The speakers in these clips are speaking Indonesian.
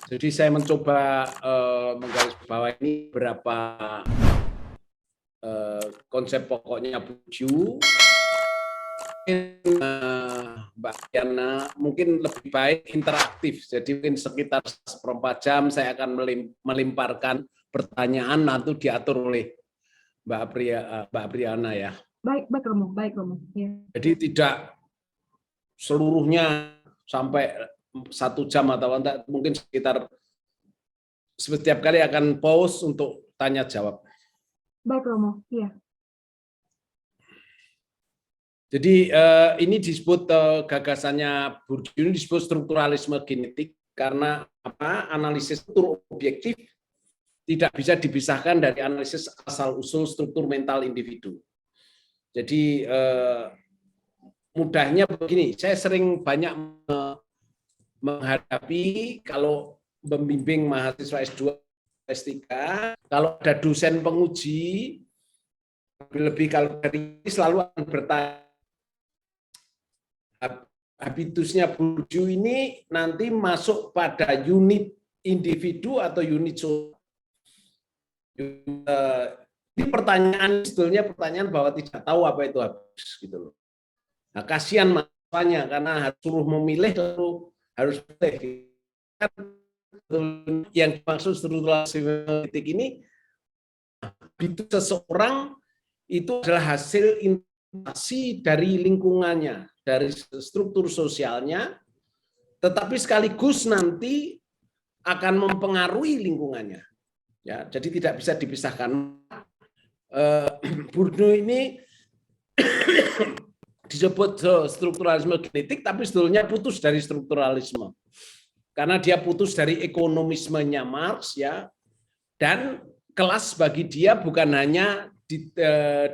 Jadi saya mencoba menggarisbawahi beberapa konsep pokoknya Burju. Mbak Diana mungkin lebih baik interaktif, jadi mungkin sekitar 1/4 jam saya akan melemparkan pertanyaan, nanti diatur oleh Mbak Apriana ya. Baik Romo, baik Romo. Ya. Jadi tidak seluruhnya sampai 1 jam atau mungkin sekitar setiap kali akan pause untuk tanya jawab. Baik Romo, iya. Jadi ini disebut gagasannya Bourdieu ini disebut strukturalisme genetik karena apa? Analisis struktur objektif tidak bisa dipisahkan dari analisis asal-usul struktur mental individu. Jadi mudahnya begini, saya sering banyak menghadapi kalau membimbing mahasiswa S2, S3, kalau ada dosen penguji, lebih kalau dari ini selalu akan bertanya, habitusnya Bourdieu ini nanti masuk pada unit individu atau unit sosial. Ini pertanyaan sebetulnya pertanyaan bahwa tidak tahu apa itu habis gitu loh. Nah, kasihan mahasiswanya karena harus suruh memilih lalu harus pilih. Yang dimaksud strukturalisme genetik ini habitus seseorang itu adalah hasil interaksi dari lingkungannya, dari struktur sosialnya, tetapi sekaligus nanti akan mempengaruhi lingkungannya. Ya, jadi tidak bisa dipisahkan. Bourdieu ini disebut strukturalisme genetik, tapi sebetulnya putus dari strukturalisme, karena dia putus dari ekonomismenya Marx, ya, dan kelas bagi dia bukan hanya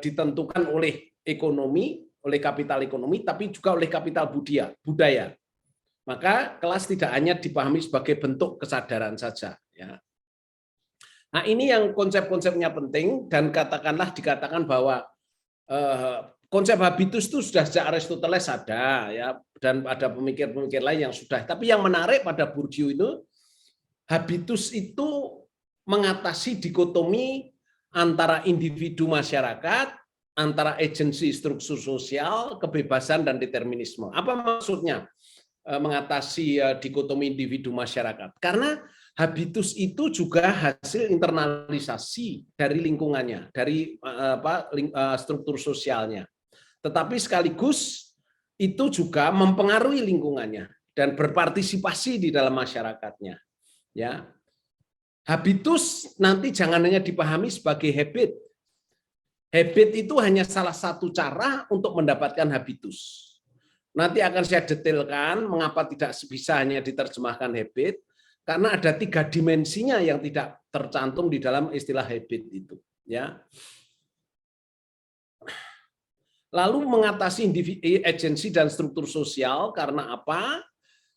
ditentukan oleh ekonomi, oleh kapital ekonomi, tapi juga oleh kapital budaya. Maka kelas tidak hanya dipahami sebagai bentuk kesadaran saja. Ya. Nah, ini yang konsep-konsepnya penting, dan dikatakan bahwa konsep habitus itu sudah sejak Aristoteles ada, ya, dan ada pemikir-pemikir lain yang sudah. Tapi yang menarik pada Bourdieu itu, habitus itu mengatasi dikotomi antara individu masyarakat, antara agensi struktur sosial, kebebasan dan determinisme. Apa maksudnya mengatasi dikotomi individu masyarakat? Karena habitus itu juga hasil internalisasi dari lingkungannya, dari struktur sosialnya. Tetapi sekaligus itu juga mempengaruhi lingkungannya dan berpartisipasi di dalam masyarakatnya. Ya, habitus nanti jangan hanya dipahami sebagai habit. Habit itu hanya salah satu cara untuk mendapatkan habitus. Nanti akan saya detailkan mengapa tidak bisa hanya diterjemahkan habit, karena ada 3 dimensinya yang tidak tercantum di dalam istilah habit itu. Ya. Lalu mengatasi agensi dan struktur sosial karena apa?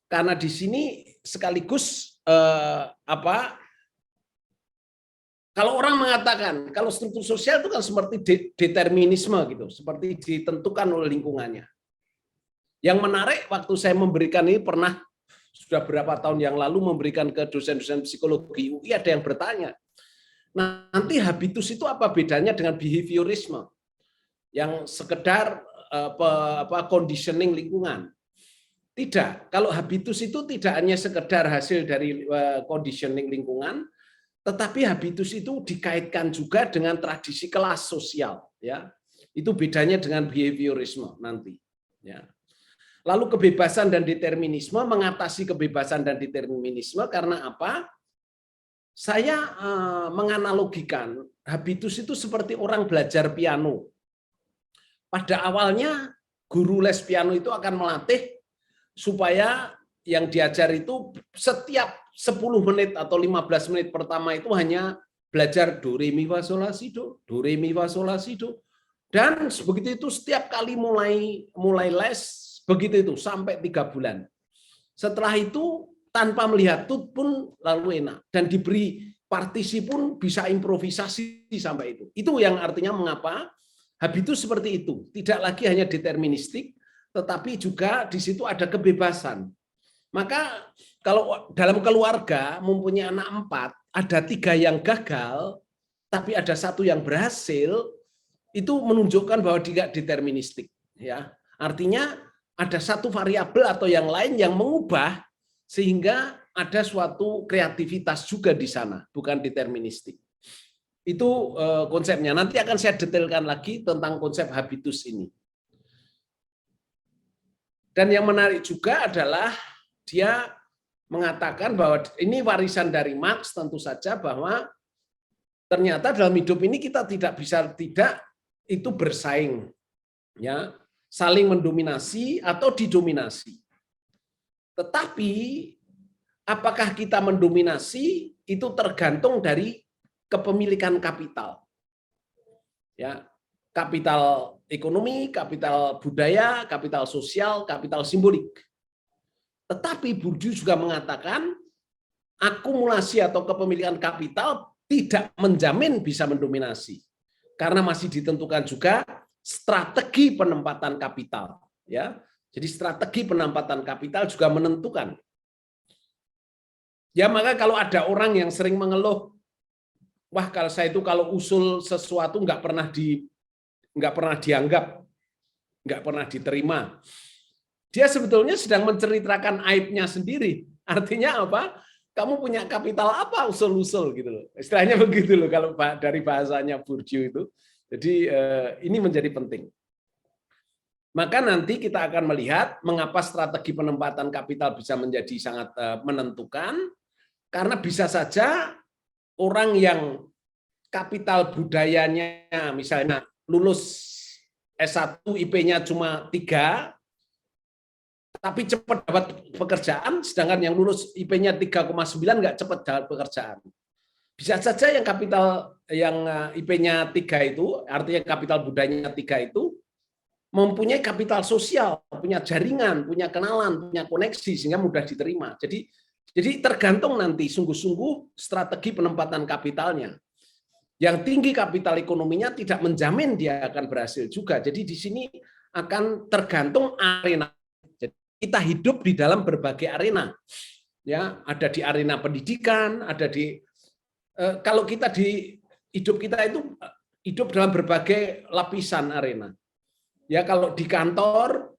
Karena di sini sekaligus kalau orang mengatakan kalau struktur sosial itu kan seperti determinisme gitu, seperti ditentukan oleh lingkungannya. Yang menarik waktu saya memberikan ini pernah sudah berapa tahun yang lalu memberikan ke dosen-dosen psikologi UI, ada yang bertanya, nah, nanti habitus itu apa bedanya dengan behaviorisme yang sekedar conditioning lingkungan? Tidak, kalau habitus itu tidak hanya sekedar hasil dari conditioning lingkungan, tetapi habitus itu dikaitkan juga dengan tradisi kelas sosial, ya. Itu bedanya dengan behaviorisme nanti, ya. Lalu kebebasan dan determinisme, mengatasi kebebasan dan determinisme karena apa? Saya menganalogikan habitus itu seperti orang belajar piano. Pada awalnya guru les piano itu akan melatih supaya yang diajar itu setiap 10 menit atau 15 menit pertama itu hanya belajar do re mi fa sol la si do, do re mi fa sol la si do. Dan begitu itu setiap kali mulai les begitu itu sampai 3 bulan. Setelah itu tanpa melihat tut pun lalu enak, dan diberi partisi pun bisa improvisasi sampai itu. Itu yang artinya mengapa habitus seperti itu, tidak lagi hanya deterministik, tetapi juga di situ ada kebebasan. Maka kalau dalam keluarga mempunyai anak 4, ada 3 yang gagal, tapi ada 1 yang berhasil, itu menunjukkan bahwa tidak deterministik. Ya, artinya ada satu variabel atau yang lain yang mengubah sehingga ada suatu kreativitas juga di sana, bukan deterministik. Itu konsepnya. Nanti akan saya detailkan lagi tentang konsep habitus ini. Dan yang menarik juga adalah dia mengatakan bahwa ini warisan dari Marx tentu saja, bahwa ternyata dalam hidup ini kita tidak bisa tidak itu bersaing, ya, saling mendominasi atau didominasi. Tetapi apakah kita mendominasi itu tergantung dari kepemilikan kapital. Ya, kapital ekonomi, kapital budaya, kapital sosial, kapital simbolik. Tetapi Bourdieu juga mengatakan akumulasi atau kepemilikan kapital tidak menjamin bisa mendominasi, karena masih ditentukan juga strategi penempatan kapital. Ya, jadi strategi penempatan kapital juga menentukan. Ya, maka kalau ada orang yang sering mengeluh, wah kalau saya itu kalau usul sesuatu nggak pernah dianggap, nggak pernah diterima. Dia sebetulnya sedang menceritakan aibnya sendiri. Artinya apa? Kamu punya kapital apa usul-usul gitu loh. Istilahnya begitu loh kalau dari bahasanya Bourdieu itu. Jadi ini menjadi penting. Maka nanti kita akan melihat mengapa strategi penempatan kapital bisa menjadi sangat menentukan, karena bisa saja orang yang kapital budayanya misalnya lulus S1 IP-nya cuma 3, tapi cepat dapat pekerjaan, sedangkan yang lulus IP-nya 3,9 nggak cepat dapat pekerjaan. Bisa saja yang kapital yang IP-nya 3 itu, artinya kapital budayanya 3 itu, mempunyai kapital sosial, punya jaringan, punya kenalan, punya koneksi, sehingga mudah diterima. Jadi tergantung nanti sungguh-sungguh strategi penempatan kapitalnya. Yang tinggi kapital ekonominya tidak menjamin dia akan berhasil juga. Jadi di sini akan tergantung arena. Kita hidup di dalam berbagai arena, ya, ada di arena pendidikan, ada di kalau kita di hidup kita itu hidup dalam berbagai lapisan arena, ya. Kalau di kantor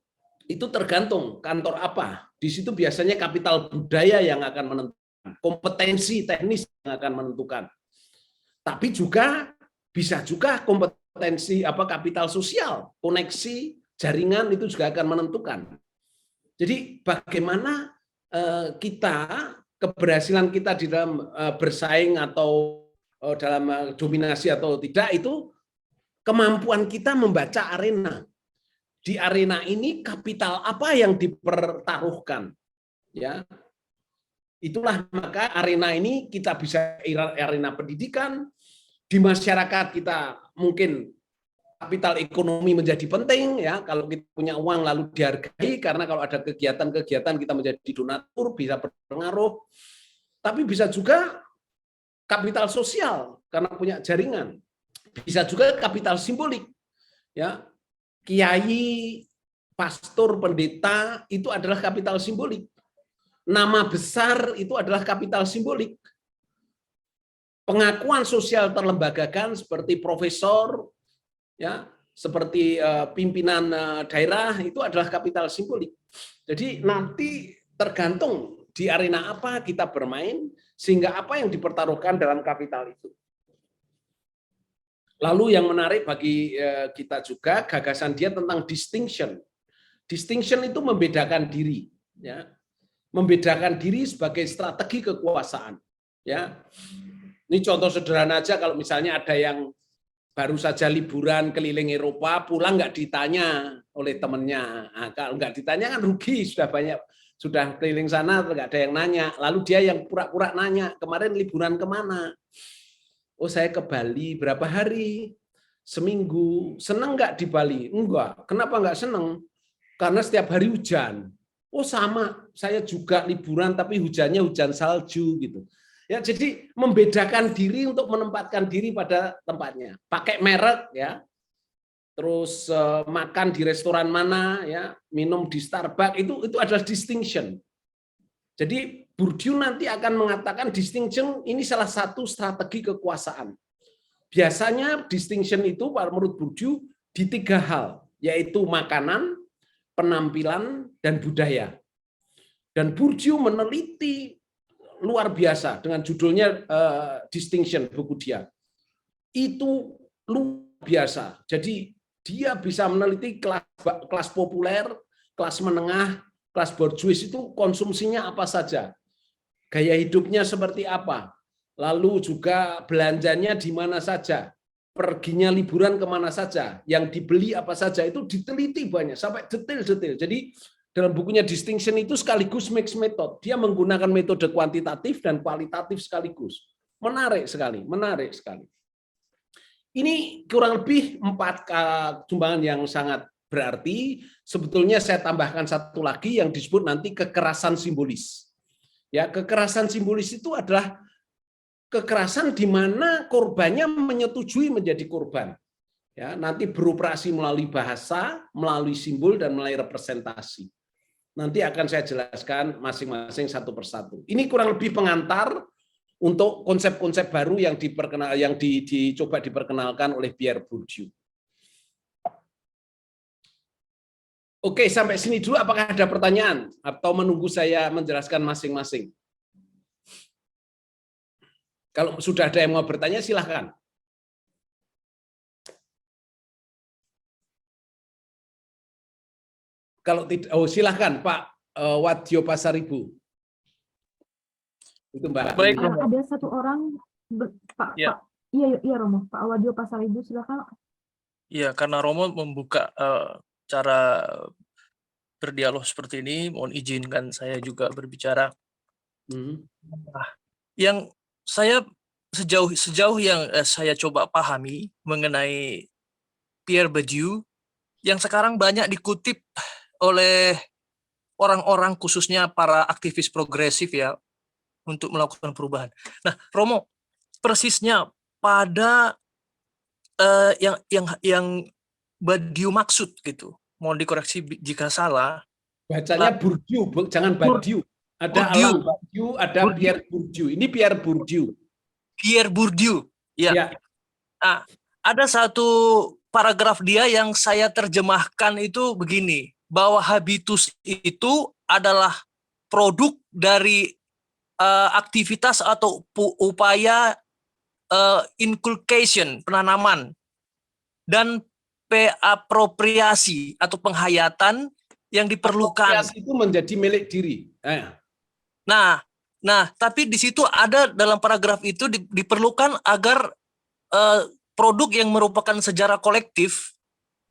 itu tergantung kantor apa, di situ biasanya kapital budaya yang akan menentukan, kompetensi teknis yang akan menentukan, tapi juga bisa juga kompetensi kapital sosial, koneksi, jaringan itu juga akan menentukan. Jadi bagaimana kita, keberhasilan kita di dalam bersaing atau dalam dominasi atau tidak, itu kemampuan kita membaca arena. Di arena ini kapital apa yang dipertaruhkan, ya. Itulah maka arena ini kita bisa arena pendidikan, di masyarakat kita mungkin kapital ekonomi menjadi penting, ya. Kalau kita punya uang lalu dihargai, karena kalau ada kegiatan-kegiatan kita menjadi donatur, bisa berpengaruh. Tapi bisa juga kapital sosial karena punya jaringan. Bisa juga kapital simbolik, ya. Kiai, pastor, pendeta itu adalah kapital simbolik. Nama besar itu adalah kapital simbolik. Pengakuan sosial terlembagakan seperti profesor, ya, seperti pimpinan daerah, itu adalah kapital simbolik. Jadi nanti tergantung di arena apa kita bermain, sehingga apa yang dipertaruhkan dalam kapital itu. Lalu yang menarik bagi kita juga gagasan dia tentang distinction. Distinction itu membedakan diri, ya. Membedakan diri sebagai strategi kekuasaan, ya. Ini contoh sederhana aja, kalau misalnya ada yang baru saja liburan keliling Eropa, pulang nggak ditanya oleh temennya. Nah, kalau nggak ditanya kan rugi, sudah banyak, sudah keliling sana nggak ada yang nanya. Lalu dia yang pura-pura nanya, kemarin liburan kemana? Oh, saya ke Bali. Berapa hari? Seminggu. Seneng nggak di Bali? Enggak. Kenapa nggak seneng? Karena setiap hari hujan. Oh, sama. Saya juga liburan tapi hujannya hujan salju gitu. Ya, jadi membedakan diri untuk menempatkan diri pada tempatnya. Pakai merek, ya. Terus makan di restoran mana, ya, minum di Starbucks, itu adalah distinction. Jadi Bourdieu nanti akan mengatakan distinction ini salah satu strategi kekuasaan. Biasanya distinction itu menurut Bourdieu di 3 hal, yaitu makanan, penampilan, dan budaya. Dan Bourdieu meneliti luar biasa dengan judulnya Distinction, buku dia. Itu luar biasa. Jadi dia bisa meneliti kelas populer, kelas menengah, kelas bourgeois itu konsumsinya apa saja. Gaya hidupnya seperti apa. Lalu juga belanjanya di mana saja. Perginya liburan kemana saja. Yang dibeli apa saja. Itu diteliti banyak, sampai detail-detail. Jadi dalam bukunya Distinction itu sekaligus mixed method. Dia menggunakan metode kuantitatif dan kualitatif sekaligus. Menarik sekali, menarik sekali. Ini kurang lebih 4 sumbangan yang sangat berarti. Sebetulnya saya tambahkan satu lagi yang disebut nanti kekerasan simbolis. Ya, kekerasan simbolis itu adalah kekerasan di mana korbannya menyetujui menjadi korban. Ya, nanti beroperasi melalui bahasa, melalui simbol, dan melalui representasi. Nanti akan saya jelaskan masing-masing satu persatu. Ini kurang lebih pengantar untuk konsep-konsep baru yang dicoba diperkenalkan oleh Pierre Bourdieu. Oke, sampai sini dulu. Apakah ada pertanyaan atau menunggu saya menjelaskan masing-masing? Kalau sudah ada yang mau bertanya, silahkan. Kalau tidak, silahkan Pak Wadyo Pasaribu. Itu Mbak. Baik, Ada satu orang, Pak. Ya. Pak. Iya Romo. Pak Wadyo Pasaribu, silakan. Iya, karena Romo membuka cara berdialog seperti ini, mohon izinkan saya juga berbicara. Nah, yang saya sejauh yang saya coba pahami mengenai Pierre Bourdieu, yang sekarang banyak dikutip oleh orang-orang, khususnya para aktivis progresif ya, untuk melakukan perubahan. Nah, Romo, persisnya pada yang Bourdieu maksud gitu, mohon dikoreksi jika salah. Bacanya Bourdieu, jangan Badiou. Ada Alain Badiou, ada Pierre Bourdieu. Ini Pierre Bourdieu. Pierre Bourdieu, ya. Nah, ada satu paragraf dia yang saya terjemahkan itu begini, bahwa habitus itu adalah produk dari aktivitas atau upaya inculcation, penanaman, dan apropriasi atau penghayatan yang diperlukan. Apropriasi itu menjadi milik diri. Nah, tapi di situ ada dalam paragraf itu diperlukan agar produk yang merupakan sejarah kolektif,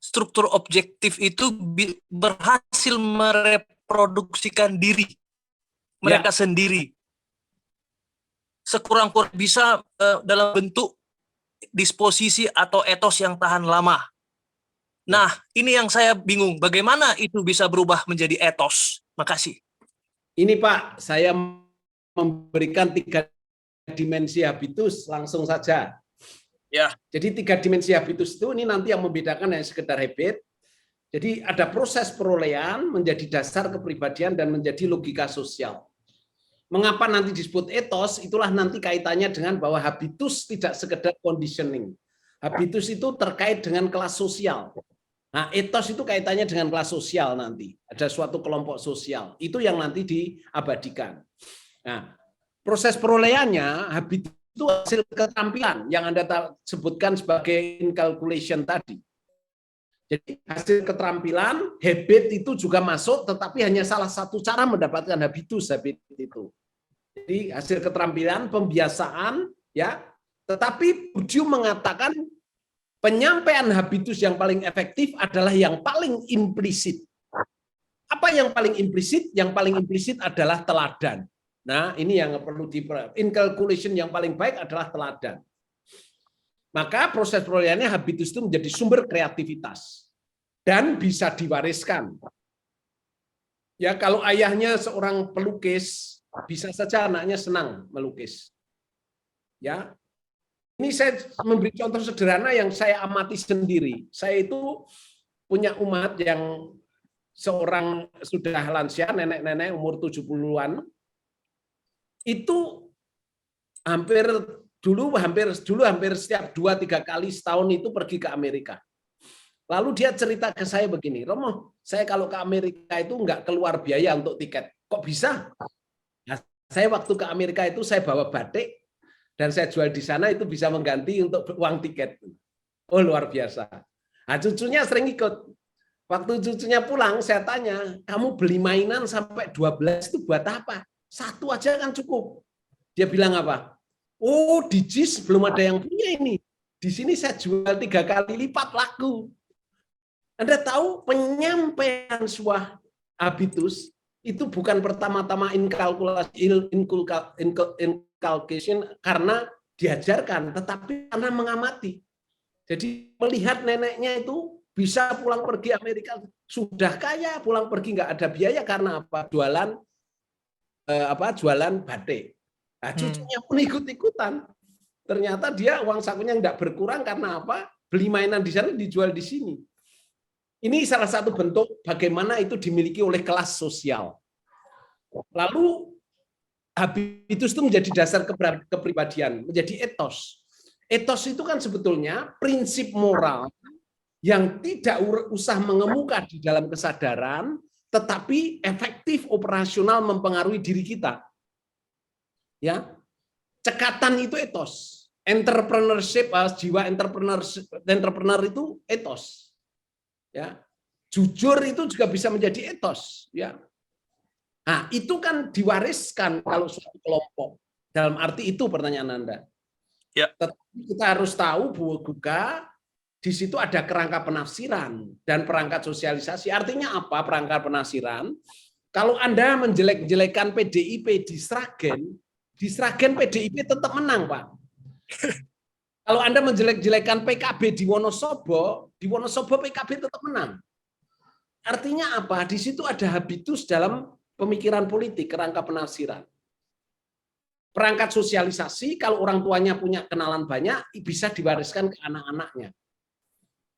struktur objektif itu berhasil mereproduksikan diri mereka sendiri. Sekurang-kurang bisa dalam bentuk disposisi atau etos yang tahan lama. Nah, ini yang saya bingung. Bagaimana itu bisa berubah menjadi etos? Makasih. Ini Pak, saya memberikan 3 dimensi habitus langsung saja. Ya. Jadi 3 dimensi habitus itu ini nanti yang membedakan yang sekedar habit. Jadi ada proses perolehan menjadi dasar kepribadian dan menjadi logika sosial. Mengapa nanti disebut etos? Itulah nanti kaitannya dengan bahwa habitus tidak sekedar conditioning. Habitus itu terkait dengan kelas sosial. Nah, etos itu kaitannya dengan kelas sosial nanti. Ada suatu kelompok sosial. Itu yang nanti diabadikan. Nah, proses perolehannya, habitus itu hasil keterampilan yang Anda sebutkan sebagai incalculation tadi. Jadi hasil keterampilan, habit itu juga masuk, tetapi hanya salah satu cara mendapatkan habitus, habit itu. Jadi hasil keterampilan, pembiasaan, ya. Tetapi Bourdieu mengatakan penyampaian habitus yang paling efektif adalah yang paling implisit. Apa yang paling implisit? Yang paling implisit adalah teladan. Nah, ini yang perlu incalculation yang paling baik adalah teladan. Maka proses perolehannya habitus itu menjadi sumber kreativitas dan bisa diwariskan. Ya, kalau ayahnya seorang pelukis, bisa saja anaknya senang melukis. Ya. Ini saya memberi contoh sederhana yang saya amati sendiri. Saya itu punya umat yang seorang sudah lansia, nenek-nenek umur 70-an, itu hampir setiap 2-3 kali setahun itu pergi ke Amerika. Lalu dia cerita ke saya begini, Romo, saya kalau ke Amerika itu nggak keluar biaya untuk tiket. Kok bisa? Nah, saya waktu ke Amerika itu saya bawa batik dan saya jual di sana itu bisa mengganti untuk uang tiket. Oh, luar biasa. Nah, cucunya sering ikut. Waktu cucunya pulang, saya tanya, kamu beli mainan sampai 12 itu buat apa? Satu aja kan cukup. Dia bilang apa? Oh, di JIS belum ada yang punya ini. Di sini saya jual 3 kali lipat laku. Anda tahu penyampaian sebuah habitus itu bukan pertama-tama inculcation karena diajarkan, tetapi karena mengamati. Jadi melihat neneknya itu bisa pulang pergi Amerika, sudah kaya, pulang pergi nggak ada biaya karena apa? Jualan batik. Nah, cucunya pun ikut-ikutan. Ternyata dia uang sakunya nggak berkurang karena apa? Beli mainan di sana dijual di sini. Ini salah satu bentuk bagaimana itu dimiliki oleh kelas sosial. Lalu habitus itu menjadi dasar kepribadian, menjadi etos. Etos itu kan sebetulnya prinsip moral yang tidak usah mengemuka di dalam kesadaran, tetapi efektif operasional mempengaruhi diri kita. Ya, cekatan itu etos. Entrepreneurship, jiwa entrepreneur itu etos. Ya, jujur itu juga bisa menjadi etos. Ya, nah itu kan diwariskan kalau suatu kelompok. Dalam arti itu pertanyaan Anda. Ya. Tetapi kita harus tahu bahwa juga di situ ada kerangka penafsiran dan perangkat sosialisasi. Artinya apa perangkat penafsiran? Kalau Anda menjelek-jelekan PDIP di Sragen PDIP tetap menang, Pak. Kalau Anda menjelek-jelekan PKB di Wonosobo PKB tetap menang. Artinya apa? Di situ ada habitus dalam pemikiran politik, kerangka penafsiran. Perangkat sosialisasi, kalau orang tuanya punya kenalan banyak, bisa diwariskan ke anak-anaknya.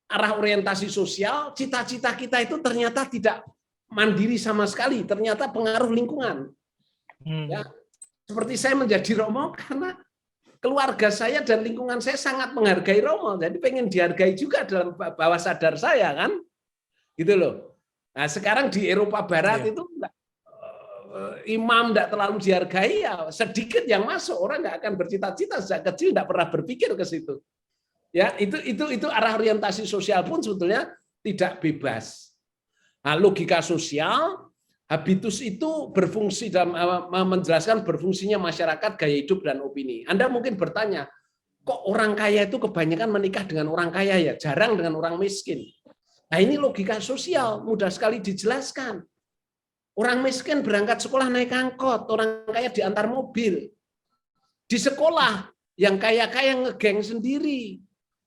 Arah orientasi sosial, cita-cita kita itu ternyata tidak mandiri sama sekali, ternyata pengaruh lingkungan. Ya, seperti saya menjadi Romo karena keluarga saya dan lingkungan saya sangat menghargai Romo, jadi pengen dihargai juga dalam bawah sadar saya kan, gitu loh. Nah sekarang di Eropa Barat itu imam tidak terlalu dihargai, ya sedikit yang masuk, orang nggak akan bercita-cita sejak kecil, tidak pernah berpikir ke situ. Ya itu arah orientasi sosial pun sebetulnya tidak bebas. Nah, logika sosial, habitus itu berfungsi dalam menjelaskan berfungsinya masyarakat, gaya hidup dan opini. Anda mungkin bertanya, kok orang kaya itu kebanyakan menikah dengan orang kaya ya, jarang dengan orang miskin. Nah ini logika sosial, mudah sekali dijelaskan. Orang miskin berangkat sekolah naik angkot, orang kaya diantar mobil. Di sekolah, yang kaya-kaya ngegeng sendiri.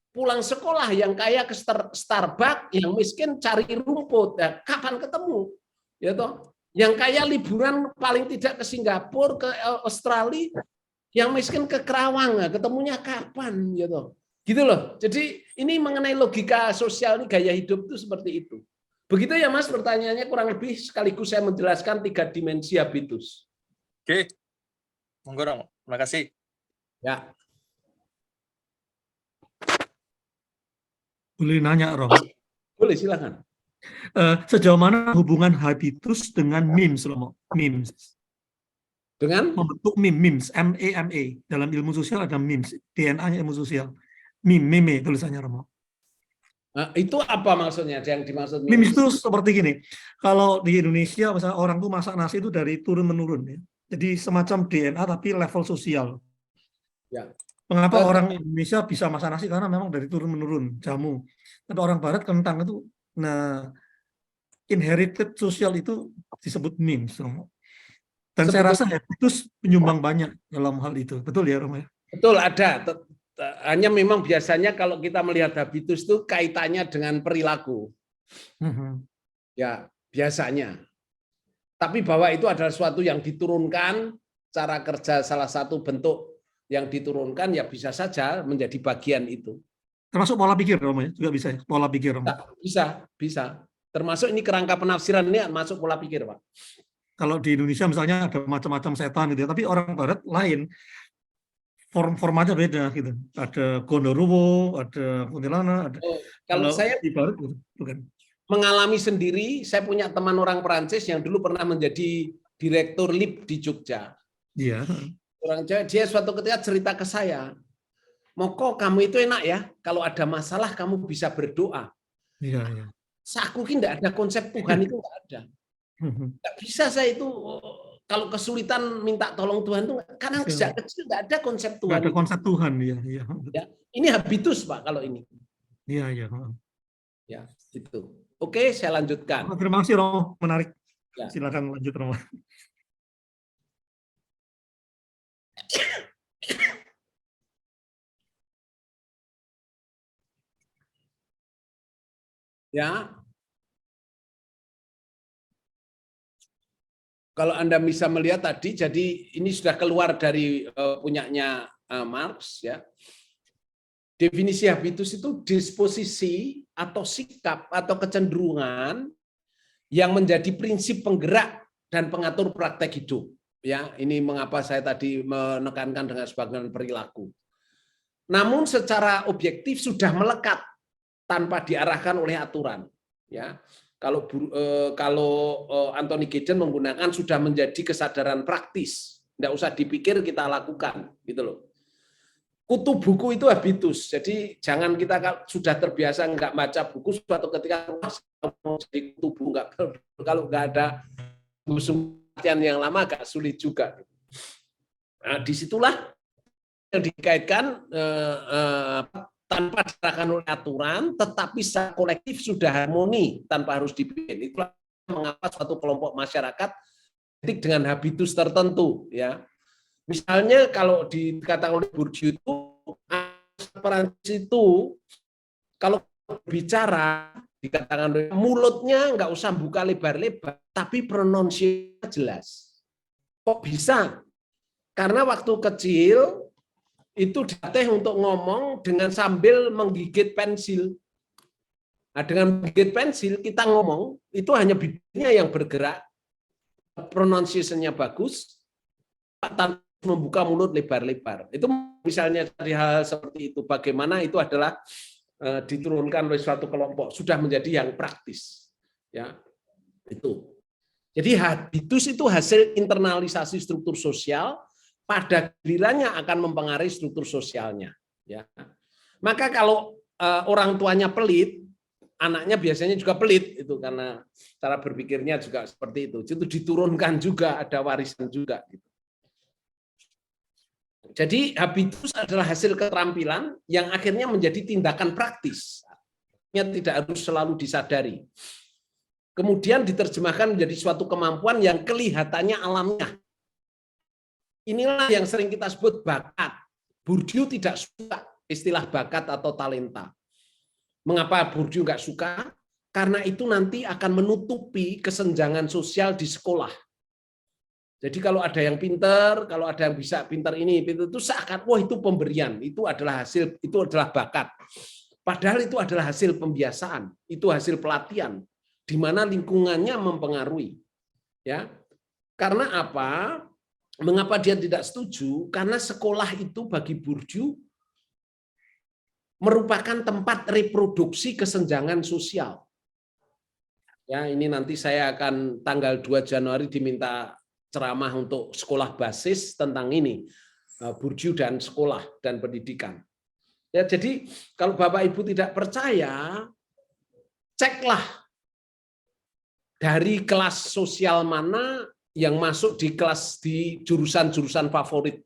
Pulang sekolah, yang kaya ke Starbucks, yang miskin cari rumput. Nah, kapan ketemu? Ya toh? Yang kaya liburan paling tidak ke Singapura, ke Australia, yang miskin ke Kerawang. Nah, ketemunya kapan? Gitu. Gitu loh. Jadi ini mengenai logika sosial, ini gaya hidup itu seperti itu. Begitu ya Mas, pertanyaannya kurang lebih sekaligus saya menjelaskan 3 dimensi habitus. Oke, monggo Romo. Terima kasih. Ya. Boleh nanya, Romo? Boleh, silakan. Sejauh mana hubungan habitus dengan memes, Romo? Memes. Dengan Membentuk memes, M-E-M-E. Dalam ilmu sosial ada memes, DNA-nya ilmu sosial. Meme tulisannya, Romo. Nah, itu apa maksudnya yang dimaksud memes? Memes itu seperti gini. Kalau di Indonesia, misalnya orang tuh masak nasi itu dari turun-menurun. Ya. Jadi semacam DNA tapi level sosial. Ya. Mengapa orang Indonesia bisa masak nasi? Karena memang dari turun-menurun, jamu. Tapi orang Barat kentang itu, nah inherited sosial itu disebut memes, Romo. Dan saya rasa habitus penyumbang banyak dalam hal itu. Betul ya, Romo? Betul, ada. Hanya memang biasanya kalau kita melihat habitus itu kaitannya dengan perilaku. Ya, biasanya. Tapi bahwa itu adalah sesuatu yang diturunkan, cara kerja salah satu bentuk yang diturunkan, ya bisa saja menjadi bagian itu. Termasuk pola pikir, Romo, ya? Juga bisa ya? Pola pikir, Romo? Bisa. Termasuk ini kerangka penafsiran ini masuk pola pikir, Pak. Kalau di Indonesia misalnya ada macam-macam setan gitu ya, tapi orang Barat lain, formatnya beda gitu. Ada Gondoruo, ada kuntilanak, ada. Kalau saya di Barat gitu, bukan. mengalami sendiri, saya punya teman orang Perancis yang dulu pernah menjadi direktur LIP di Jogja. Iya. Orang Jawa, dia suatu ketika cerita ke saya, Moko, kamu itu enak ya, kalau ada masalah kamu bisa berdoa. Iya, iya. Aku ini tidak ada konsep Tuhan itu nggak ada. Nggak bisa saya itu kalau kesulitan minta tolong Tuhan itu karena sejak kecil nggak ada konsep Tuhan. Nggak ada konsep Tuhan, ya. Ya, ini habitus Pak kalau ini. Iya, iya. Ya, itu. Oke, saya lanjutkan. Terima kasih Romo, menarik. Ya. Silakan lanjut Romo. Ya. Kalau Anda bisa melihat tadi, jadi ini sudah keluar dari punyanya Marx ya. Definisi habitus itu disposisi atau sikap atau kecenderungan yang menjadi prinsip penggerak dan pengatur praktek hidup. Ya, ini mengapa saya tadi menekankan dengan sebagian perilaku. Namun secara objektif sudah melekat tanpa diarahkan oleh aturan. Ya, kalau Anthony Giddens menggunakan sudah menjadi kesadaran praktis, tidak usah dipikir kita lakukan, gitu loh. Kutu buku itu habitus, jadi jangan kita sudah terbiasa nggak baca buku, suatu ketika mau jadi kutu buku kalau nggak ada latihan yang lama agak sulit juga. Nah, disitulah yang dikaitkan tanpa diarahkan oleh aturan, tetapi secara kolektif sudah harmoni tanpa harus dibikin. Itulah mengapa suatu kelompok masyarakat dengan habitus tertentu, ya. Misalnya kalau dikatakan oleh Bourdieu itu Perancis itu kalau bicara dikatakan oleh mulutnya nggak usah buka lebar-lebar, tapi pronunciasinya jelas. Kok bisa? Karena waktu kecil itu dilatih untuk ngomong dengan sambil menggigit pensil. Nah, dengan menggigit pensil kita ngomong itu hanya bibirnya yang bergerak, pronunciation-nya bagus, tanpa membuka mulut lebar-lebar. Itu misalnya dari hal seperti itu, bagaimana itu adalah diturunkan oleh suatu kelompok sudah menjadi yang praktis. Ya, itu. Jadi habitus itu hasil internalisasi struktur sosial, pada gilirannya akan mempengaruhi struktur sosialnya. Ya. Maka kalau orang tuanya pelit, anaknya biasanya juga pelit itu karena cara berpikirnya juga seperti itu. Itu diturunkan juga, ada warisan juga. Jadi habitus adalah hasil keterampilan yang akhirnya menjadi tindakan praktis. Tidak harus selalu disadari. Kemudian diterjemahkan menjadi suatu kemampuan yang kelihatannya alamiah. Inilah yang sering kita sebut bakat. Bourdieu tidak suka istilah bakat atau talenta. Mengapa Bourdieu nggak suka? Karena itu nanti akan menutupi kesenjangan sosial di sekolah. Jadi kalau ada yang pintar, kalau ada yang bisa pintar ini, pintar itu seakan, wah itu pemberian, itu adalah hasil, itu adalah bakat. Padahal itu adalah hasil pembiasaan, itu hasil pelatihan, di mana lingkungannya mempengaruhi. Ya, karena apa? Mengapa dia tidak setuju? Karena sekolah itu bagi Bourdieu merupakan tempat reproduksi kesenjangan sosial. Ya, ini nanti saya akan tanggal 2 Januari diminta ceramah untuk sekolah basis tentang ini, Bourdieu dan sekolah dan pendidikan. Ya, jadi kalau Bapak Ibu tidak percaya, ceklah dari kelas sosial mana yang masuk di kelas di jurusan-jurusan favorit.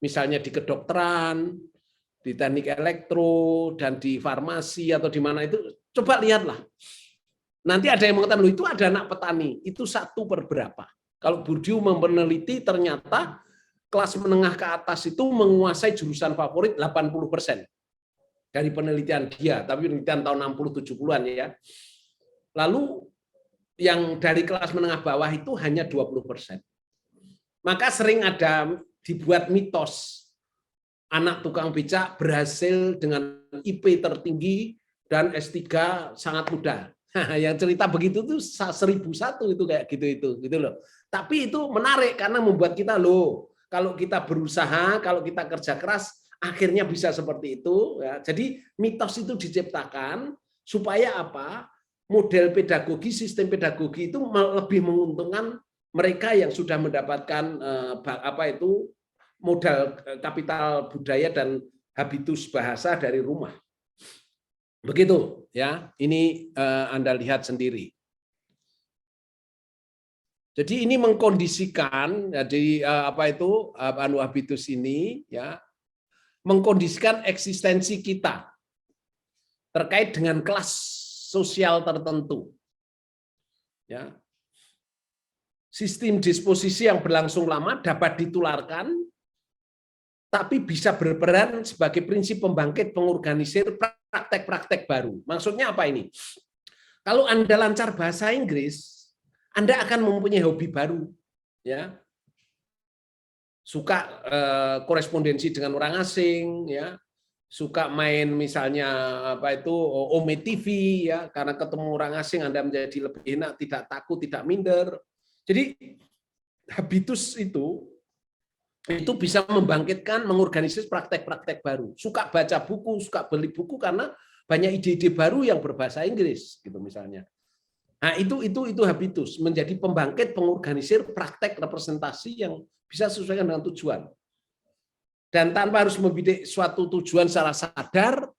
Misalnya di kedokteran, di teknik elektro, dan di farmasi atau di mana itu, coba lihatlah. Nanti ada yang mengatakan, loh itu ada anak petani, itu 1 per berapa. Kalau Bourdieu meneliti ternyata kelas menengah ke atas itu menguasai jurusan favorit 80% dari penelitian dia, tapi penelitian tahun 60-70-an ya. Lalu yang dari kelas menengah bawah itu hanya 20%. Maka sering ada dibuat mitos anak tukang becak berhasil dengan IP tertinggi dan S3 sangat mudah. Yang cerita begitu tuh 1001 itu kayak gitu loh. Tapi itu menarik karena membuat kita loh, kalau kita berusaha, kalau kita kerja keras, akhirnya bisa seperti itu. Ya. Jadi mitos itu diciptakan supaya apa? Model pedagogi, sistem pedagogi itu lebih menguntungkan mereka yang sudah mendapatkan modal kapital budaya dan habitus bahasa dari rumah. Begitu ya, ini Anda lihat sendiri. Jadi ini mengkondisikan, jadi habitus ini ya mengkondisikan eksistensi kita terkait dengan kelas sosial tertentu. Ya. Sistem disposisi yang berlangsung lama dapat ditularkan, tapi bisa berperan sebagai prinsip pembangkit pengorganisir praktek-praktek baru. Maksudnya apa ini? Kalau Anda lancar bahasa Inggris, Anda akan mempunyai hobi baru, ya. Suka korespondensi dengan orang asing, ya. Suka main misalnya Ome TV, ya, karena ketemu orang asing Anda menjadi lebih enak, tidak takut, tidak minder. Jadi habitus itu bisa membangkitkan, mengorganisir praktek-praktek baru. Suka baca buku, suka beli buku karena banyak ide-ide baru yang berbahasa Inggris, gitu misalnya. Nah, itu habitus, menjadi pembangkit, pengorganisir praktek representasi yang bisa sesuai dengan tujuan. Dan tanpa harus membidik suatu tujuan secara sadar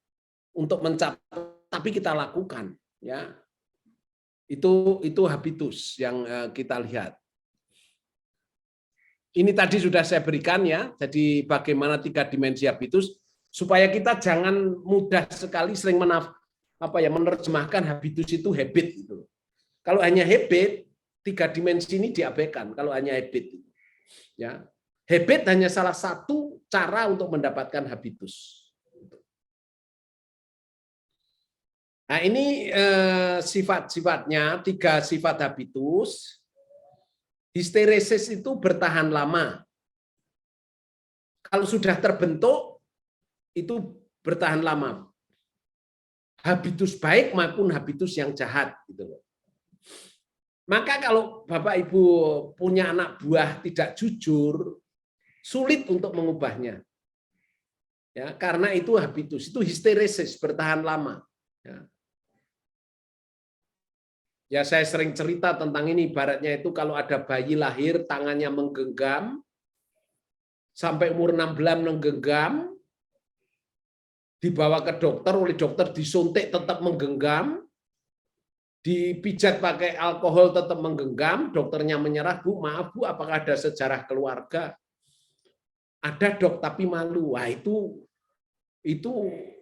untuk mencapai, tapi kita lakukan, ya. Itu habitus yang kita lihat. Ini tadi sudah saya berikan ya, jadi bagaimana 3 dimensi habitus supaya kita jangan mudah sekali sering menerjemahkan habitus itu habit gitu. Kalau hanya habit, 3 dimensi ini diabaikan kalau hanya habit. Ya. Habit hanya salah satu cara untuk mendapatkan habitus. Nah, ini sifat-sifatnya, 3 sifat habitus. Histeresis itu bertahan lama. Kalau sudah terbentuk, itu bertahan lama. Habitus baik maupun habitus yang jahat. Gitu loh. Maka kalau Bapak Ibu punya anak buah tidak jujur, sulit untuk mengubahnya. Ya, karena itu habitus, itu histeresis bertahan lama. Ya. Ya, saya sering cerita tentang ini, ibaratnya itu kalau ada bayi lahir tangannya menggenggam sampai umur 6 bulan menggenggam, dibawa ke dokter, oleh dokter disuntik tetap menggenggam, dipijat pakai alkohol tetap menggenggam, dokternya menyerah, Bu, maaf Bu, apakah ada sejarah keluarga? Ada Dok, tapi malu. Wah, itu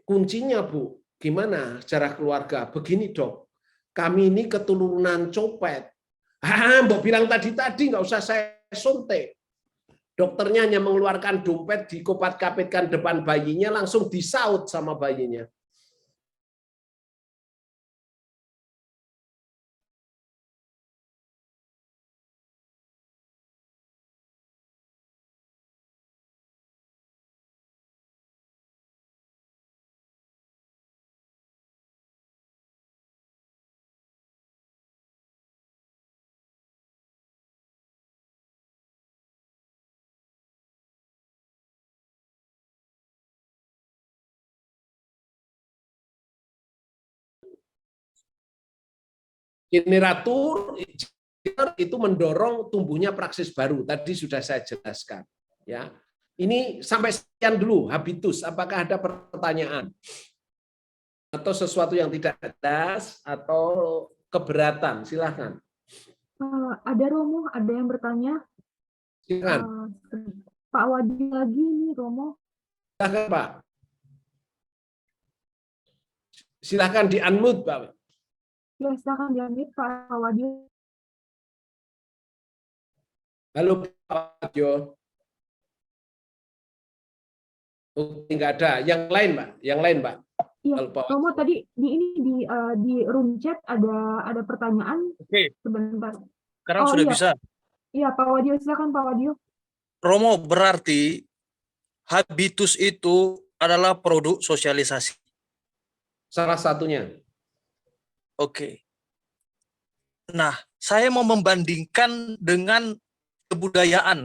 kuncinya Bu. Gimana sejarah keluarga? Begini Dok. Kami ini keturunan copet. Mbok bilang tadi nggak usah saya suntik. Dokternya hanya mengeluarkan dompet, dikopat-kapitkan depan bayinya, langsung disaut sama bayinya. Generator itu mendorong tumbuhnya praksis baru. Tadi sudah saya jelaskan. Ya, ini sampai sekian dulu habitus. Apakah ada pertanyaan atau sesuatu yang tidak jelas atau keberatan? Silahkan. Ada Romo, ada yang bertanya. Silahkan. Pak Wadi lagi nih Romo. Silahkan Pak. Silahkan di-unmute Pak. Ya, silakan diambil Pak Wadi. Halo Pak Wadyo. Oh, enggak ada. Yang lain, Pak. Yang lain, Pak. Iya, Romo tadi di room chat ada pertanyaan. Oke. Sebentar. Sekarang sudah iya. bisa. Iya, Pak Wadio, silakan Pak Wadio. Romo, berarti habitus itu adalah produk sosialisasi. Salah satunya. Oke. Nah, saya mau membandingkan dengan kebudayaan.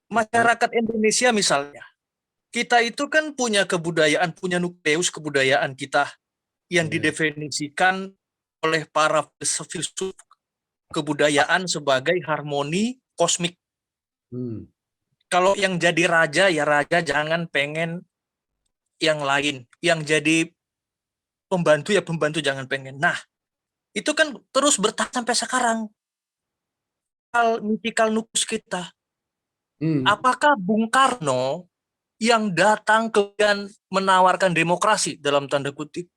Masyarakat Indonesia misalnya, kita itu kan punya kebudayaan, punya nukleus kebudayaan kita yang didefinisikan oleh para filsuf kebudayaan sebagai harmoni kosmik. Kalau yang jadi raja ya raja, jangan pengen yang lain. Yang jadi pembantu ya pembantu, jangan pengen. Nah, itu kan terus bertahan sampai sekarang. Mythical nucleus kita. Apakah Bung Karno yang datang kemudian menawarkan demokrasi dalam tanda kutip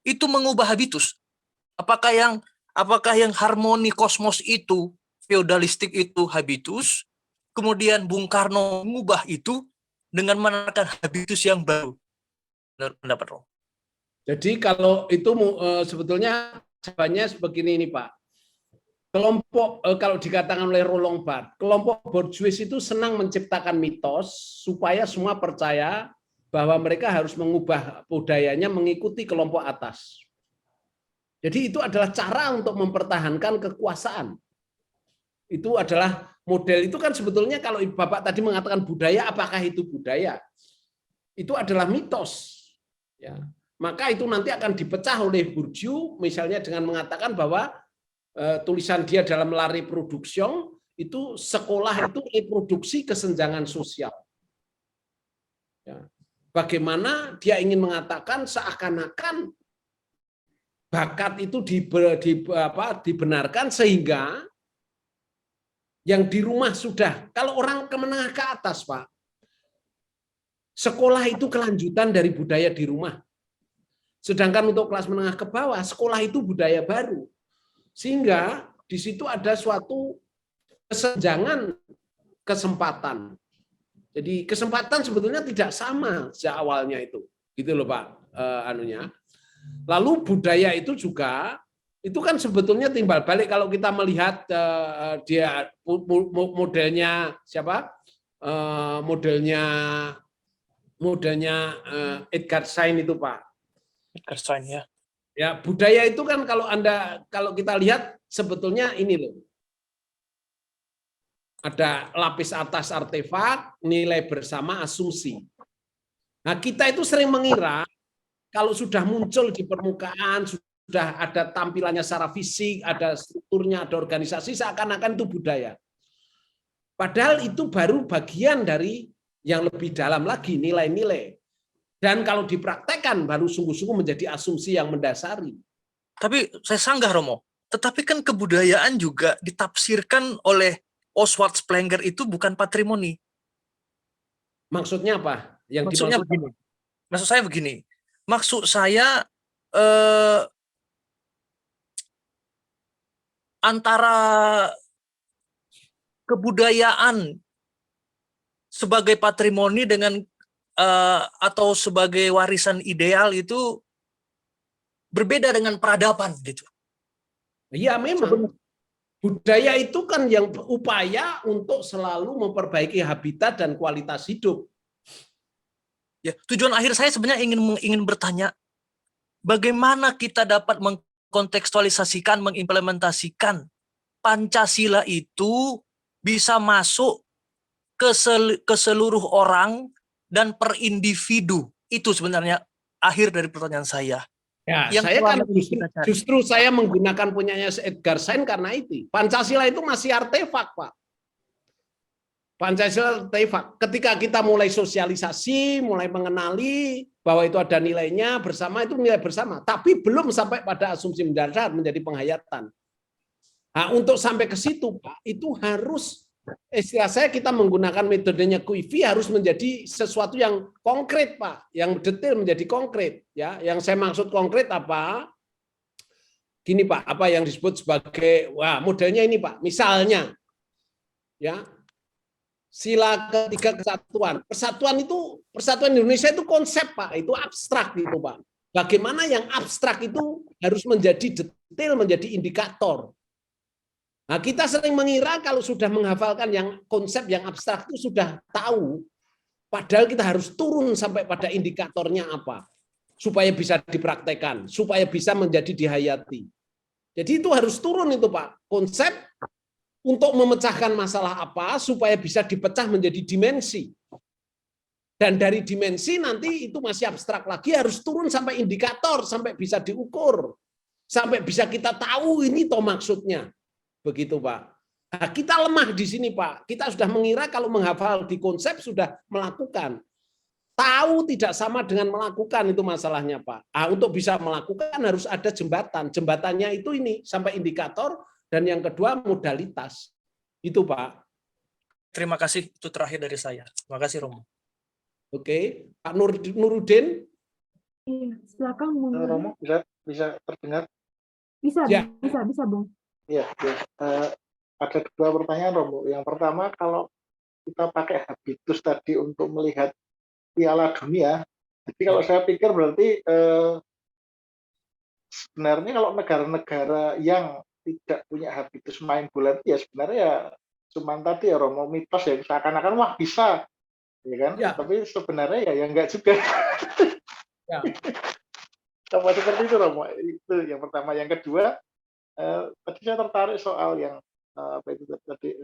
itu mengubah habitus? Apakah yang harmoni kosmos itu, feodalistik itu habitus, kemudian Bung Karno mengubah itu dengan menawarkan habitus yang baru? Menurut pendapat Romo. Jadi kalau itu sebetulnya jawabannya begini ini Pak. Kelompok kalau dikatakan oleh Roland Barthes, kelompok borjuis itu senang menciptakan mitos supaya semua percaya bahwa mereka harus mengubah budayanya mengikuti kelompok atas. Jadi itu adalah cara untuk mempertahankan kekuasaan. Itu adalah model itu kan sebetulnya kalau Bapak tadi mengatakan budaya, apakah itu budaya? Itu adalah mitos. Ya. Maka itu nanti akan dipecah oleh Bourdieu misalnya dengan mengatakan bahwa tulisan dia dalam La Reproduction itu sekolah itu reproduksi kesenjangan sosial. Ya. Bagaimana dia ingin mengatakan seakan-akan bakat itu dibenarkan sehingga yang di rumah sudah, kalau orang ke menengah ke atas Pak, sekolah itu kelanjutan dari budaya di rumah. Sedangkan untuk kelas menengah ke bawah, sekolah itu budaya baru. Sehingga di situ ada suatu kesenjangan kesempatan. Jadi kesempatan sebetulnya tidak sama sejak awalnya itu. Gitu loh Pak anunya. Lalu budaya itu juga itu kan sebetulnya timbal balik kalau kita melihat dia modelnya siapa? Modelnya Edgar Schein itu Pak. Edgar Schein ya. Ya, budaya itu kan kalau kita lihat sebetulnya ini loh. Ada lapis atas artefak, nilai bersama asumsi. Nah, kita itu sering mengira kalau sudah muncul di permukaan, sudah ada tampilannya secara fisik, ada strukturnya, ada organisasi, seakan-akan itu budaya. Padahal itu baru bagian dari yang lebih dalam lagi, nilai-nilai. Dan kalau dipraktekkan baru sungguh-sungguh menjadi asumsi yang mendasari. Tapi saya sanggah Romo, tetapi kan kebudayaan juga ditafsirkan oleh Oswald Spengler itu bukan patrimoni. Maksudnya apa? Yang Maksudnya dimaksud begini. Maksud saya begini. Maksud saya antara kebudayaan sebagai patrimoni dengan atau sebagai warisan ideal itu berbeda dengan peradaban gitu. Iya memang. Budaya itu kan yang upaya untuk selalu memperbaiki habitat dan kualitas hidup. Ya, tujuan akhir saya sebenarnya ingin bertanya, bagaimana kita dapat mengkontekstualisasikan, mengimplementasikan Pancasila itu bisa masuk ke seluruh orang dan per individu. Itu sebenarnya akhir dari pertanyaan saya. Ya, yang saya kan kita justru saya menggunakan punyanya Edgar Schein karena itu. Pancasila itu masih artefak, Pak. Pancasila artefak. Ketika kita mulai sosialisasi, mulai mengenali bahwa itu ada nilainya bersama, itu nilai bersama. Tapi belum sampai pada asumsi mendasar menjadi penghayatan. Nah, untuk sampai ke situ, Pak, itu harus istilah saya kita menggunakan metodenya Kuifi harus menjadi sesuatu yang konkret Pak, yang detail menjadi konkret ya. Yang saya maksud konkret apa? Gini Pak, apa yang disebut sebagai modelnya ini Pak. Misalnya ya. Sila ketiga kesatuan. Persatuan Indonesia itu konsep Pak, itu abstrak gitu Pak. Bagaimana yang abstrak itu harus menjadi detail, menjadi indikator. Nah, kita sering mengira kalau sudah menghafalkan yang konsep yang abstrak itu sudah tahu, padahal kita harus turun sampai pada indikatornya apa, supaya bisa dipraktekkan, supaya bisa menjadi dihayati. Jadi itu harus turun itu Pak, konsep untuk memecahkan masalah apa supaya bisa dipecah menjadi dimensi. Dan dari dimensi nanti itu masih abstrak lagi, harus turun sampai indikator, sampai bisa diukur, sampai bisa kita tahu ini toh maksudnya. Begitu Pak. Nah, kita lemah di sini Pak. Kita sudah mengira kalau menghafal di konsep sudah melakukan. Tahu tidak sama dengan melakukan, itu masalahnya Pak. Untuk bisa melakukan harus ada jembatan. Jembatannya itu ini sampai indikator, dan yang kedua modalitas. Itu Pak. Terima kasih, itu terakhir dari saya. Terima kasih Romo. Oke, Pak Nurudin. Iya, silakan Bung. Romo bisa terdengar? Bisa, Ya. bisa Bung. Iya, ya. Ada dua pertanyaan Romo. Yang pertama, kalau kita pakai habitus tadi untuk melihat Piala Dunia, jadi kalau saya pikir berarti sebenarnya kalau negara-negara yang tidak punya habitus main bola itu ya sebenarnya ya cuma tadi ya Romo, mitos ya, seakan-akan wah bisa, ya kan? Ya. Tapi sebenarnya ya enggak juga. Ya. Sama seperti itu Romo. Itu yang pertama. Yang kedua, tadi saya tertarik soal yang apa itu tadi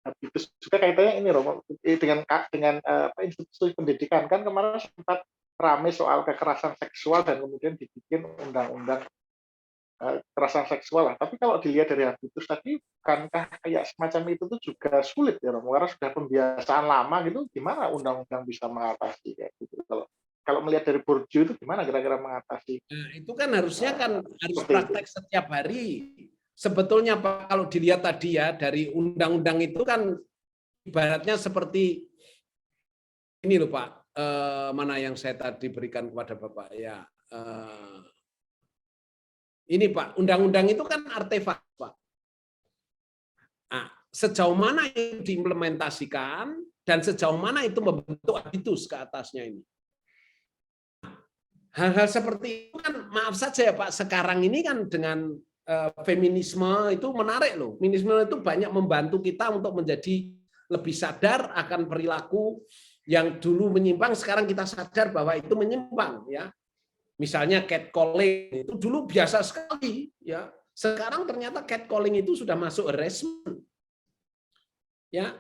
habitus, juga kaitannya ini Romo dengan institusi pendidikan. Kan kemarin sempat ramai soal kekerasan seksual dan kemudian dibikin undang-undang kekerasan seksual lah. Tapi kalau dilihat dari habitus tadi, bukankah kayak semacam itu tuh juga sulit ya Romo, karena sudah pembiasaan lama gitu, gimana undang-undang bisa mengatasi kayak gitu? Kalau melihat dari Bourdieu itu gimana kira-kira mengatasi? Nah, itu kan harusnya kan harus Seperti praktek setiap hari. Sebetulnya Pak, kalau dilihat tadi ya dari undang-undang itu kan ibaratnya seperti ini loh Pak, mana yang saya tadi berikan kepada Bapak ya. Ini Pak, undang-undang itu kan artefak Pak. Nah, sejauh mana itu diimplementasikan dan sejauh mana itu membentuk habitus ke atasnya ini. Hal-hal seperti itu kan maaf saja ya Pak, sekarang ini kan dengan feminisme itu menarik loh. Feminisme itu banyak membantu kita untuk menjadi lebih sadar akan perilaku yang dulu menyimpang, sekarang kita sadar bahwa itu menyimpang ya. Misalnya catcalling itu dulu biasa sekali ya. Sekarang ternyata catcalling itu sudah masuk harassment. Ya.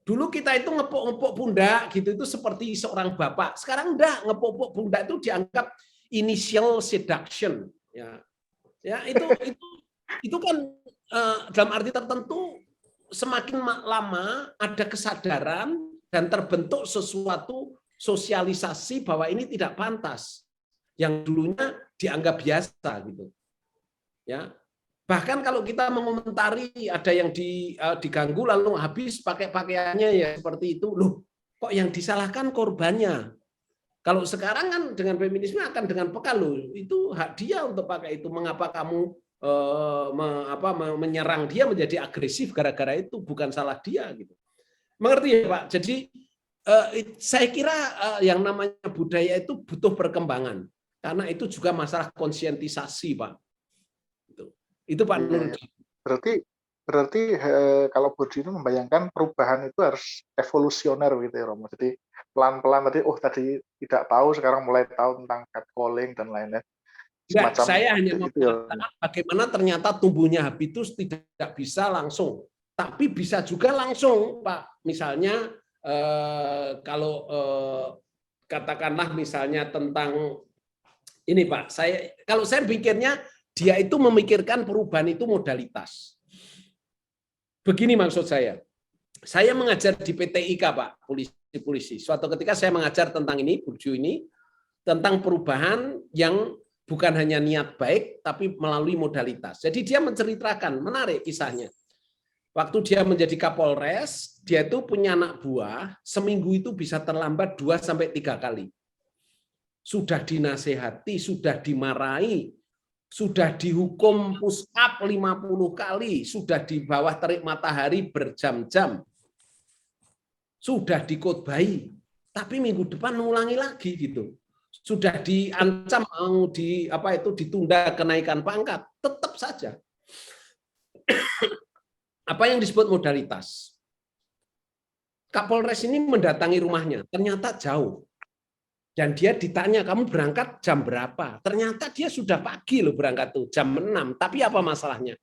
Dulu kita itu ngepuk-ngepuk pundak gitu itu seperti seorang bapak. Sekarang enggak, ngepuk-ngepuk pundak itu dianggap initial seduction ya. Ya, itu kan dalam arti tertentu semakin lama ada kesadaran dan terbentuk sesuatu sosialisasi bahwa ini tidak pantas. Yang dulunya dianggap biasa gitu. Ya. Bahkan kalau kita mengomentari ada yang diganggu lalu habis pakai pakaiannya ya seperti itu, loh kok yang disalahkan korbannya. Kalau sekarang kan dengan feminisme akan dengan peka loh, itu hak dia untuk pakai itu. Mengapa kamu menyerang dia menjadi agresif gara-gara itu, bukan salah dia gitu. Mengerti ya Pak? Jadi saya kira yang namanya budaya itu butuh perkembangan. Karena itu juga masalah konsientisasi Pak. Itu Pak Nurudin. Berarti kalau Bourdieu itu membayangkan perubahan itu harus evolusioner gitu ya Romo. Jadi pelan-pelan tadi tidak tahu, sekarang mulai tahu tentang catcalling dan lain-lain. Ya, saya hanya mengatakan bagaimana ternyata tumbuhnya habitus tidak bisa langsung, tapi bisa juga langsung Pak. Misalnya kalau katakanlah misalnya tentang ini Pak, kalau saya pikirnya dia itu memikirkan perubahan itu modalitas. Begini maksud saya mengajar di PTIK Pak, polisi. Suatu ketika saya mengajar tentang ini, Bourdieu ini, tentang perubahan yang bukan hanya niat baik, tapi melalui modalitas. Jadi dia menceritakan, menarik kisahnya. Waktu dia menjadi Kapolres, dia itu punya anak buah, seminggu itu bisa terlambat 2-3 kali. Sudah dinasehati, sudah dimarahi, sudah dihukum push up 50 kali, sudah di bawah terik matahari berjam-jam, sudah dikhotbahi, tapi minggu depan mengulangi lagi gitu. Sudah diancam mau ditunda kenaikan pangkat, tetap saja. Apa yang disebut modalitas? Kapolres ini mendatangi rumahnya, ternyata jauh. Dan dia ditanya, kamu berangkat jam berapa? Ternyata dia sudah pagi loh berangkat tuh, jam 6. Tapi apa masalahnya?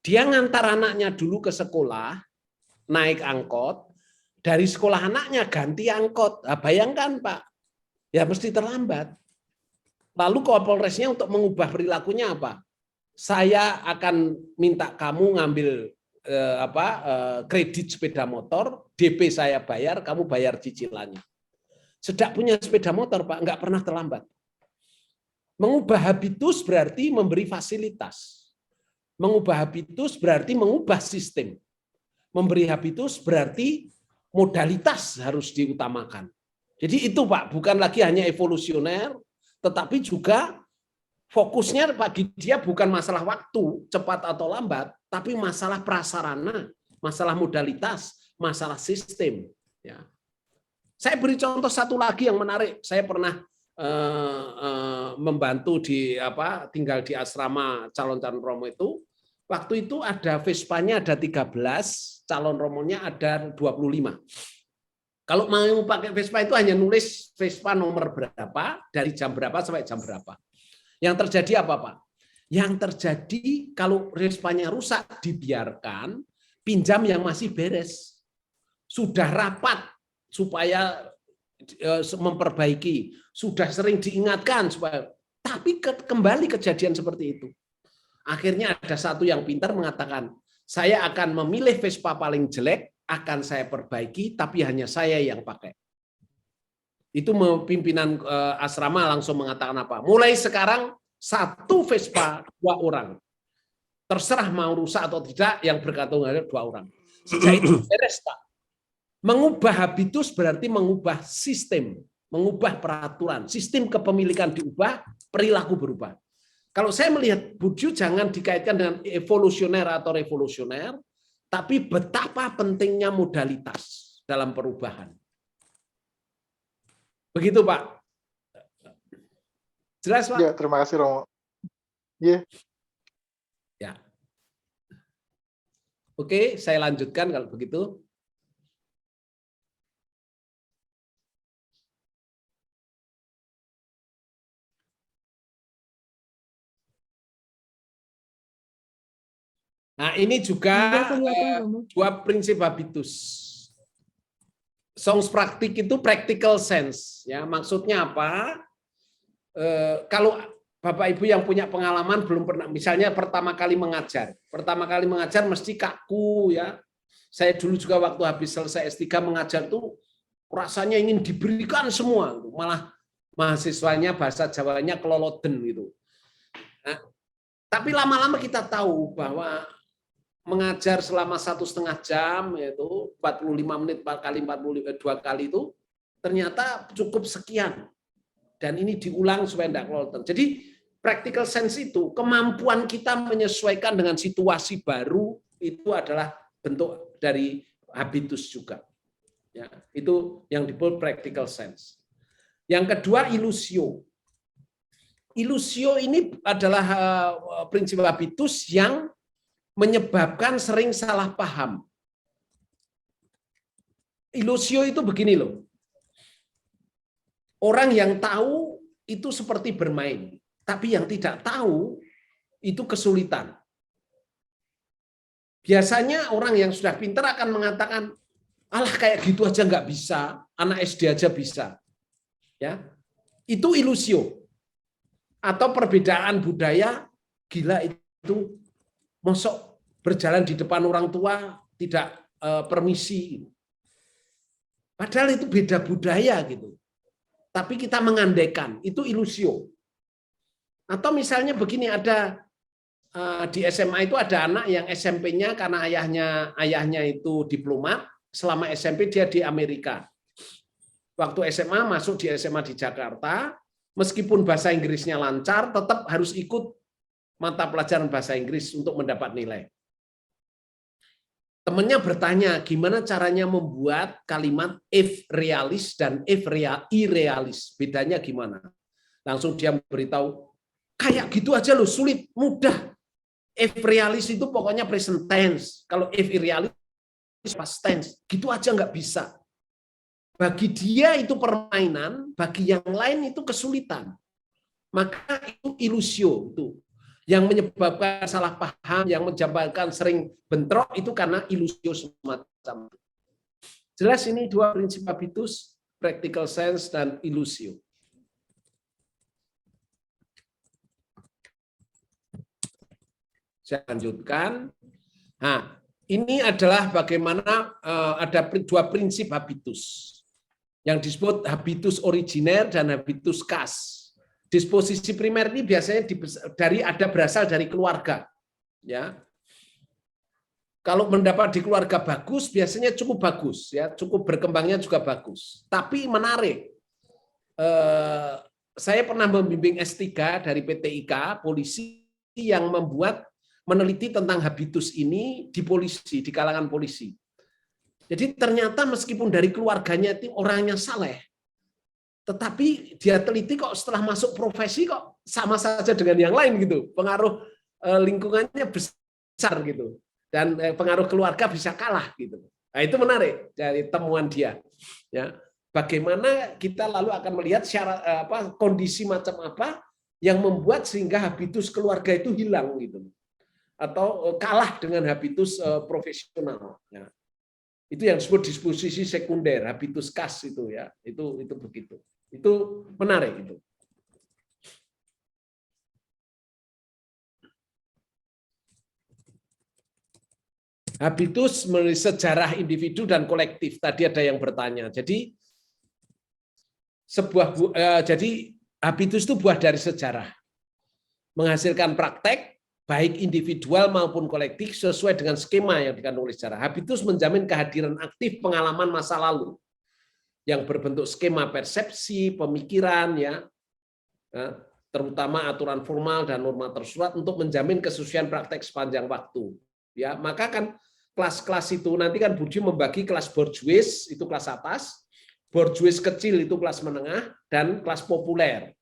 Dia ngantar anaknya dulu ke sekolah, naik angkot, dari sekolah anaknya ganti angkot. Nah, bayangkan Pak, ya mesti terlambat. Lalu Kapolresnya untuk mengubah perilakunya apa? Saya akan minta kamu ngambil kredit sepeda motor, DP saya bayar, kamu bayar cicilannya. Sejak punya sepeda motor, Pak, nggak pernah terlambat. Mengubah habitus berarti memberi fasilitas. Mengubah habitus berarti mengubah sistem. Memberi habitus berarti modalitas harus diutamakan. Jadi itu, Pak, bukan lagi hanya evolusioner, tetapi juga fokusnya bagi dia bukan masalah waktu, cepat atau lambat, tapi masalah prasarana, masalah modalitas, masalah sistem. Ya. Saya beri contoh satu lagi yang menarik. Saya pernah membantu tinggal di asrama calon-calon romo itu. Waktu itu ada Vespanya ada 13, calon romonya ada 25. Kalau mau pakai Vespa itu hanya nulis Vespa nomor berapa, dari jam berapa sampai jam berapa. Yang terjadi apa, Pak? Yang terjadi kalau Vespanya rusak dibiarkan, pinjam yang masih beres. Sudah rapat supaya memperbaiki, sudah sering diingatkan supaya, tapi kembali kejadian seperti itu. Akhirnya ada satu yang pintar mengatakan, saya akan memilih Vespa paling jelek, akan saya perbaiki, tapi hanya saya yang pakai. Itu pimpinan asrama langsung mengatakan apa? Mulai sekarang satu Vespa 2 orang. Terserah mau rusak atau tidak, yang bergantung ada 2 orang. Sejak itu beres, Pak. Mengubah habitus berarti mengubah sistem, mengubah peraturan. Sistem kepemilikan diubah, perilaku berubah. Kalau saya melihat Burju jangan dikaitkan dengan evolusioner atau revolusioner, tapi betapa pentingnya modalitas dalam perubahan. Begitu, Pak. Jelas, Pak? Ya, terima kasih, Romo. Ya. Ya. Oke, saya lanjutkan kalau begitu. Nah, ini juga dua prinsip habitus. Songs praktik itu practical sense, ya. Maksudnya apa? Kalau Bapak Ibu yang punya pengalaman belum pernah, misalnya pertama kali mengajar mesti kaku, ya. Saya dulu juga waktu habis selesai S3 mengajar tuh rasanya ingin diberikan semua, malah mahasiswanya bahasa Jawanya keloloden gitu. Nah, tapi lama-lama kita tahu bahwa mengajar selama 1,5 jam, yaitu 45 menit 4 kali 42 kali itu ternyata cukup sekian. Dan ini diulang supaya tidak keloloten. Jadi practical sense itu kemampuan kita menyesuaikan dengan situasi baru itu adalah bentuk dari habitus juga. Ya, itu yang disebut practical sense. Yang kedua ilusio. Ilusio ini adalah prinsip habitus yang menyebabkan sering salah paham. Ilusio itu begini loh. Orang yang tahu itu seperti bermain, tapi yang tidak tahu itu kesulitan. Biasanya orang yang sudah pintar akan mengatakan, alah kayak gitu aja nggak bisa, anak SD aja bisa. Ya, itu ilusio. Atau perbedaan budaya, gila itu mosok berjalan di depan orang tua tidak permisi. Padahal itu beda budaya gitu. Tapi kita mengandaikan, itu ilusio. Atau misalnya begini, ada di SMA itu ada anak yang SMP-nya karena ayahnya itu diplomat, selama SMP dia di Amerika. Waktu SMA masuk di SMA di Jakarta, meskipun bahasa Inggrisnya lancar, tetap harus ikut mata pelajaran bahasa Inggris untuk mendapat nilai. Temannya bertanya, gimana caranya membuat kalimat if realis dan if irrealis? Bedanya gimana? Langsung dia beritahu, kayak gitu aja loh, sulit, mudah. If realis itu pokoknya present tense. Kalau if irrealis, past tense. Gitu aja nggak bisa. bagi dia itu permainan, bagi yang lain itu kesulitan. Maka itu ilusio itu yang menyebabkan salah paham, yang menyebabkan sering bentrok itu karena ilusio semacam itu. Jelas ini dua prinsip habitus, practical sense dan ilusio. Saya lanjutkan. Nah, ini adalah bagaimana ada dua prinsip habitus yang disebut habitus originer dan habitus kas. Disposisi primer ini biasanya berasal dari keluarga, ya. Kalau mendapat di keluarga bagus, biasanya cukup bagus, ya, cukup berkembangnya juga bagus. Tapi menarik, saya pernah membimbing S3 dari PTIK, polisi yang meneliti tentang habitus ini di polisi, di kalangan polisi. Jadi ternyata meskipun dari keluarganya itu orangnya saleh, tetapi dia teliti kok setelah masuk profesi kok sama saja dengan yang lain gitu. Pengaruh lingkungannya besar gitu. Dan pengaruh keluarga bisa kalah gitu. Nah, itu menarik dari temuan dia. Ya, bagaimana kita lalu akan melihat kondisi macam apa yang membuat sehingga habitus keluarga itu hilang gitu. Atau kalah dengan habitus profesional. Ya. Itu yang disebut disposisi sekunder, habitus kas itu ya. Itu begitu. Itu menarik itu. Habitus sejarah individu dan kolektif. Tadi ada yang bertanya. Jadi habitus itu buah dari sejarah. Menghasilkan praktek baik individual maupun kolektif sesuai dengan skema yang dikandung oleh sejarah. Habitus menjamin kehadiran aktif pengalaman masa lalu yang berbentuk skema persepsi, pemikiran, ya, terutama aturan formal dan norma tersurat untuk menjamin kesesuaian praktek sepanjang waktu. Ya, maka kan kelas-kelas itu nanti kan Bourdieu membagi kelas bourgeois itu kelas atas, bourgeois kecil itu kelas menengah, dan kelas populer.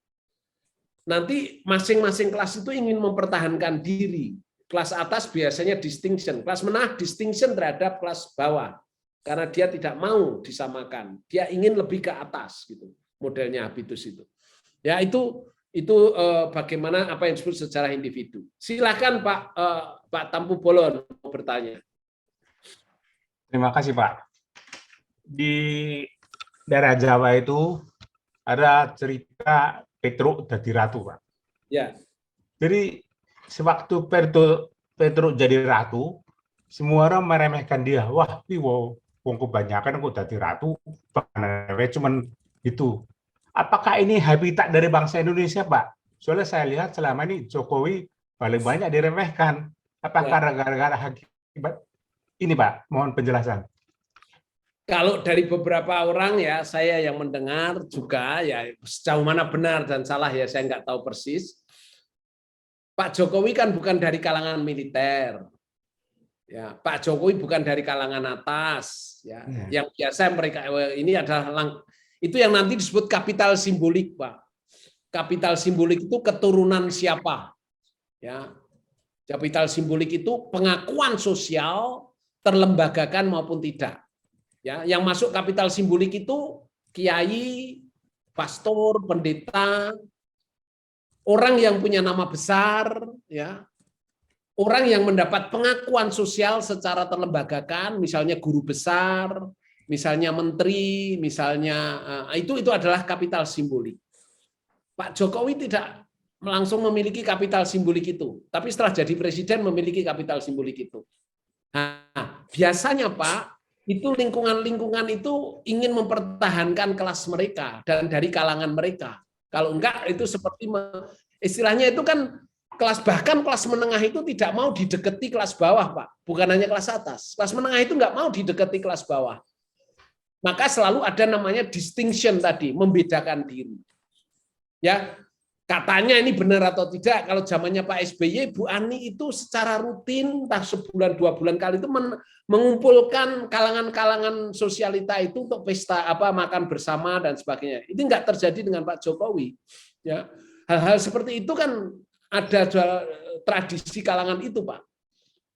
Nanti masing-masing kelas itu ingin mempertahankan diri. Kelas atas biasanya distinction, kelas menengah distinction terhadap kelas bawah. Karena dia tidak mau disamakan, dia ingin lebih ke atas gitu. Modelnya habitus itu. Ya itu bagaimana apa yang disebut sejarah individu. Silakan Pak Tampu Bolon mau bertanya. Terima kasih Pak. Di daerah Jawa itu ada cerita Petruk jadi ratu Pak. Ya. Jadi sewaktu Petruk jadi ratu, semua orang meremehkan dia. Wah, wong kebanyakan kok jadi ratu, cuman itu. Apakah ini habitat dari bangsa Indonesia, Pak? Soalnya saya lihat selama ini Jokowi paling banyak diremehkan. Apakah gara-gara akibat ini, Pak? Mohon penjelasan. Kalau dari beberapa orang ya, saya yang mendengar juga ya sejauh mana benar dan salah ya saya nggak tahu persis. Pak Jokowi kan bukan dari kalangan militer. Ya, Pak Jokowi bukan dari kalangan atas, ya. Yang biasa mereka ini adalah itu yang nanti disebut kapital simbolik, Pak. Kapital simbolik itu keturunan siapa? Ya. Kapital simbolik itu pengakuan sosial terlembagakan maupun tidak. Ya, yang masuk kapital simbolik itu kiai, pastor, pendeta, orang yang punya nama besar, ya. Orang yang mendapat pengakuan sosial secara terlembagakan, misalnya guru besar, misalnya menteri, misalnya itu adalah kapital simbolik. Pak Jokowi tidak langsung memiliki kapital simbolik itu, tapi setelah jadi presiden memiliki kapital simbolik itu. Nah, biasanya Pak, itu lingkungan-lingkungan itu ingin mempertahankan kelas mereka dan dari kalangan mereka. Kalau enggak itu seperti istilahnya itu kan bahkan kelas menengah itu tidak mau didekati kelas bawah, Pak. Bukan hanya kelas atas. Kelas menengah itu nggak mau didekati kelas bawah. Maka selalu ada namanya distinction tadi, membedakan diri. Ya, katanya ini benar atau tidak, kalau zamannya Pak SBY, Bu Ani itu secara rutin, entah sebulan, 2 bulan kali itu mengumpulkan kalangan-kalangan sosialita itu untuk pesta makan bersama dan sebagainya. Itu nggak terjadi dengan Pak Jokowi. Ya, hal-hal seperti itu kan ada tradisi kalangan itu, Pak.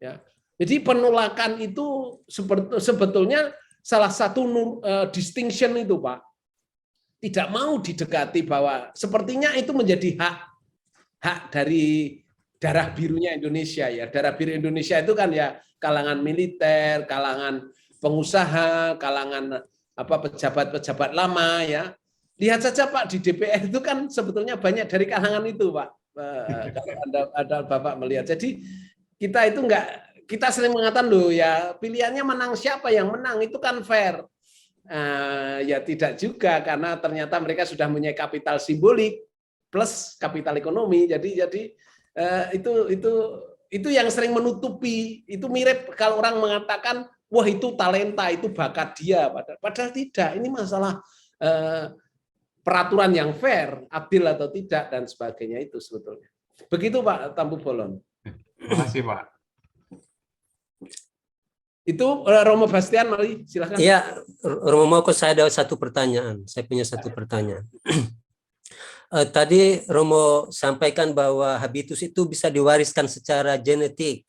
Ya. Jadi penolakan itu sebetulnya salah satu distinction itu, Pak, tidak mau didekati bahwa sepertinya itu menjadi hak dari darah birunya Indonesia ya. Darah biru Indonesia itu kan ya kalangan militer, kalangan pengusaha, kalangan pejabat-pejabat lama ya. Lihat saja Pak di DPR itu kan sebetulnya banyak dari kalangan itu Pak. Kalau ada Bapak melihat. Jadi kita itu kita sering mengatakan loh ya pilihannya menang siapa yang menang itu kan fair. Ya tidak juga karena ternyata mereka sudah punya kapital simbolik plus kapital ekonomi. Jadi itu yang sering menutupi. Itu mirip kalau orang mengatakan wah itu talenta, itu bakat dia. Padahal tidak. Ini masalah peraturan yang fair, adil atau tidak dan sebagainya itu sebetulnya. Begitu Pak Tampu Bolon. Terima kasih Pak. Itu Romo Bastian, mari silakan. Iya, Romo, saya ada satu pertanyaan. Saya punya satu pertanyaan. Tadi Romo sampaikan bahwa habitus itu bisa diwariskan secara genetik.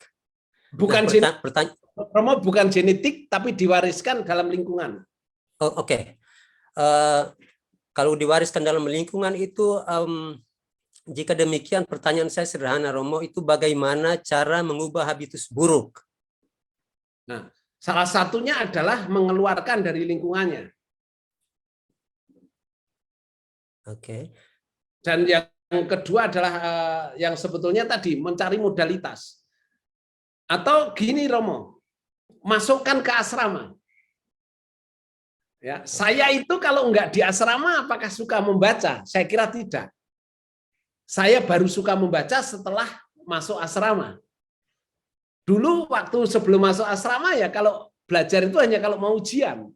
Bukan Romo bukan genetik, tapi diwariskan dalam lingkungan. Oh, oke. Kalau diwariskan dalam lingkungan itu, jika demikian pertanyaan saya sederhana, Romo, itu bagaimana cara mengubah habitus buruk? Nah, salah satunya adalah mengeluarkan dari lingkungannya. Oke. Dan yang kedua adalah yang sebetulnya tadi mencari modalitas. Atau gini Romo, masukkan ke asrama. Ya, saya itu kalau enggak di asrama apakah suka membaca? Saya kira tidak. Saya baru suka membaca setelah masuk asrama. Dulu waktu sebelum masuk asrama ya kalau belajar itu hanya kalau mau ujian.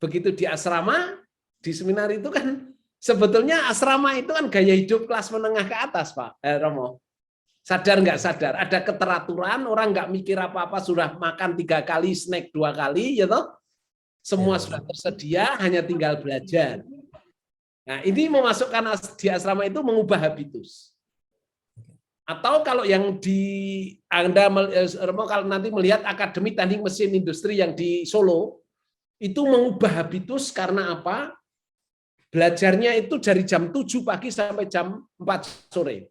Begitu di asrama, di seminar itu kan sebetulnya asrama itu kan gaya hidup kelas menengah ke atas Pak Romo. Sadar nggak sadar, ada keteraturan, orang nggak mikir apa-apa, sudah makan 3 kali, snack 2 kali, ya toh? Semua sudah tersedia, hanya tinggal belajar. Nah ini memasukkan di asrama itu mengubah habitus. Atau kalau yang Anda kalau nanti melihat Akademi Teknik Mesin Industri yang di Solo, itu mengubah habitus karena apa? Belajarnya itu dari jam 7 pagi sampai jam 4 sore.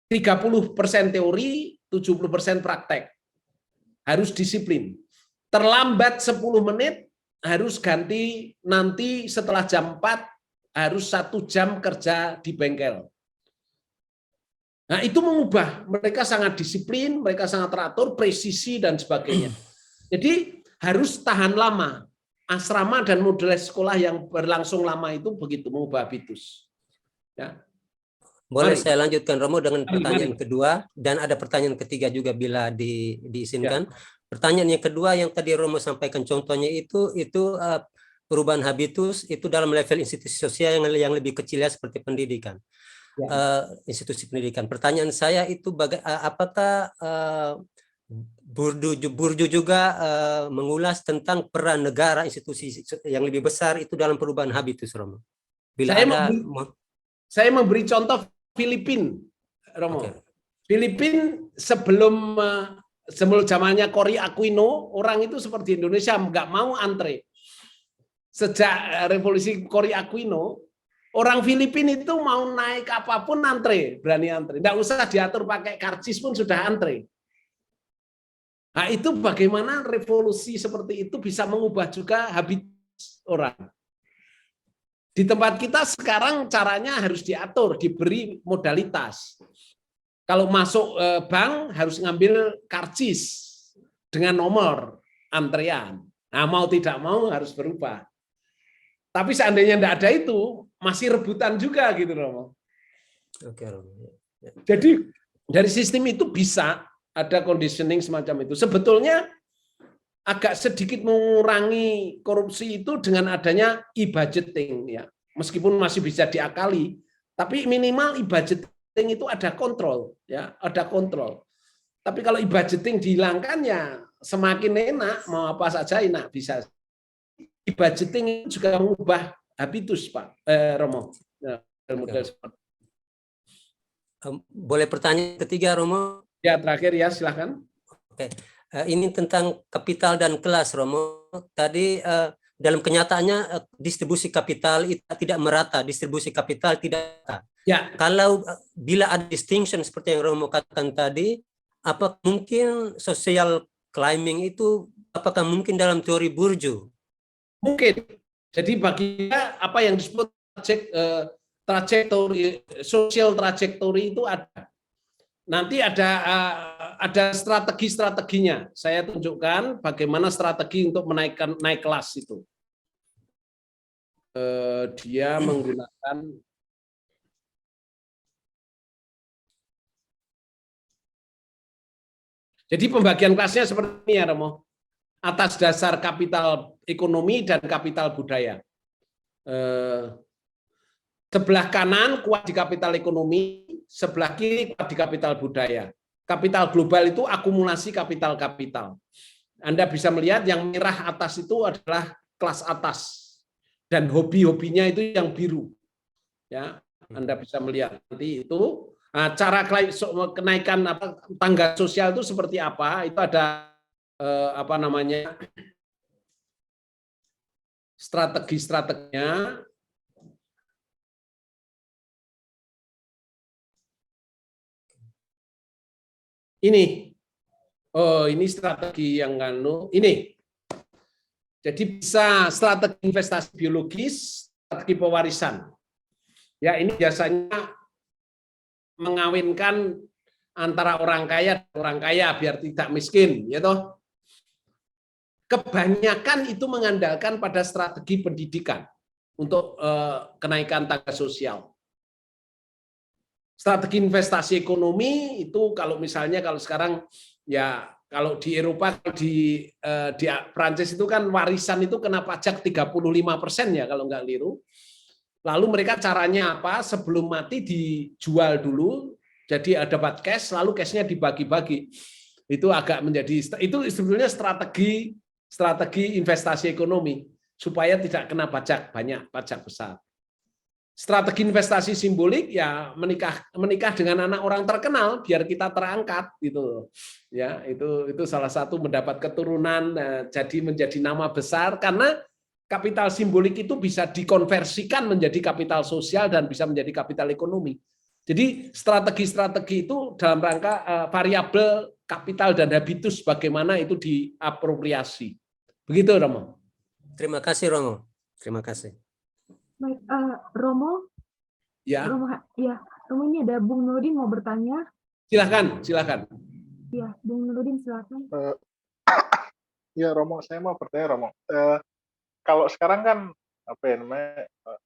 30% teori, 70% praktek. Harus disiplin. Terlambat 10 menit, harus ganti nanti setelah jam 4, harus 1 jam kerja di bengkel. Nah, itu mengubah. Mereka sangat disiplin, mereka sangat teratur, presisi, dan sebagainya. Jadi, harus tahan lama. Asrama dan model sekolah yang berlangsung lama itu begitu, mengubah habitus. Ya. Boleh saya lanjutkan, Romo, dengan pertanyaan kedua, dan ada pertanyaan ketiga juga bila diizinkan. Ya. Pertanyaan yang kedua yang tadi Romo sampaikan contohnya itu perubahan habitus itu dalam level institusi sosial yang lebih kecil ya, seperti pendidikan. Institusi pendidikan. Pertanyaan saya itu apakah Burjo juga mengulas tentang peran negara institusi yang lebih besar itu dalam perubahan habitus, Romo? Saya memberi contoh Filipina, Romo. Okay. Filipina sebelum zamannya Cory Aquino, orang itu seperti Indonesia nggak mau antre. Sejak revolusi Cory Aquino, orang Filipina itu mau naik apapun antre, berani antre. Nggak usah diatur pakai karcis pun sudah antre. Nah, itu bagaimana revolusi seperti itu bisa mengubah juga habitus orang. Di tempat kita sekarang caranya harus diatur, diberi modalitas. Kalau masuk bank harus ngambil karcis dengan nomor antrean. Nah, mau tidak mau harus berubah. Tapi seandainya tidak ada itu, masih rebutan juga gitu, Romo. Oke, Romo. Jadi dari sistem itu bisa ada conditioning semacam itu. Sebetulnya agak sedikit mengurangi korupsi itu dengan adanya e-budgeting ya. Meskipun masih bisa diakali, tapi minimal e-budgeting itu ada kontrol ya, ada kontrol. Tapi kalau e-budgeting dihilangkan ya semakin enak, mau apa saja enak bisa. E-budgeting juga mengubah habitus, Pak Romo. Boleh pertanyaan ketiga, Romo? Ya, terakhir ya, silakan. Oke. Ini tentang kapital dan kelas, Romo. Tadi dalam kenyataannya distribusi kapital itu tidak merata, distribusi kapital tidak merata. Ya, Kalau bila ada distinction seperti yang Romo katakan tadi, apa mungkin social climbing itu apakah mungkin dalam teori Bourdieu? mungkin. Jadi bagi dia apa yang disebut trajektori, social trajektori itu ada. Nanti ada strategi-strateginya. Saya tunjukkan bagaimana strategi untuk naik kelas itu. Dia menggunakan jadi pembagian kelasnya seperti ini ya, Romo. Atas dasar kapital ekonomi dan kapital budaya. Sebelah kanan kuat di kapital ekonomi, sebelah kiri kuat di kapital budaya. Kapital global itu akumulasi kapital-kapital. Anda bisa melihat yang merah atas itu adalah kelas atas. Dan hobi-hobinya itu yang biru. Ya, Anda bisa melihat nanti itu. Nah, cara kenaikan tangga sosial itu seperti apa? Itu ada strategi-strateginya. Ini, ini strategi yang ini. Jadi bisa strategi investasi biologis, strategi pewarisan. Ya, ini biasanya mengawinkan antara orang kaya dan orang kaya biar tidak miskin, ya toh. Kebanyakan itu mengandalkan pada strategi pendidikan untuk kenaikan tangga sosial. Strategi investasi ekonomi itu kalau misalnya kalau sekarang ya kalau di Eropa di Prancis itu kan warisan itu kena pajak 35% ya kalau nggak keliru. Lalu mereka caranya apa? Sebelum mati dijual dulu, jadi dapat cash, lalu cashnya dibagi-bagi. Itu agak menjadi itu sebetulnya strategi investasi ekonomi supaya tidak kena pajak banyak, pajak besar. Strategi investasi simbolik ya menikah dengan anak orang terkenal biar kita terangkat gitu ya, itu salah satu mendapat keturunan jadi menjadi nama besar karena kapital simbolik itu bisa dikonversikan menjadi kapital sosial dan bisa menjadi kapital ekonomi. Jadi strategi-strategi itu dalam rangka variabel kapital dan habitus bagaimana itu diapropriasi. Begitu, Romo. Terima kasih, Romo. Terima kasih. Baik, Romo. Ya. Romo ini ada Bung Nurdin mau bertanya. Silakan. Ya, Bung Nurdin silakan. Ya, Romo, saya mau bertanya, Romo. Kalau sekarang kan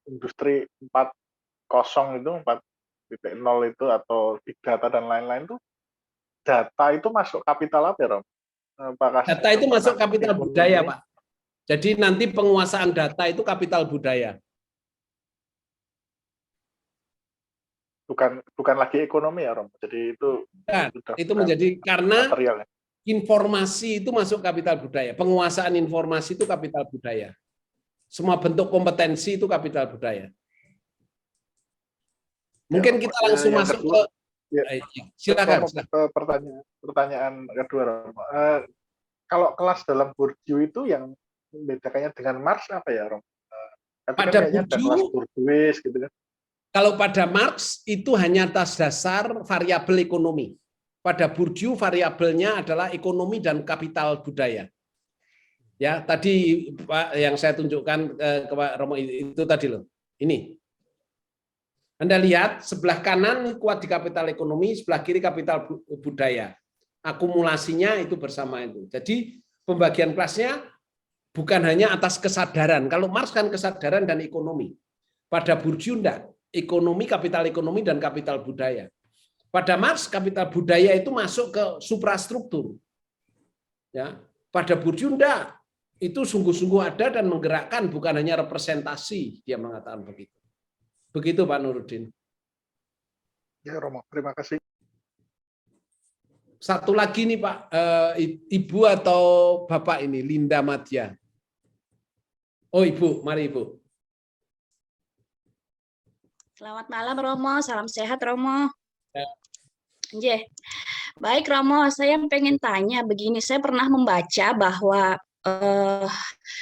industri 4.0 itu 4.0 itu atau big data dan lain-lain itu data itu masuk kapital apa ya, Romo? Data itu masuk kapital budaya, Pak. Jadi nanti penguasaan data itu kapital budaya. Bukan lagi ekonomi ya, Romo. Jadi itu menjadi karena material. Informasi itu masuk kapital budaya. Penguasaan informasi itu kapital budaya. Semua bentuk kompetensi itu kapital budaya. Mungkin kita langsung masuk ke silakan. Pertanyaan kedua, Romo. Kalau kelas dalam Bourdieu itu yang membedakannya dengan Marx apa ya, Romo? Pada Bourdieu gitu kan. Kalau pada Marx itu hanya atas dasar variabel ekonomi. Pada Bourdieu variabelnya adalah ekonomi dan kapital budaya. Ya, tadi Pak yang saya tunjukkan ke Pak Romo itu tadi loh. Ini. Anda lihat sebelah kanan kuat di kapital ekonomi, sebelah kiri kapital budaya. Akumulasinya itu bersama itu. Jadi pembagian kelasnya bukan hanya atas kesadaran. Kalau Marx kan kesadaran dan ekonomi. Pada Bourdieu enggak. Ekonomi, kapital ekonomi, dan kapital budaya. Pada Marx, kapital budaya itu masuk ke suprastruktur. Ya, pada Bourdieu enggak. Itu sungguh-sungguh ada dan menggerakkan, bukan hanya representasi, dia mengatakan begitu. Begitu Pak Nurdin. Ya, Romo, terima kasih. Satu lagi nih Pak, Ibu atau Bapak ini, Linda Madya. Oh Ibu, mari Ibu. Selamat malam Romo, salam sehat Romo. Yeah. Baik Romo, saya pengen tanya begini, saya pernah membaca bahwa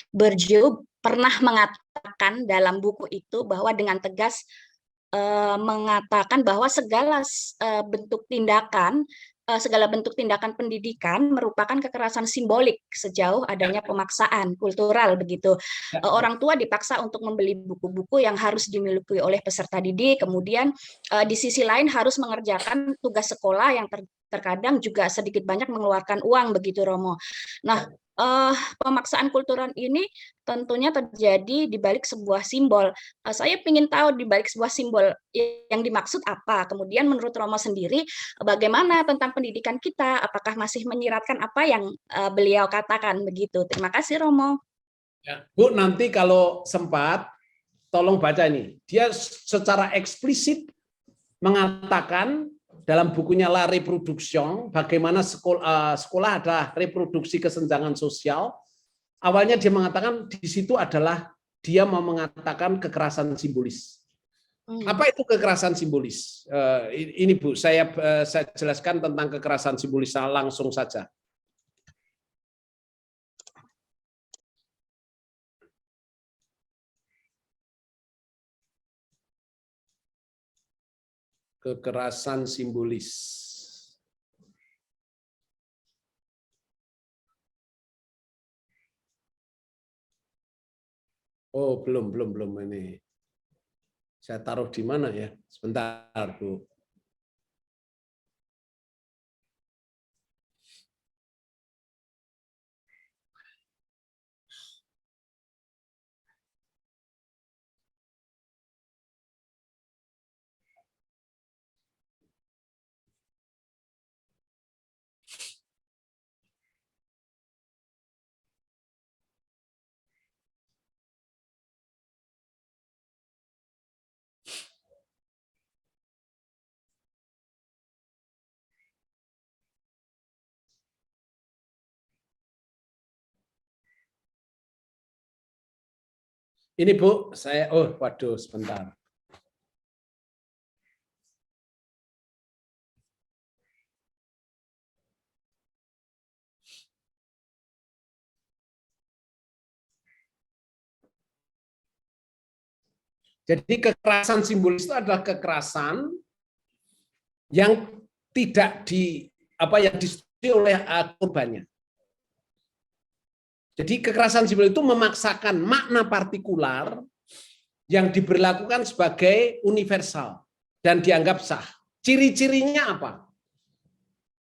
Bourdieu pernah mengatakan dalam buku itu bahwa dengan tegas mengatakan bahwa segala bentuk tindakan pendidikan merupakan kekerasan simbolik sejauh adanya pemaksaan kultural begitu. Orang tua dipaksa untuk membeli buku-buku yang harus dimiliki oleh peserta didik, kemudian di sisi lain harus mengerjakan tugas sekolah yang terkadang juga sedikit banyak mengeluarkan uang begitu Romo. Nah, pemaksaan kultural ini tentunya terjadi di balik sebuah simbol. Saya ingin tahu di balik sebuah simbol yang dimaksud apa. Kemudian menurut Romo sendiri, bagaimana tentang pendidikan kita? Apakah masih menyiratkan apa yang beliau katakan begitu? Terima kasih Romo. Ya, Bu, nanti kalau sempat, tolong baca ini. Dia secara eksplisit mengatakan dalam bukunya La Reproduction, bagaimana sekolah ada reproduksi kesenjangan sosial. Awalnya dia mengatakan di situ adalah dia mau mengatakan kekerasan simbolis. Apa itu kekerasan simbolis? Ini Bu, saya jelaskan tentang kekerasan simbolis langsung saja. Kekerasan simbolis. Oh, belum ini. Saya taruh di mana ya? Sebentar, Bu. Ini Bu, waduh sebentar. Jadi kekerasan simbolis itu adalah kekerasan yang tidak disetujui oleh korbannya. Jadi kekerasan simbolis itu memaksakan makna partikular yang diberlakukan sebagai universal dan dianggap sah. Ciri-cirinya apa?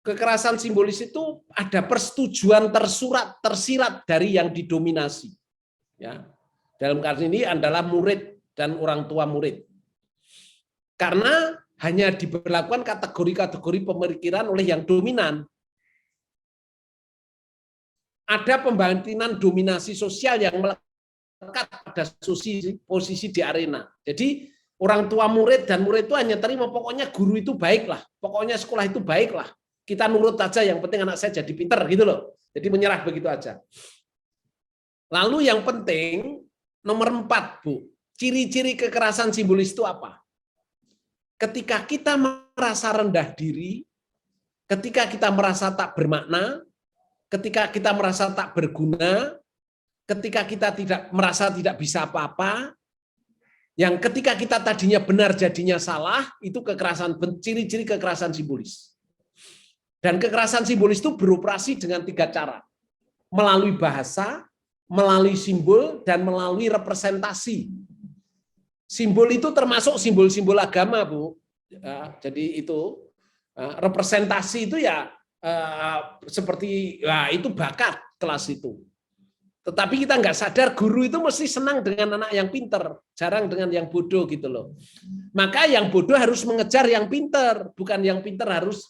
Kekerasan simbolis itu ada persetujuan tersirat dari yang didominasi. Ya. Dalam kasus ini adalah murid dan orang tua murid. Karena hanya diberlakukan kategori-kategori pemikiran oleh yang dominan. Ada pembangkitan dominasi sosial yang melekat pada posisi di arena. Jadi orang tua murid dan murid itu hanya terima pokoknya guru itu baiklah, pokoknya sekolah itu baiklah. Kita nurut aja, yang penting anak saya jadi pinter gitu loh. Jadi menyerah begitu aja. Lalu yang penting nomor 4, Bu. Ciri-ciri kekerasan simbolis itu apa? Ketika kita merasa rendah diri, ketika kita merasa tak bermakna, ketika kita merasa tak berguna, ketika kita merasa tidak bisa apa-apa, yang ketika kita tadinya benar jadinya salah, itu ciri-ciri kekerasan simbolis. Dan kekerasan simbolis itu beroperasi dengan 3 cara. Melalui bahasa, melalui simbol, dan melalui representasi. Simbol itu termasuk simbol-simbol agama, Bu. Ya, jadi itu representasi itu ya seperti itu bakat kelas itu. Tetapi kita nggak sadar guru itu mesti senang dengan anak yang pinter, jarang dengan yang bodoh gitu loh. Maka yang bodoh harus mengejar yang pinter, bukan yang pinter harus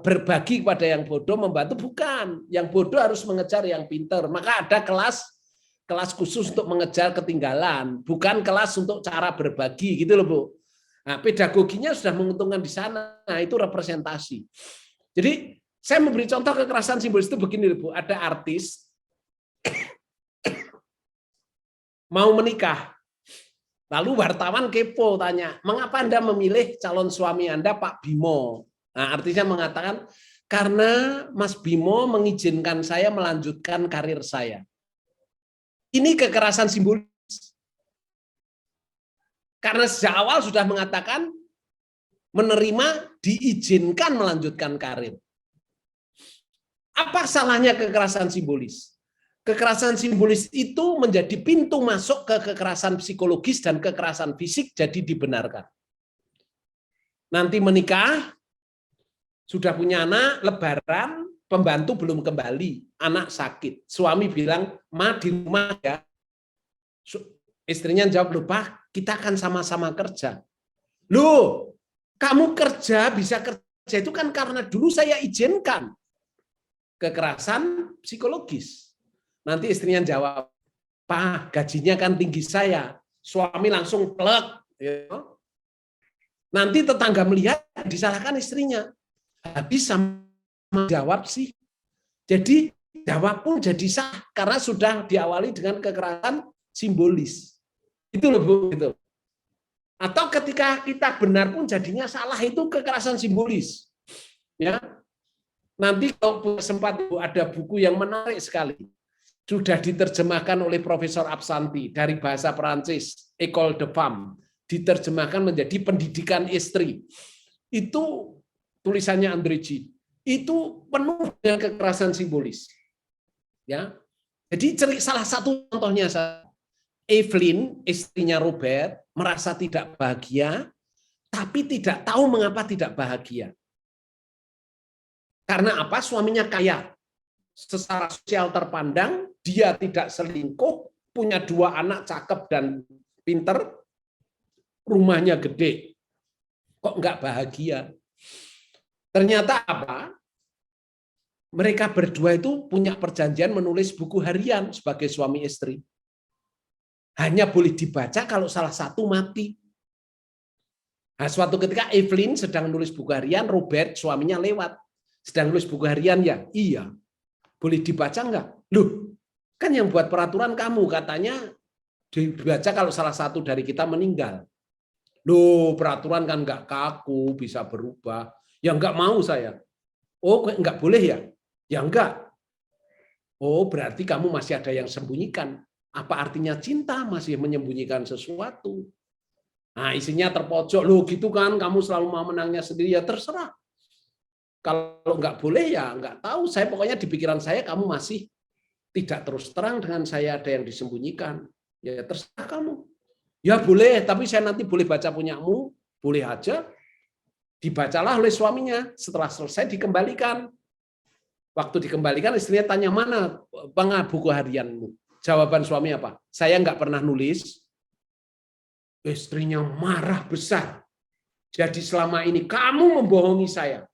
berbagi kepada yang bodoh, membantu, bukan. Yang bodoh harus mengejar yang pinter. Maka ada kelas khusus untuk mengejar ketinggalan, bukan kelas untuk cara berbagi gitu loh, Bu. Nah, pedagoginya sudah menguntungkan di sana. Nah, itu representasi. Jadi saya memberi contoh kekerasan simbolis itu begini, Bu. Ada artis mau menikah. Lalu wartawan kepo tanya, "Mengapa Anda memilih calon suami Anda Pak Bimo?" Nah, artinya mengatakan karena Mas Bimo mengizinkan saya melanjutkan karir saya. Ini kekerasan simbolis. Karena sejak awal sudah mengatakan menerima, diizinkan melanjutkan karir. Apa salahnya kekerasan simbolis? Kekerasan simbolis itu menjadi pintu masuk ke kekerasan psikologis dan kekerasan fisik, jadi dibenarkan. Nanti menikah, sudah punya anak, lebaran, pembantu belum kembali, anak sakit. Suami bilang, "Ma di rumah ya." Istrinya jawab, "Loh Pak, kita akan sama-sama kerja." "Loh, kamu kerja, bisa kerja itu kan karena dulu saya izinkan." Kekerasan psikologis. Nanti istrinya jawab, "Pak, gajinya kan tinggi saya." Suami langsung plek. Nanti tetangga melihat, disalahkan istrinya. Habis sama jawab sih. Jadi jawab pun jadi sah karena sudah diawali dengan kekerasan simbolis. Itu loh Bu, gitu. Atau ketika kita benar pun jadinya salah, itu kekerasan simbolis. Ya. Nanti kalau sempat ada buku yang menarik sekali. Sudah diterjemahkan oleh Profesor Absanti dari bahasa Perancis, École de Femme, diterjemahkan menjadi pendidikan istri. Itu tulisannya André Gide. Itu penuh dengan kekerasan simbolis. Ya. Jadi salah satu contohnya Evelyn, istrinya Robert, merasa tidak bahagia, tapi tidak tahu mengapa tidak bahagia. Karena apa? Suaminya kaya. Secara sosial terpandang, dia tidak selingkuh, punya 2 anak cakep dan pinter, rumahnya gede. Kok nggak bahagia? Ternyata apa? Mereka berdua itu punya perjanjian menulis buku harian sebagai suami istri. Hanya boleh dibaca kalau salah satu mati. Nah, suatu ketika Evelyn sedang nulis buku harian, Robert suaminya lewat. Sedang nulis buku harian ya? Iya. Boleh dibaca enggak? Loh, kan yang buat peraturan kamu, katanya dibaca kalau salah satu dari kita meninggal. Loh, peraturan kan enggak kaku, bisa berubah. Ya enggak mau saya. Oh, enggak boleh ya? Ya enggak. Oh, berarti kamu masih ada yang sembunyikan. Apa artinya cinta? Masih menyembunyikan sesuatu. Nah, isinya terpojok. Loh, gitu kan, kamu selalu mau menangnya sendiri, ya terserah. Kalau nggak boleh ya nggak tahu. Saya pokoknya di pikiran saya kamu masih tidak terus terang dengan saya, ada yang disembunyikan. Ya terserah kamu. Ya boleh, tapi saya nanti boleh baca punyamu, boleh aja. Dibacalah oleh suaminya. Setelah selesai dikembalikan. Waktu dikembalikan istrinya tanya, "Mana buku harianmu?" Jawaban suami apa? "Saya nggak pernah nulis." Istrinya marah besar. Jadi selama ini kamu membohongi saya.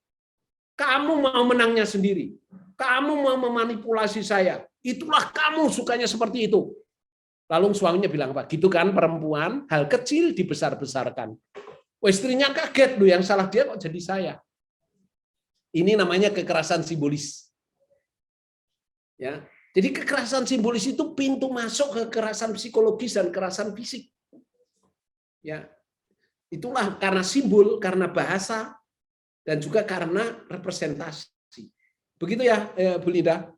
Kamu mau menangnya sendiri. Kamu mau memanipulasi saya. Itulah kamu sukanya seperti itu. Lalu suaminya bilang, "Pak, gitu kan perempuan, hal kecil dibesar-besarkan." Istrinya kaget, loh yang salah dia kok jadi saya. Ini namanya kekerasan simbolis. Ya. Jadi kekerasan simbolis itu pintu masuk ke kekerasan psikologis dan kekerasan fisik. Ya. Itulah karena simbol, karena bahasa, dan juga karena representasi. Begitu ya, Bu Linda?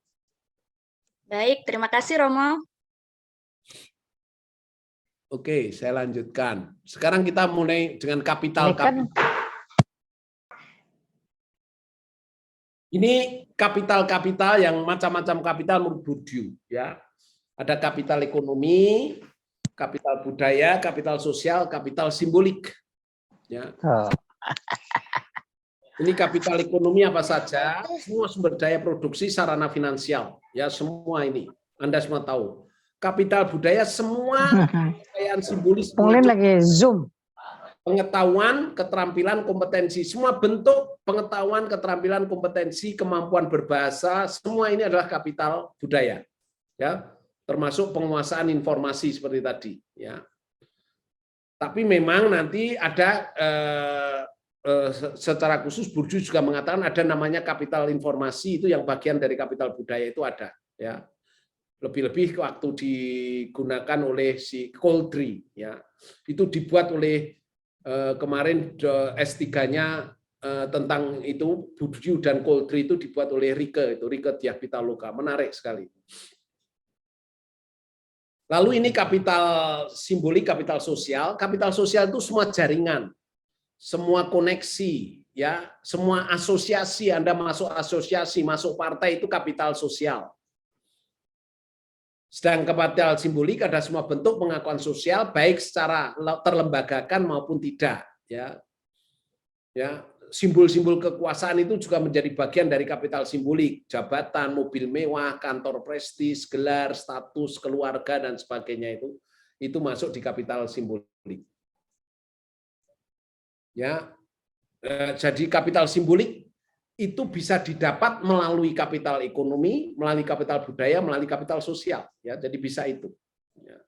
Baik, terima kasih Romo. Oke, saya lanjutkan. Sekarang kita mulai dengan kapital. Ini kapital-kapital yang macam-macam kapital menurut Bourdieu. Ya. Ada kapital ekonomi, kapital budaya, kapital sosial, kapital simbolik. Ya. Ini kapital ekonomi apa saja? Semua sumber daya produksi, sarana finansial. Ya, semua ini. Anda semua tahu. Kapital budaya, semua kekayaan simbolis. Lagi Zoom. Pengetahuan, keterampilan, kompetensi. Semua bentuk pengetahuan, keterampilan, kompetensi, kemampuan berbahasa, semua ini adalah kapital budaya. Ya, termasuk penguasaan informasi seperti tadi. Ya. Tapi memang nanti ada secara khusus Bourdieu juga mengatakan ada namanya kapital informasi, itu yang bagian dari kapital budaya itu ada, ya. Lebih-lebih waktu digunakan oleh si Coldry, ya. Itu dibuat oleh kemarin S3-nya tentang itu Bourdieu dan Coldry itu dibuat oleh Rike Diah Pitaloka, menarik sekali. Lalu ini kapital simbolik, kapital sosial. Kapital sosial itu semua jaringan, semua koneksi, ya, semua asosiasi. Anda masuk asosiasi, masuk partai itu kapital sosial. Sedang kapital simbolik ada semua bentuk pengakuan sosial, baik secara terlembagakan maupun tidak. Ya, simbol-simbol kekuasaan itu juga menjadi bagian dari kapital simbolik, jabatan, mobil mewah, kantor prestis, gelar, status, keluarga dan sebagainya itu masuk di kapital simbolik. Ya, jadi kapital simbolik itu bisa didapat melalui kapital ekonomi, melalui kapital budaya, melalui kapital sosial. Ya, jadi bisa itu. Ya.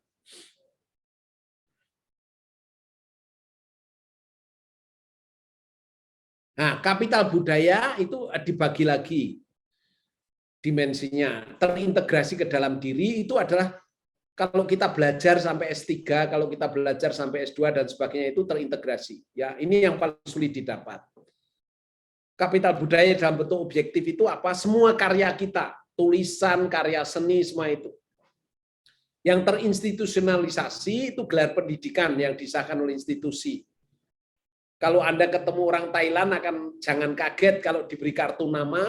Nah, kapital budaya itu dibagi lagi dimensinya, terintegrasi ke dalam diri itu adalah kalau kita belajar sampai S3, kalau kita belajar sampai S2 dan sebagainya itu terintegrasi. Ya, ini yang paling sulit didapat. Kapital budaya dalam bentuk objektif itu apa? Semua karya kita, tulisan, karya seni, semua itu. Yang terinstitusionalisasi itu gelar pendidikan yang disahkan oleh institusi. Kalau Anda ketemu orang Thailand jangan kaget kalau diberi kartu nama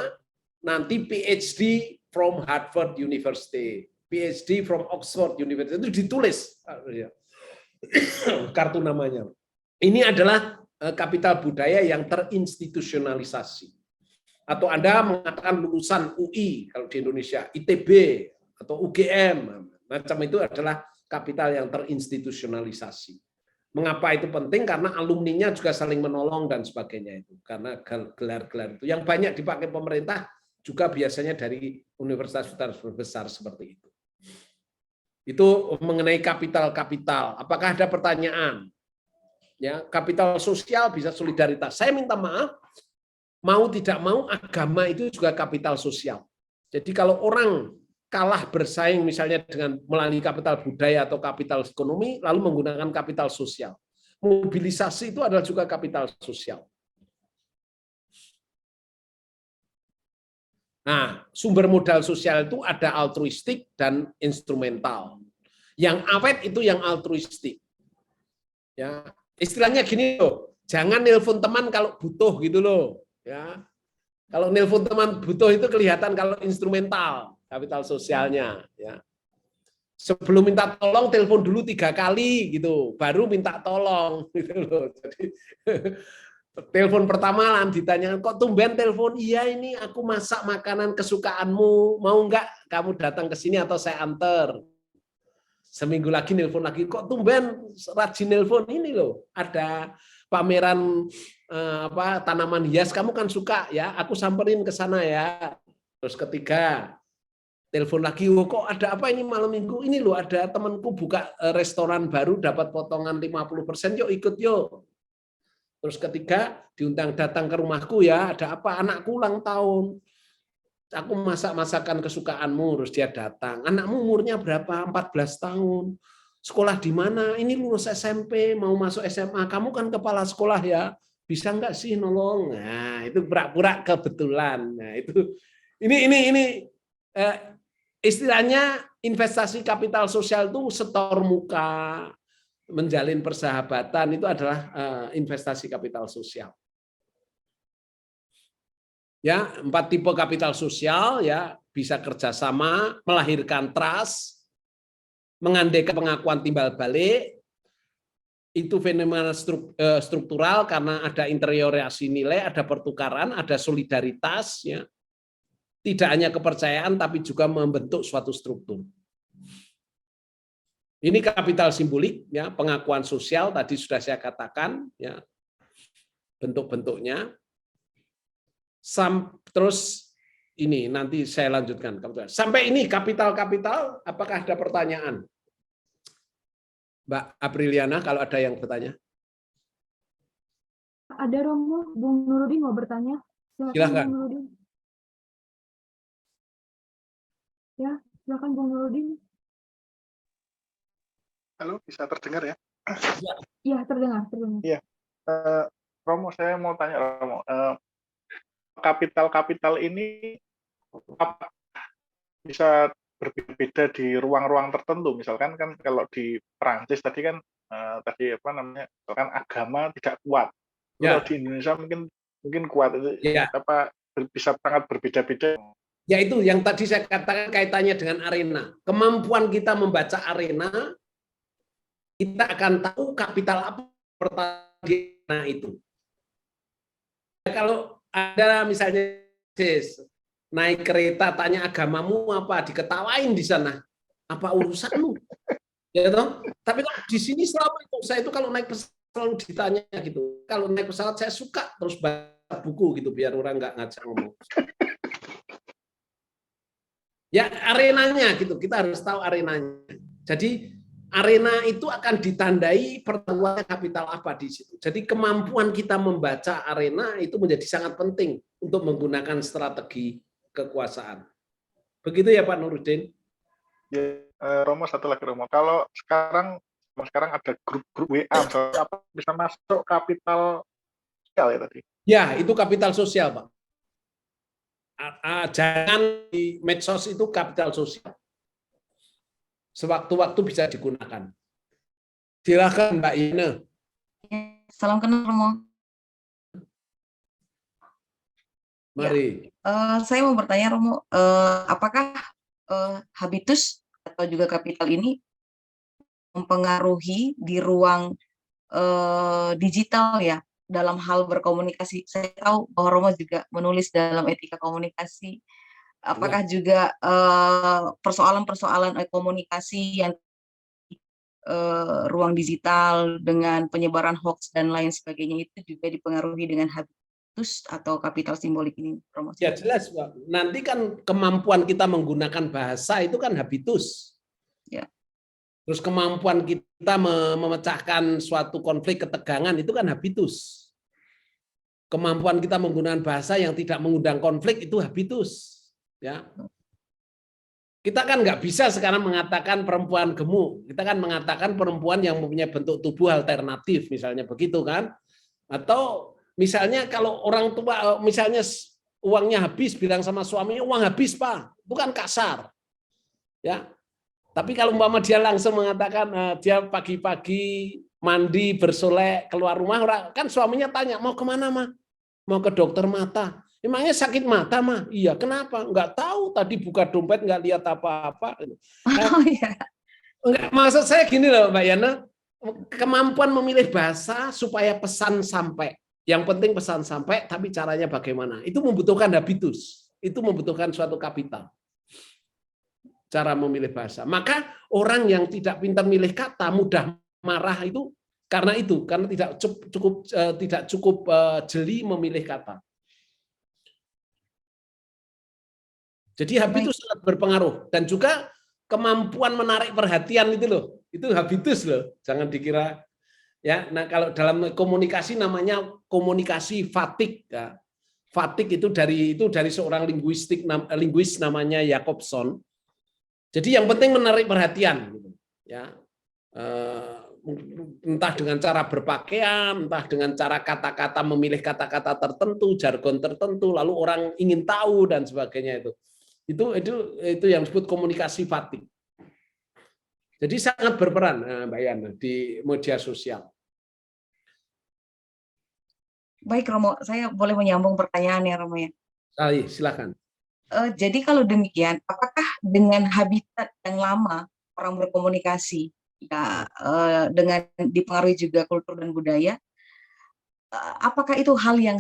nanti PhD from Harvard University, PhD from Oxford University itu ditulis kartu namanya. Ini adalah kapital budaya yang terinstitusionalisasi. Atau Anda mengatakan lulusan UI kalau di Indonesia, ITB atau UGM, macam itu adalah kapital yang terinstitusionalisasi. Mengapa itu penting? Karena alumninya juga saling menolong dan sebagainya itu. Karena gelar-gelar itu yang banyak dipakai pemerintah juga biasanya dari universitas besar seperti itu. Itu mengenai kapital-kapital. Apakah ada pertanyaan? Ya, kapital sosial bisa solidaritas. Saya minta maaf, mau tidak mau agama itu juga kapital sosial. Jadi kalau orang kalah bersaing misalnya dengan melalui kapital budaya atau kapital ekonomi, lalu menggunakan kapital sosial. Mobilisasi itu adalah juga kapital sosial. Nah, sumber modal sosial itu ada altruistik dan instrumental. Yang awet itu yang altruistik. Ya, istilahnya gini loh, jangan nelpon teman kalau butuh gitu loh. Ya, kalau nelpon teman butuh itu kelihatan kalau instrumental. Kapital sosialnya, ya. Sebelum minta tolong telepon dulu 3 kali gitu, baru minta tolong gitu loh. Jadi telepon pertama ditanyakan, kok tumben telepon? Iya, ini aku masak makanan kesukaanmu, mau enggak kamu datang ke sini atau saya antar? Seminggu lagi nelpon lagi, kok tumben rajin nelpon? Ini loh, ada pameran tanaman hias, kamu kan suka ya, aku samperin ke sana ya. Terus ketiga telepon lagi, oh, kok ada apa ini malam minggu? Ini loh ada temanku buka restoran baru dapat potongan 50%, yuk ikut yuk. Terus ketiga diundang datang ke rumahku ya, ada apa? Anakku ulang tahun. Aku masak masakan kesukaanmu, terus dia datang. Anakmu umurnya berapa? 14 tahun. Sekolah di mana? Ini lulus SMP, mau masuk SMA. Kamu kan kepala sekolah ya. Bisa nggak sih nolong? Nah, itu pura-pura kebetulan. Nah, itu ini istilahnya investasi kapital sosial itu setor muka, menjalin persahabatan itu adalah investasi kapital sosial. Ya, 4 tipe kapital sosial ya, bisa kerjasama, melahirkan trust, mengandaikan pengakuan timbal balik, itu fenomena struktural karena ada interiorasi nilai, ada pertukaran, ada solidaritas ya. Tidak hanya kepercayaan, tapi juga membentuk suatu struktur. Ini kapital simbolik, ya, pengakuan sosial tadi sudah saya katakan, ya, bentuk-bentuknya. Terus ini nanti saya lanjutkan. Sampai ini kapital-kapital, apakah ada pertanyaan? Mbak Apriliana, kalau ada yang bertanya. Ada Romo, Bung Nurudin mau bertanya. Silakan. Bung Nurudin. Ya, silakan Bung Nurudin. Halo, bisa terdengar ya? Iya, terdengar. Iya. Romo, saya mau tanya Romo, kapital-kapital ini apa bisa berbeda di ruang-ruang tertentu? Misalkan kan kalau di Perancis tadi kan tadi apa namanya, misalkan agama tidak kuat. Kalau Ya, di Indonesia mungkin kuat itu ya. apa bisa sangat berbeda-beda. Ya itu yang tadi saya katakan kaitannya dengan arena. Kemampuan kita membaca arena, kita akan tahu kapital apa pertama di arena itu. Kalau ada misalnya naik kereta tanya agamamu apa, diketawain di sana. Apa urusanmu? Ya toh? Tapi kalau di sini selama itu saya itu kalau naik pesawat selalu ditanya gitu. Kalau naik pesawat saya suka terus baca buku gitu biar orang nggak ngajak ngomong. Ya arenanya gitu, kita harus tahu arenanya. Jadi arena itu akan ditandai pertemuan kapital apa di situ. Jadi kemampuan kita membaca arena itu menjadi sangat penting untuk menggunakan strategi kekuasaan. Begitu ya Pak Nurudin? Ya, Romo, satu lagi Romo. Kalau sekarang ada grup-grup WA, misalnya apa bisa masuk kapital sosial ya tadi? Ya, itu kapital sosial, Pak. Jangan di medsos itu kapital sosial. Sewaktu-waktu bisa digunakan. Silakan Mbak Ine. Salam kenal Romo. Mari. Saya mau bertanya Romo, apakah habitus atau juga kapital ini mempengaruhi di ruang digital ya dalam hal berkomunikasi? Saya tahu bahwa Romo juga menulis dalam etika komunikasi. Apakah juga persoalan-persoalan komunikasi yang ruang digital dengan penyebaran hoax dan lain sebagainya itu juga dipengaruhi dengan habitus atau kapital simbolik ini, Romo? Ya jelas, Pak. Nanti kan kemampuan kita menggunakan bahasa itu kan habitus. Ya. Terus kemampuan kita memecahkan suatu konflik ketegangan itu kan habitus. Kemampuan kita menggunakan bahasa yang tidak mengundang konflik itu habitus. Ya. Kita kan nggak bisa sekarang mengatakan perempuan gemuk. Kita kan mengatakan perempuan yang mempunyai bentuk tubuh alternatif, misalnya begitu kan? Atau misalnya kalau orang tua, misalnya uangnya habis, bilang sama suaminya uang habis Pak, itu kan kasar. Ya. Tapi kalau umpama dia langsung mengatakan dia pagi-pagi mandi bersolek keluar rumah, kan suaminya tanya mau kemana mah? Mau ke dokter mata. Emangnya sakit mata mah? Iya, kenapa? Enggak tahu, tadi buka dompet enggak lihat apa-apa. Oh iya. Enggak, maksud saya gini loh Mbak Yana, kemampuan memilih bahasa supaya pesan sampai. Yang penting pesan sampai, tapi caranya bagaimana? Itu membutuhkan habitus. Itu membutuhkan suatu kapital. Cara memilih bahasa. Maka orang yang tidak pintar milih kata, mudah marah itu karena tidak cukup jeli memilih kata. Jadi habitus sangat berpengaruh dan juga kemampuan menarik perhatian itu habitus loh, jangan dikira ya. Nah kalau dalam komunikasi namanya komunikasi fatik. Ya. Fatik itu dari seorang linguis namanya Jacobson. Jadi yang penting menarik perhatian, ya. Entah dengan cara berpakaian, entah dengan cara kata-kata memilih kata-kata tertentu, jargon tertentu, lalu orang ingin tahu dan sebagainya itu. Itu yang disebut komunikasi fatik. Jadi sangat berperan Mbak Yana di media sosial. Baik Romo, saya boleh menyambung pertanyaan ya Romo ya. Silakan. Jadi kalau demikian, apakah dengan habitat yang lama orang berkomunikasi ya dengan dipengaruhi juga kultur dan budaya, apakah itu hal yang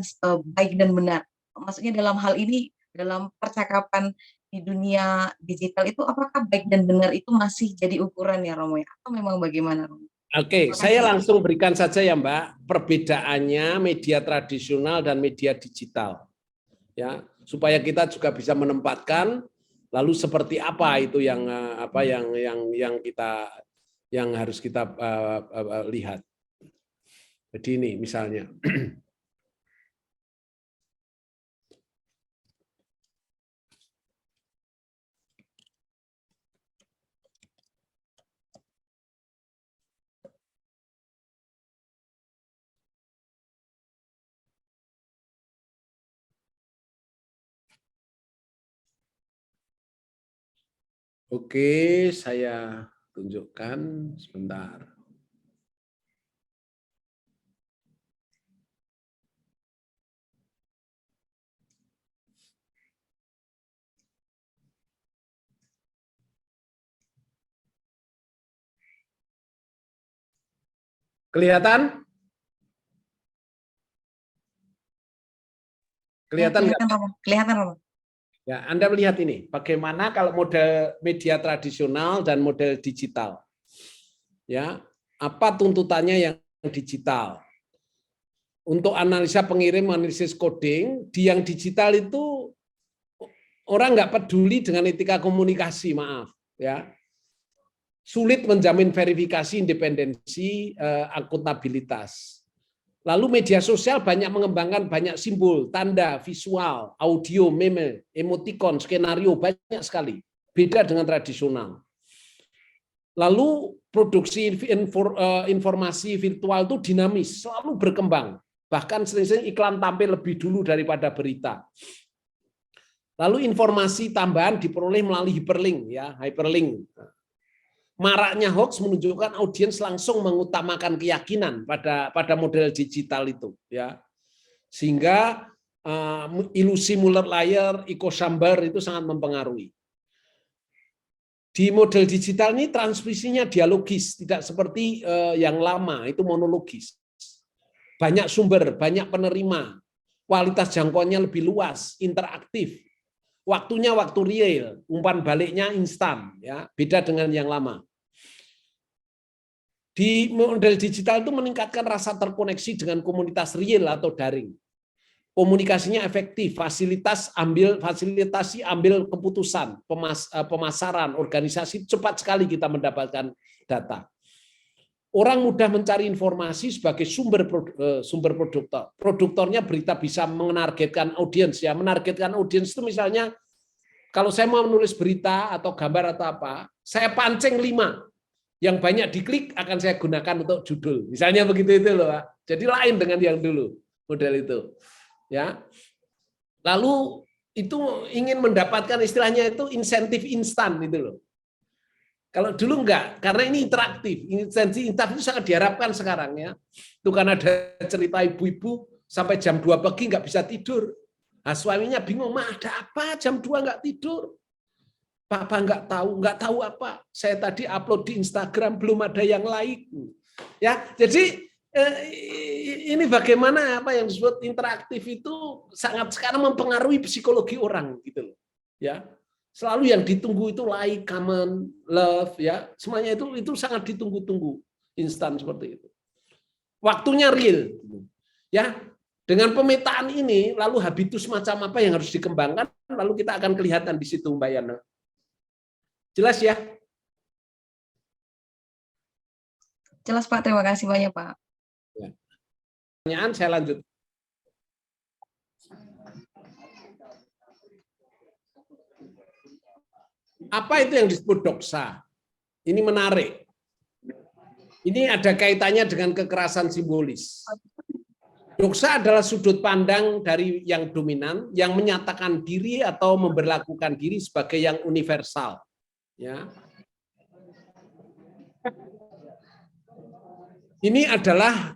baik dan benar? Maksudnya dalam hal ini dalam percakapan di dunia digital itu apakah baik dan benar itu masih jadi ukuran ya Romo ya? Atau memang bagaimana Romo? Oke, saya langsung berikan saja ya Mbak perbedaannya media tradisional dan media digital. Ya, supaya kita juga bisa menempatkan lalu seperti apa itu yang harus kita lihat. Jadi ini misalnya Oke, saya tunjukkan sebentar. Kelihatan? Kelihatan nggak? Kelihatan, Romo. Kelihatan, Romo. Ya, Anda melihat ini, bagaimana kalau model media tradisional dan model digital. Ya, apa tuntutannya yang digital? Untuk analisa pengirim, analisis coding, di yang digital itu orang nggak peduli dengan etika komunikasi, maaf, ya. Sulit menjamin verifikasi, independensi, akuntabilitas. Lalu media sosial banyak mengembangkan banyak simbol, tanda, visual, audio, meme, emoticon, skenario, banyak sekali. Beda dengan tradisional. Lalu produksi informasi virtual itu dinamis, selalu berkembang. Bahkan sering-sering iklan tampil lebih dulu daripada berita. Lalu informasi tambahan diperoleh melalui hyperlink, ya, hyperlink. Maraknya hoax menunjukkan audiens langsung mengutamakan keyakinan pada model digital itu, ya, sehingga ilusi multiplayer, echo chamber itu sangat mempengaruhi. Di model digital ini transmisinya dialogis, tidak seperti yang lama itu monologis. Banyak sumber, banyak penerima, kualitas jangkauannya lebih luas, interaktif. Waktunya waktu real, umpan baliknya instan, ya, beda dengan yang lama. Di model digital itu meningkatkan rasa terkoneksi dengan komunitas real atau daring. Komunikasinya efektif, fasilitasi ambil keputusan, pemasaran, organisasi, cepat sekali kita mendapatkan data. Orang mudah mencari informasi sebagai sumber produktor. Produktornya berita bisa menargetkan audiens, ya, menargetkan audiens itu misalnya kalau saya mau menulis berita atau gambar atau apa, saya pancing 5 yang banyak diklik akan saya gunakan untuk judul. Misalnya begitu itu loh, Pak. Jadi lain dengan yang dulu model itu. Ya. Lalu itu ingin mendapatkan istilahnya itu insentif instan itu loh. Kalau dulu enggak, karena ini interaktif. Insentif instan itu sangat diharapkan sekarang, ya. Itu kan ada cerita ibu-ibu sampai jam 2 pagi enggak bisa tidur. Nah, suaminya bingung, "Ma, ada apa jam 2 enggak tidur?" "Papa enggak tahu apa. Saya tadi upload di Instagram belum ada yang like." Ya, jadi ini bagaimana apa yang disebut interaktif itu sangat sekarang mempengaruhi psikologi orang gitu loh. Ya. Selalu yang ditunggu itu like, comment, love, ya. Semuanya itu sangat ditunggu-tunggu instan seperti itu. Waktunya real. Ya. Dengan pemetaan ini lalu habitus macam apa yang harus dikembangkan lalu kita akan kelihatan di situ, Mbak Yana. Jelas ya? Jelas, Pak. Terima kasih banyak, Pak. Ya. Pertanyaan saya lanjut. Apa itu yang disebut doksa? Ini menarik. Ini ada kaitannya dengan kekerasan simbolis. Doksa adalah sudut pandang dari yang dominan yang menyatakan diri atau memberlakukan diri sebagai yang universal. Ya. Ini adalah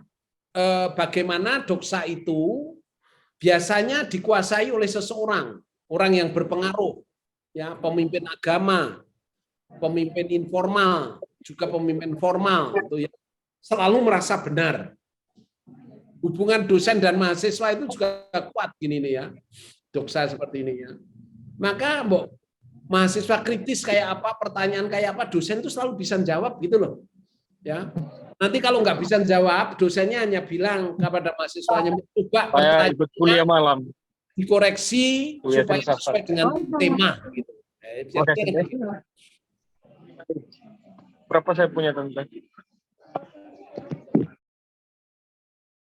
bagaimana doksa itu biasanya dikuasai oleh seseorang, orang yang berpengaruh, ya, pemimpin agama, pemimpin informal, juga pemimpin formal, itu ya, selalu merasa benar. Hubungan dosen dan mahasiswa itu juga kuat gini nih, ya, doksa seperti ini, ya. Maka mahasiswa kritis kayak apa, pertanyaan kayak apa, dosen itu selalu bisa jawab gitu loh, ya. Nanti kalau nggak bisa jawab, dosennya hanya bilang kepada mahasiswanya, coba kuliah malam dikoreksi supaya sesuai dengan tema. Gitu. Berapa saya punya tentang?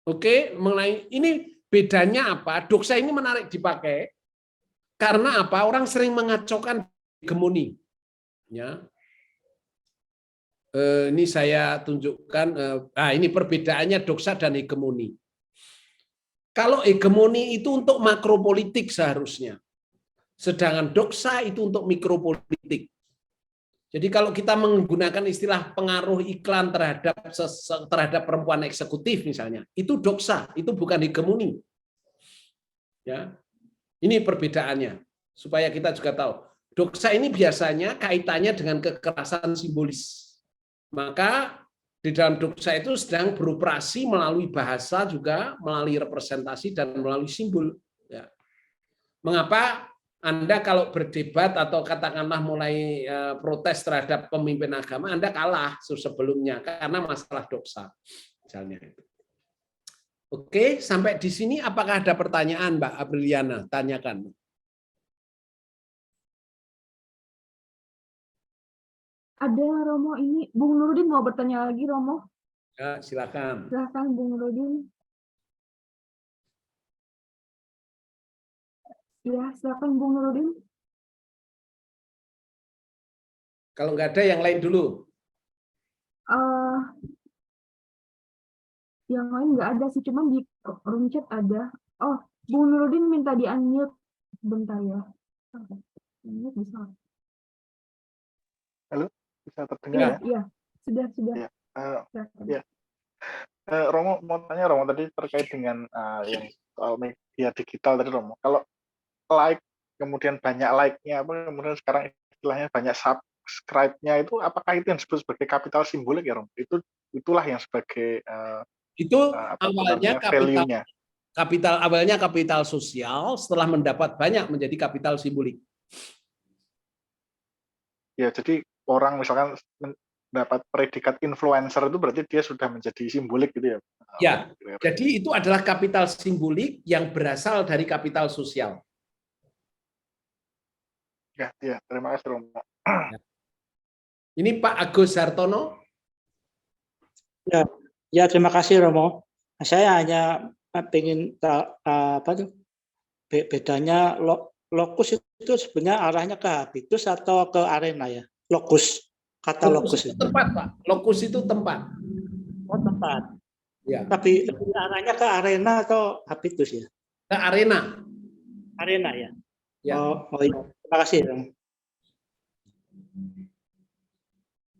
Oke, mengenai ini bedanya apa? Doksa ini menarik dipakai karena apa? Orang sering mengacaukan hegemoni. Ya. Ini saya tunjukkan. Ini perbedaannya doksa dan hegemoni. Kalau hegemoni itu untuk makropolitik seharusnya, sedangkan doksa itu untuk mikropolitik. Jadi kalau kita menggunakan istilah pengaruh iklan terhadap perempuan eksekutif misalnya, itu doksa, itu bukan hegemoni. Ya. Ini perbedaannya supaya kita juga tahu. Doksa ini biasanya kaitannya dengan kekerasan simbolis. Maka di dalam doksa itu sedang beroperasi melalui bahasa juga, melalui representasi dan melalui simbol. Ya. Mengapa Anda kalau berdebat atau katakanlah mulai protes terhadap pemimpin agama, Anda kalah sebelumnya karena masalah doksa, misalnya. Oke, sampai di sini apakah ada pertanyaan, Mbak Apriliana? Tanyakan. Ada Romo ini, Bung Nurudin mau bertanya lagi, Romo? Ya, silakan. Silakan Bung Nurudin. Ya, silakan Bung Nurudin. Kalau nggak ada, yang lain dulu. Yang lain nggak ada sih, cuma di room chat ada. Oh, Bung Nurudin minta di-unmute. Bentar ya. Unmute bisa. Halo, bisa terdengar Iya, ya? iya. Sudah. Ya. Ya. Romo mau tanya, Romo, tadi terkait dengan yang soal media digital tadi, Romo. Kalau like, kemudian banyak like-nya, kemudian sekarang istilahnya banyak subscribe-nya, itu apakah itu yang disebut sebagai kapital simbolik ya, Romo? Itulah yang sebagai itu awalnya kapital sosial, setelah mendapat banyak menjadi kapital simbolik. Ya, jadi orang misalkan mendapat predikat influencer itu berarti dia sudah menjadi simbolik gitu ya? Ya, jadi itu adalah kapital simbolik yang berasal dari kapital sosial. Ya, terima kasih, Romo. Ini Pak Agus Hartono. Ya, terima kasih Romo. Saya hanya ingin bedanya lokus itu sebenarnya arahnya ke habitus atau ke arena ya? Lokus, kata lokus itu tempat, Pak. Lokus itu tempat. Oh, tempat. Ya. Tapi arahnya ke arena atau habitus ya? Ke arena. Arena ya. Ya. Oh iya. Terima kasih.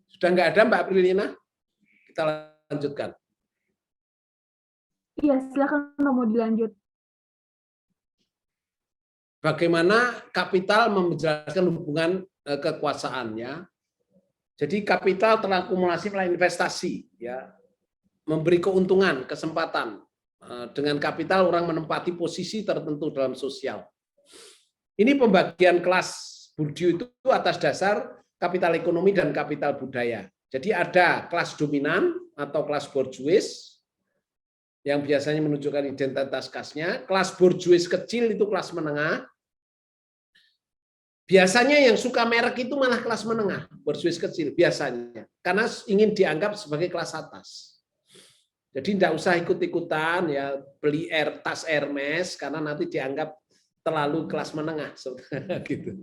Sudah nggak ada Mbak Apriliana? Kita lanjutkan. Iya, silakan mau dilanjut. Bagaimana kapital menjelaskan hubungan kekuasaannya. Jadi kapital terakumulasi melalui investasi, ya, memberi keuntungan, kesempatan. Dengan kapital orang menempati posisi tertentu dalam sosial. Ini pembagian kelas Bourdieu itu atas dasar kapital ekonomi dan kapital budaya. Jadi ada kelas dominan atau kelas bourgeois yang biasanya menunjukkan identitas khasnya. Kelas bourgeois kecil itu kelas menengah. Biasanya yang suka merek itu malah kelas menengah, bourgeois kecil biasanya, karena ingin dianggap sebagai kelas atas. Jadi tidak usah ikut-ikutan ya beli tas Hermes karena nanti dianggap terlalu kelas menengah, gitu.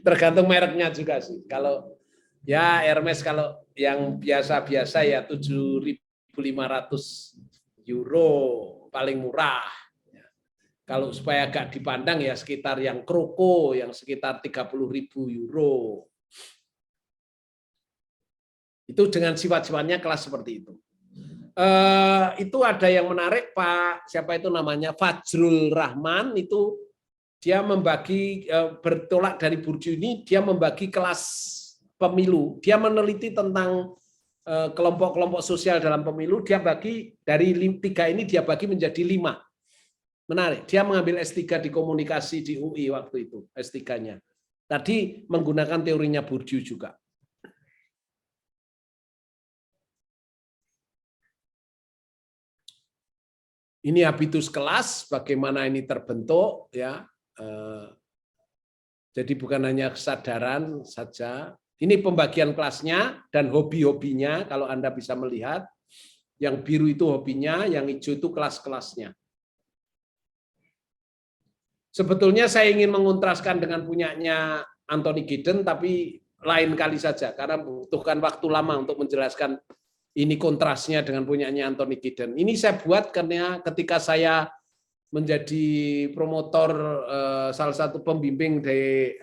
Tergantung mereknya juga sih. Kalau ya Hermes kalau yang biasa-biasa ya 7.500 euro paling murah. Kalau supaya agak dipandang ya sekitar yang kroko yang sekitar 30.000 euro. Itu dengan sifat-sifatnya kelas seperti itu. Itu ada yang menarik Pak, siapa itu namanya Fajrul Rahman, itu dia membagi bertolak dari Bourdieu ini, dia membagi kelas pemilu. Dia meneliti tentang kelompok-kelompok sosial dalam pemilu, dia bagi dari 3 ini dia bagi menjadi 5. Menarik, dia mengambil S3 di komunikasi di UI waktu itu, S3-nya. Tadi menggunakan teorinya Bourdieu juga. Ini habitus kelas, bagaimana ini terbentuk, ya. Jadi bukan hanya kesadaran saja. Ini pembagian kelasnya dan hobi-hobinya, kalau Anda bisa melihat. Yang biru itu hobinya, yang hijau itu kelas-kelasnya. Sebetulnya saya ingin mengontraskan dengan punyanya Anthony Giddens, tapi lain kali saja, karena membutuhkan waktu lama untuk menjelaskan ini kontrasnya dengan punyanya Anthony Giddens. Ini saya buat karena ketika saya menjadi promotor salah satu pembimbing di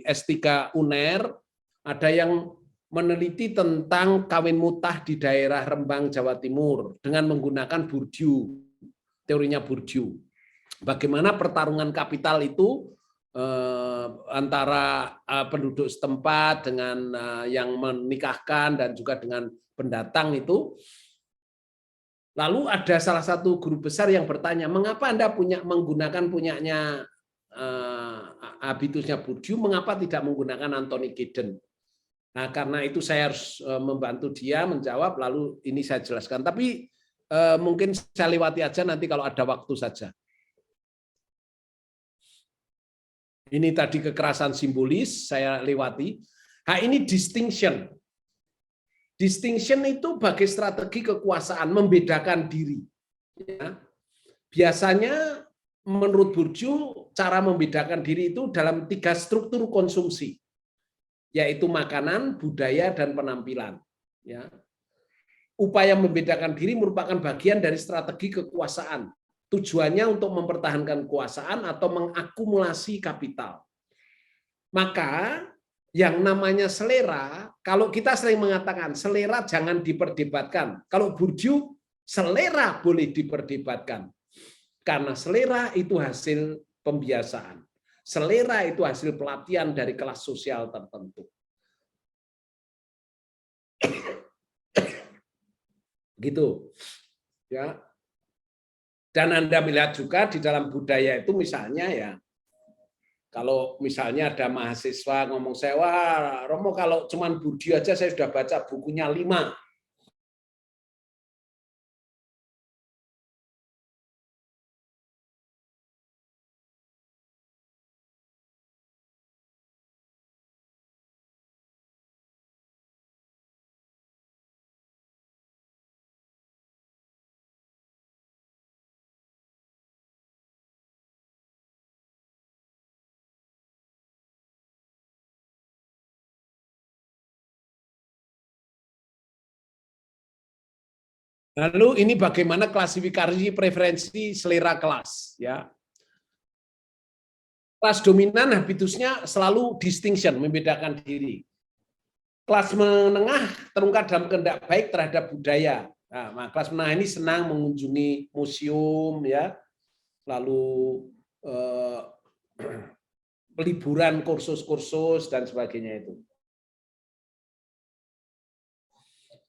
S3 UNER, Ada yang meneliti tentang kawin mutah di daerah Rembang, Jawa Timur dengan menggunakan Bourdieu, teorinya Bourdieu. Bagaimana pertarungan kapital itu antara penduduk setempat dengan yang menikahkan dan juga dengan pendatang itu. Lalu ada salah satu guru besar yang bertanya, mengapa Anda menggunakan punyanya habitusnya Bourdieu, mengapa tidak menggunakan Anthony Giddens? Nah, karena itu saya harus membantu dia menjawab, lalu ini saya jelaskan. Tapi mungkin saya lewati aja nanti kalau ada waktu saja. Ini tadi kekerasan simbolis, saya lewati. Nah, ini distinction. Distinction itu sebagai strategi kekuasaan, membedakan diri. Ya. Biasanya menurut Bourdieu, cara membedakan diri itu dalam 3 struktur konsumsi, yaitu makanan, budaya, dan penampilan. Ya. Upaya membedakan diri merupakan bagian dari strategi kekuasaan. Tujuannya untuk mempertahankan kekuasaan atau mengakumulasi kapital. Maka yang namanya selera, kalau kita sering mengatakan selera jangan diperdebatkan. Kalau Bourdieu, selera boleh diperdebatkan. Karena selera itu hasil pembiasaan. Selera itu hasil pelatihan dari kelas sosial tertentu. Gitu. Ya. Dan Anda melihat juga di dalam budaya itu misalnya ya, kalau misalnya ada mahasiswa ngomong saya, wah Romo kalau cuman Bourdieu aja saya sudah baca bukunya 5. Lalu ini bagaimana klasifikasi preferensi selera kelas, ya. Kelas dominan habitusnya selalu distinction, membedakan diri. Kelas menengah terungkap dalam kehendak baik terhadap budaya. Nah, kelas menengah ini senang mengunjungi museum, ya, lalu liburan, kursus-kursus dan sebagainya itu.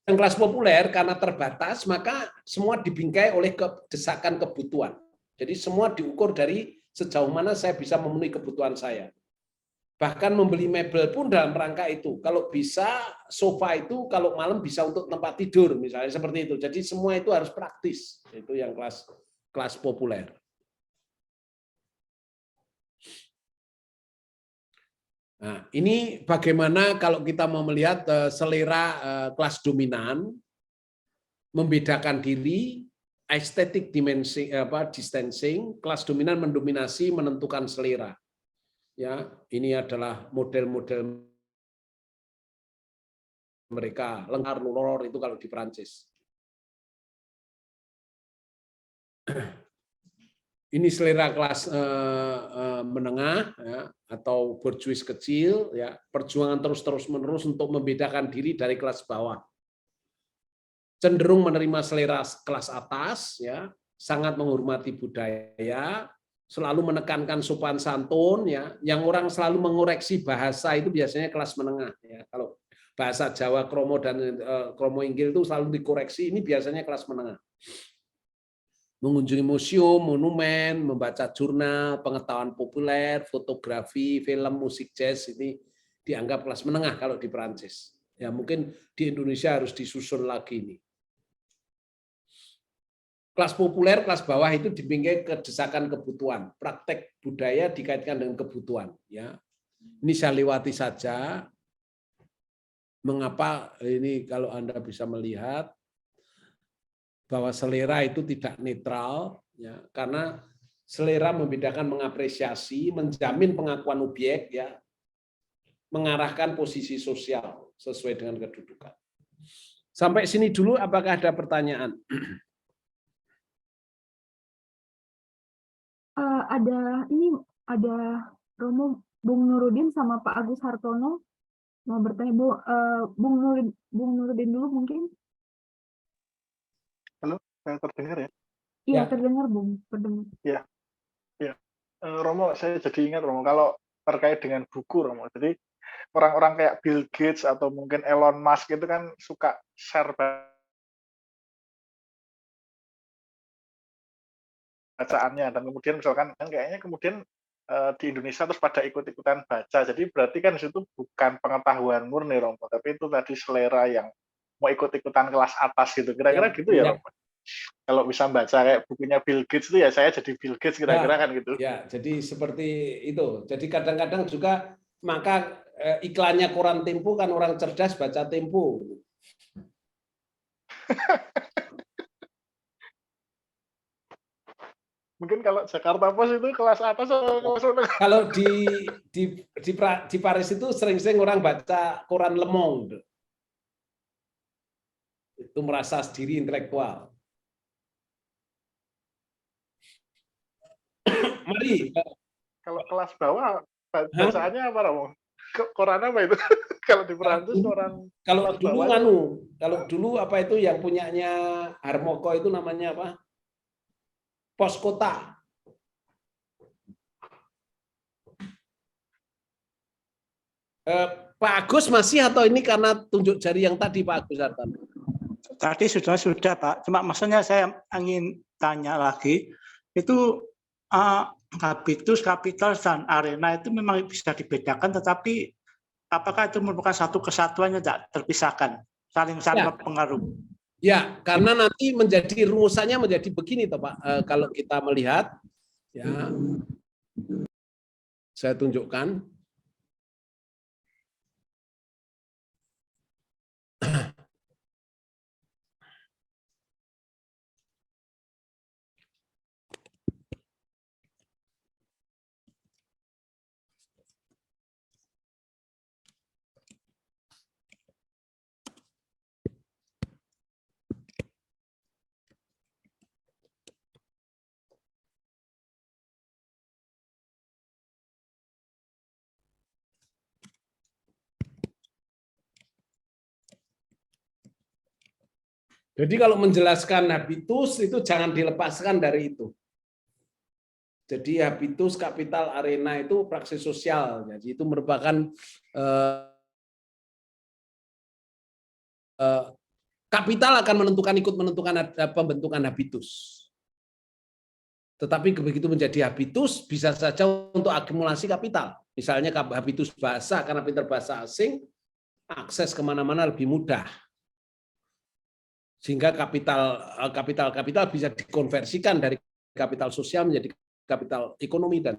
Yang kelas populer karena terbatas, maka semua dibingkai oleh desakan kebutuhan. Jadi semua diukur dari sejauh mana saya bisa memenuhi kebutuhan saya. Bahkan membeli mebel pun dalam rangka itu. Kalau bisa, sofa itu kalau malam bisa untuk tempat tidur, misalnya seperti itu. Jadi semua itu harus praktis. Itu yang kelas populer. Nah, ini bagaimana kalau kita mau melihat selera kelas dominan, membedakan diri, estetik distancing, kelas dominan mendominasi, menentukan selera. Ya, ini adalah model-model mereka, lengkar luror itu kalau di Perancis. Ini selera kelas menengah, ya, atau borjuis kecil, ya, perjuangan terus-menerus untuk membedakan diri dari kelas bawah. Cenderung menerima selera kelas atas, ya, sangat menghormati budaya, selalu menekankan sopan santun, ya, yang orang selalu mengoreksi bahasa itu biasanya kelas menengah, ya. Kalau bahasa Jawa kromo dan kromo inggil itu selalu dikoreksi, ini biasanya kelas menengah. Mengunjungi museum, monumen, membaca jurnal, pengetahuan populer, fotografi, film, musik jazz, ini dianggap kelas menengah kalau di Perancis. Ya, mungkin di Indonesia harus disusun lagi ini. Kelas populer, kelas bawah itu dibingkai ke desakan kebutuhan. Praktek budaya dikaitkan dengan kebutuhan. Ya, ini saya lewati saja. Mengapa ini kalau Anda bisa melihat bahwa selera itu tidak netral, ya, karena selera membedakan, mengapresiasi, menjamin pengakuan objek, ya, mengarahkan posisi sosial sesuai dengan kedudukan. Sampai sini dulu, apakah ada pertanyaan? Ada Romo Bung Nurudin sama Pak Agus Hartono mau bertanya Bung Nurudin dulu mungkin. Halo, saya terdengar ya? Iya, Ya. terdengar Bung, terdengar. Ya. Romo, saya jadi ingat Romo, kalau terkait dengan buku Romo, jadi orang-orang kayak Bill Gates atau mungkin Elon Musk itu kan suka share bacaannya, dan kemudian misalkan kan kayaknya kemudian di Indonesia terus pada ikut-ikutan baca, jadi berarti kan di situ bukan pengetahuan murni Romo, tapi itu tadi selera yang mau ikut-ikutan kelas atas gitu, kira-kira Ya, gitu ya ya. Romo. Kalau bisa baca kayak bukunya Bill Gates itu ya saya jadi Bill Gates kira-kira kan gitu. Ya, jadi seperti itu. Jadi kadang-kadang juga maka iklannya koran Tempo kan orang cerdas baca Tempo. Mungkin kalau Jakarta Post itu kelas atas atau kelas menengah? Kalau di Paris itu sering-sering orang baca koran Le Monde. Itu merasa sendiri intelektual. Mari. Kalau kelas bawah bacaannya apa Romo? Koran apa itu? Kalau di Perancis koran Kalau kelas dulu bawah. kalau dulu apa itu yang punyanya Harmoko itu namanya apa? Pos Kota. Pak Agus masih atau ini karena tunjuk jari yang tadi Pak Agus Hartono? Tadi sudah Pak. Cuma maksudnya saya ingin tanya lagi, itu habitus, kapital, dan arena itu memang bisa dibedakan, tetapi apakah itu merupakan satu kesatuan yang tidak terpisahkan, saling berpengaruh? Ya, karena nanti menjadi rumusannya menjadi begini toh Pak. Kalau kita melihat, ya, saya tunjukkan. Jadi kalau menjelaskan habitus itu jangan dilepaskan dari itu. Jadi habitus, kapital, arena itu praksi sosial. Jadi itu merupakan kapital akan ikut menentukan pembentukan habitus. Tetapi begitu menjadi habitus bisa saja untuk akumulasi kapital. Misalnya habitus bahasa, karena pintar bahasa asing, akses kemana-mana lebih mudah. Sehingga kapital bisa dikonversikan dari kapital sosial menjadi kapital ekonomi dan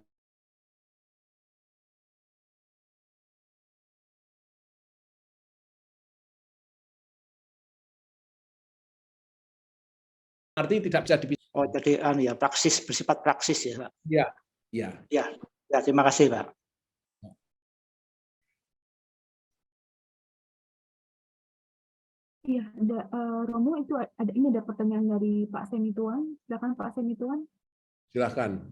arti tidak bisa dipisah. Oh, jadi ya praksis, bersifat praksis ya Pak. Ya, ya. Ya, terima kasih Pak. Iya, ada Romo itu ada pertanyaan dari Pak Senituan. Silakan Pak Senituan. Silakan.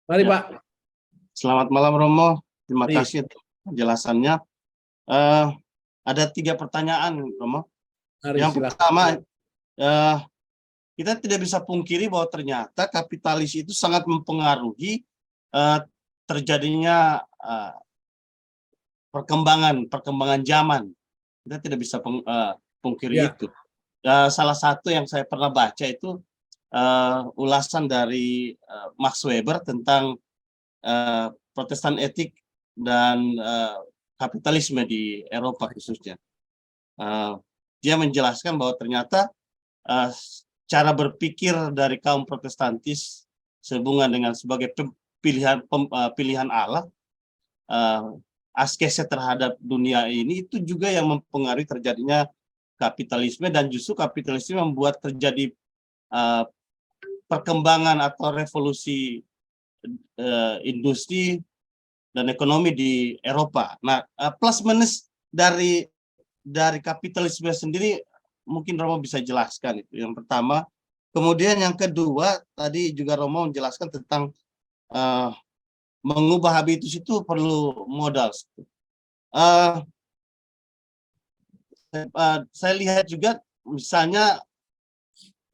Mari Pak. Selamat malam Romo. Terima kasih untuk penjelasannya. Ada 3 pertanyaan Romo. Yang pertama, kita tidak bisa pungkiri bahwa ternyata kapitalis itu sangat mempengaruhi terjadinya perkembangan zaman. Kita tidak bisa pungkiri itu. Salah satu yang saya pernah baca itu ulasan dari Max Weber tentang Protestan etik dan kapitalisme di Eropa khususnya. Dia menjelaskan bahwa ternyata cara berpikir dari kaum Protestantis sehubungan dengan sebagai pilihan Allah, askesnya terhadap dunia ini itu juga yang mempengaruhi terjadinya kapitalisme, dan justru kapitalisme membuat terjadi perkembangan atau revolusi industri dan ekonomi di Eropa. Nah, plus minus dari kapitalisme sendiri mungkin Romo bisa jelaskan itu yang pertama. Kemudian yang kedua tadi juga Romo menjelaskan tentang mengubah habitus itu perlu modal. Saya lihat juga misalnya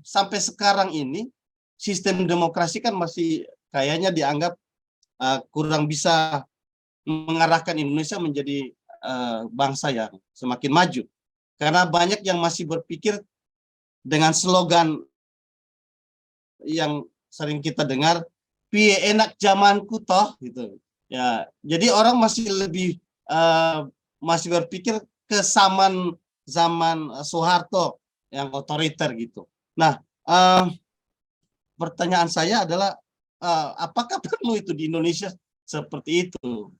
sampai sekarang ini sistem demokrasi kan masih kayaknya dianggap kurang bisa mengarahkan Indonesia menjadi bangsa yang semakin maju. Karena banyak yang masih berpikir dengan slogan yang sering kita dengar, piye enak zamanku toh gitu. Ya, jadi orang masih lebih masih berpikir ke zaman Soeharto yang otoriter gitu. Nah, pertanyaan saya adalah apakah perlu itu di Indonesia seperti itu?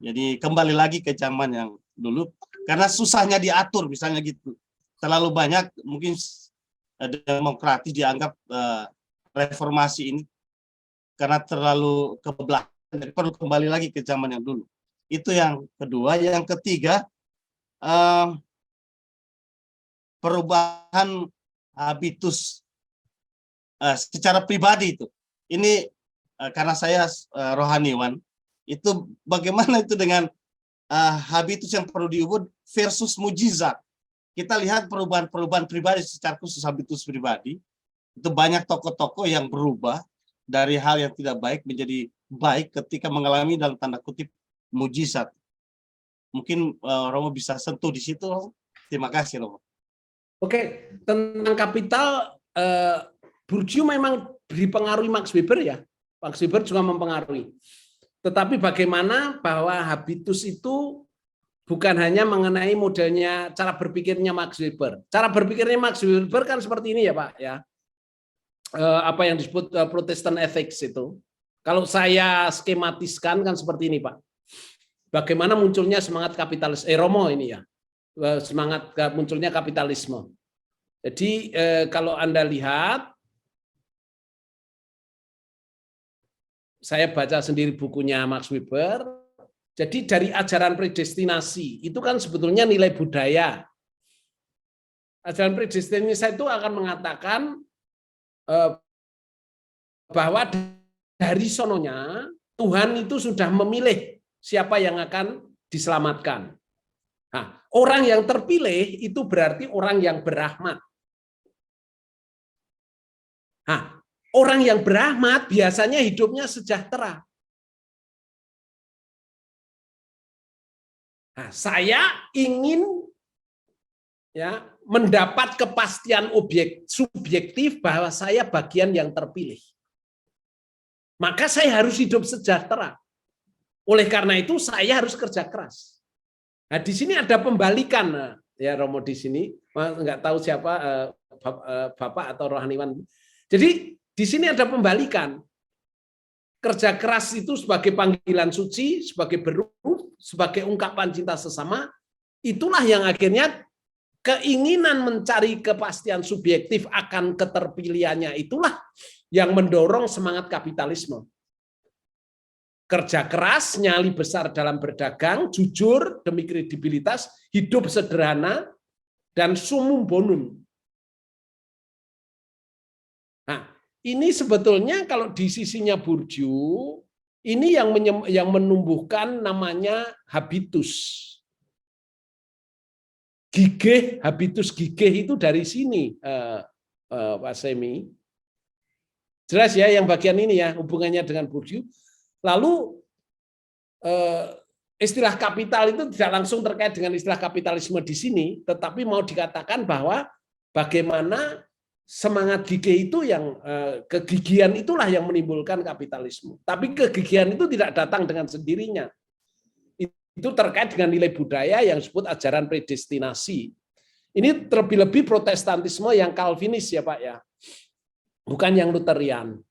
Jadi kembali lagi ke zaman yang dulu, karena susahnya diatur misalnya gitu. Terlalu banyak mungkin demokratis dianggap reformasi ini karena terlalu ke belakang. Jadi perlu kembali lagi ke zaman yang dulu. Itu yang kedua. Yang ketiga, perubahan habitus secara pribadi itu. Ini karena saya rohaniwan, itu bagaimana itu dengan habitus yang perlu diubah versus mujizat. Kita lihat perubahan pribadi secara khusus habitus pribadi. Itu banyak tokoh-tokoh yang berubah dari hal yang tidak baik menjadi baik ketika mengalami dalam tanda kutip mujizat. Mungkin Romo bisa sentuh di situ. Terima kasih Romo. Oke, tentang kapital, Bourdieu memang dipengaruhi Max Weber ya. Max Weber juga mempengaruhi. Tetapi bagaimana bahwa habitus itu bukan hanya mengenai modelnya cara berpikirnya Max Weber. Cara berpikirnya Max Weber kan seperti ini ya Pak ya. Apa yang disebut Protestant ethics itu. Kalau saya skematiskan kan seperti ini Pak. Bagaimana munculnya semangat kapitalis Romo ini ya. Semangat munculnya kapitalisme. Jadi kalau Anda lihat, saya baca sendiri bukunya Max Weber. Jadi dari ajaran predestinasi itu kan sebetulnya nilai budaya. Ajaran predestinasi itu akan mengatakan bahwa dari sononya Tuhan itu sudah memilih siapa yang akan diselamatkan. Nah, orang yang terpilih itu berarti orang yang berrahmat. Nah, orang yang berrahmat biasanya hidupnya sejahtera. Nah, saya ingin ya mendapat kepastian subjektif bahwa saya bagian yang terpilih. Maka saya harus hidup sejahtera. Oleh karena itu saya harus kerja keras. Nah, di sini ada pembalikan ya Romo di sini, nggak tahu siapa Bapak atau rohaniwan. Jadi di sini ada pembalikan. Kerja keras itu sebagai panggilan suci, sebagai berruh, sebagai ungkapan cinta sesama, itulah yang akhirnya keinginan mencari kepastian subjektif akan keterpilihannya itulah yang mendorong semangat kapitalisme. Kerja keras, nyali besar dalam berdagang, jujur demi kredibilitas, hidup sederhana, dan sumum bonum. Nah, ini sebetulnya kalau di sisinya Bourdieu, ini yang menumbuhkan namanya habitus. Gigih, habitus gigih itu dari sini, Pak Semi. Jelas ya yang bagian ini ya, hubungannya dengan Bourdieu. Lalu istilah kapital itu tidak langsung terkait dengan istilah kapitalisme di sini, tetapi mau dikatakan bahwa bagaimana semangat gigih itu yang kegigihan itulah yang menimbulkan kapitalisme. Tapi kegigihan itu tidak datang dengan sendirinya. Itu terkait dengan nilai budaya yang disebut ajaran predestinasi. Ini terlebih-lebih protestantisme yang Calvinis ya Pak ya, bukan yang Lutherian.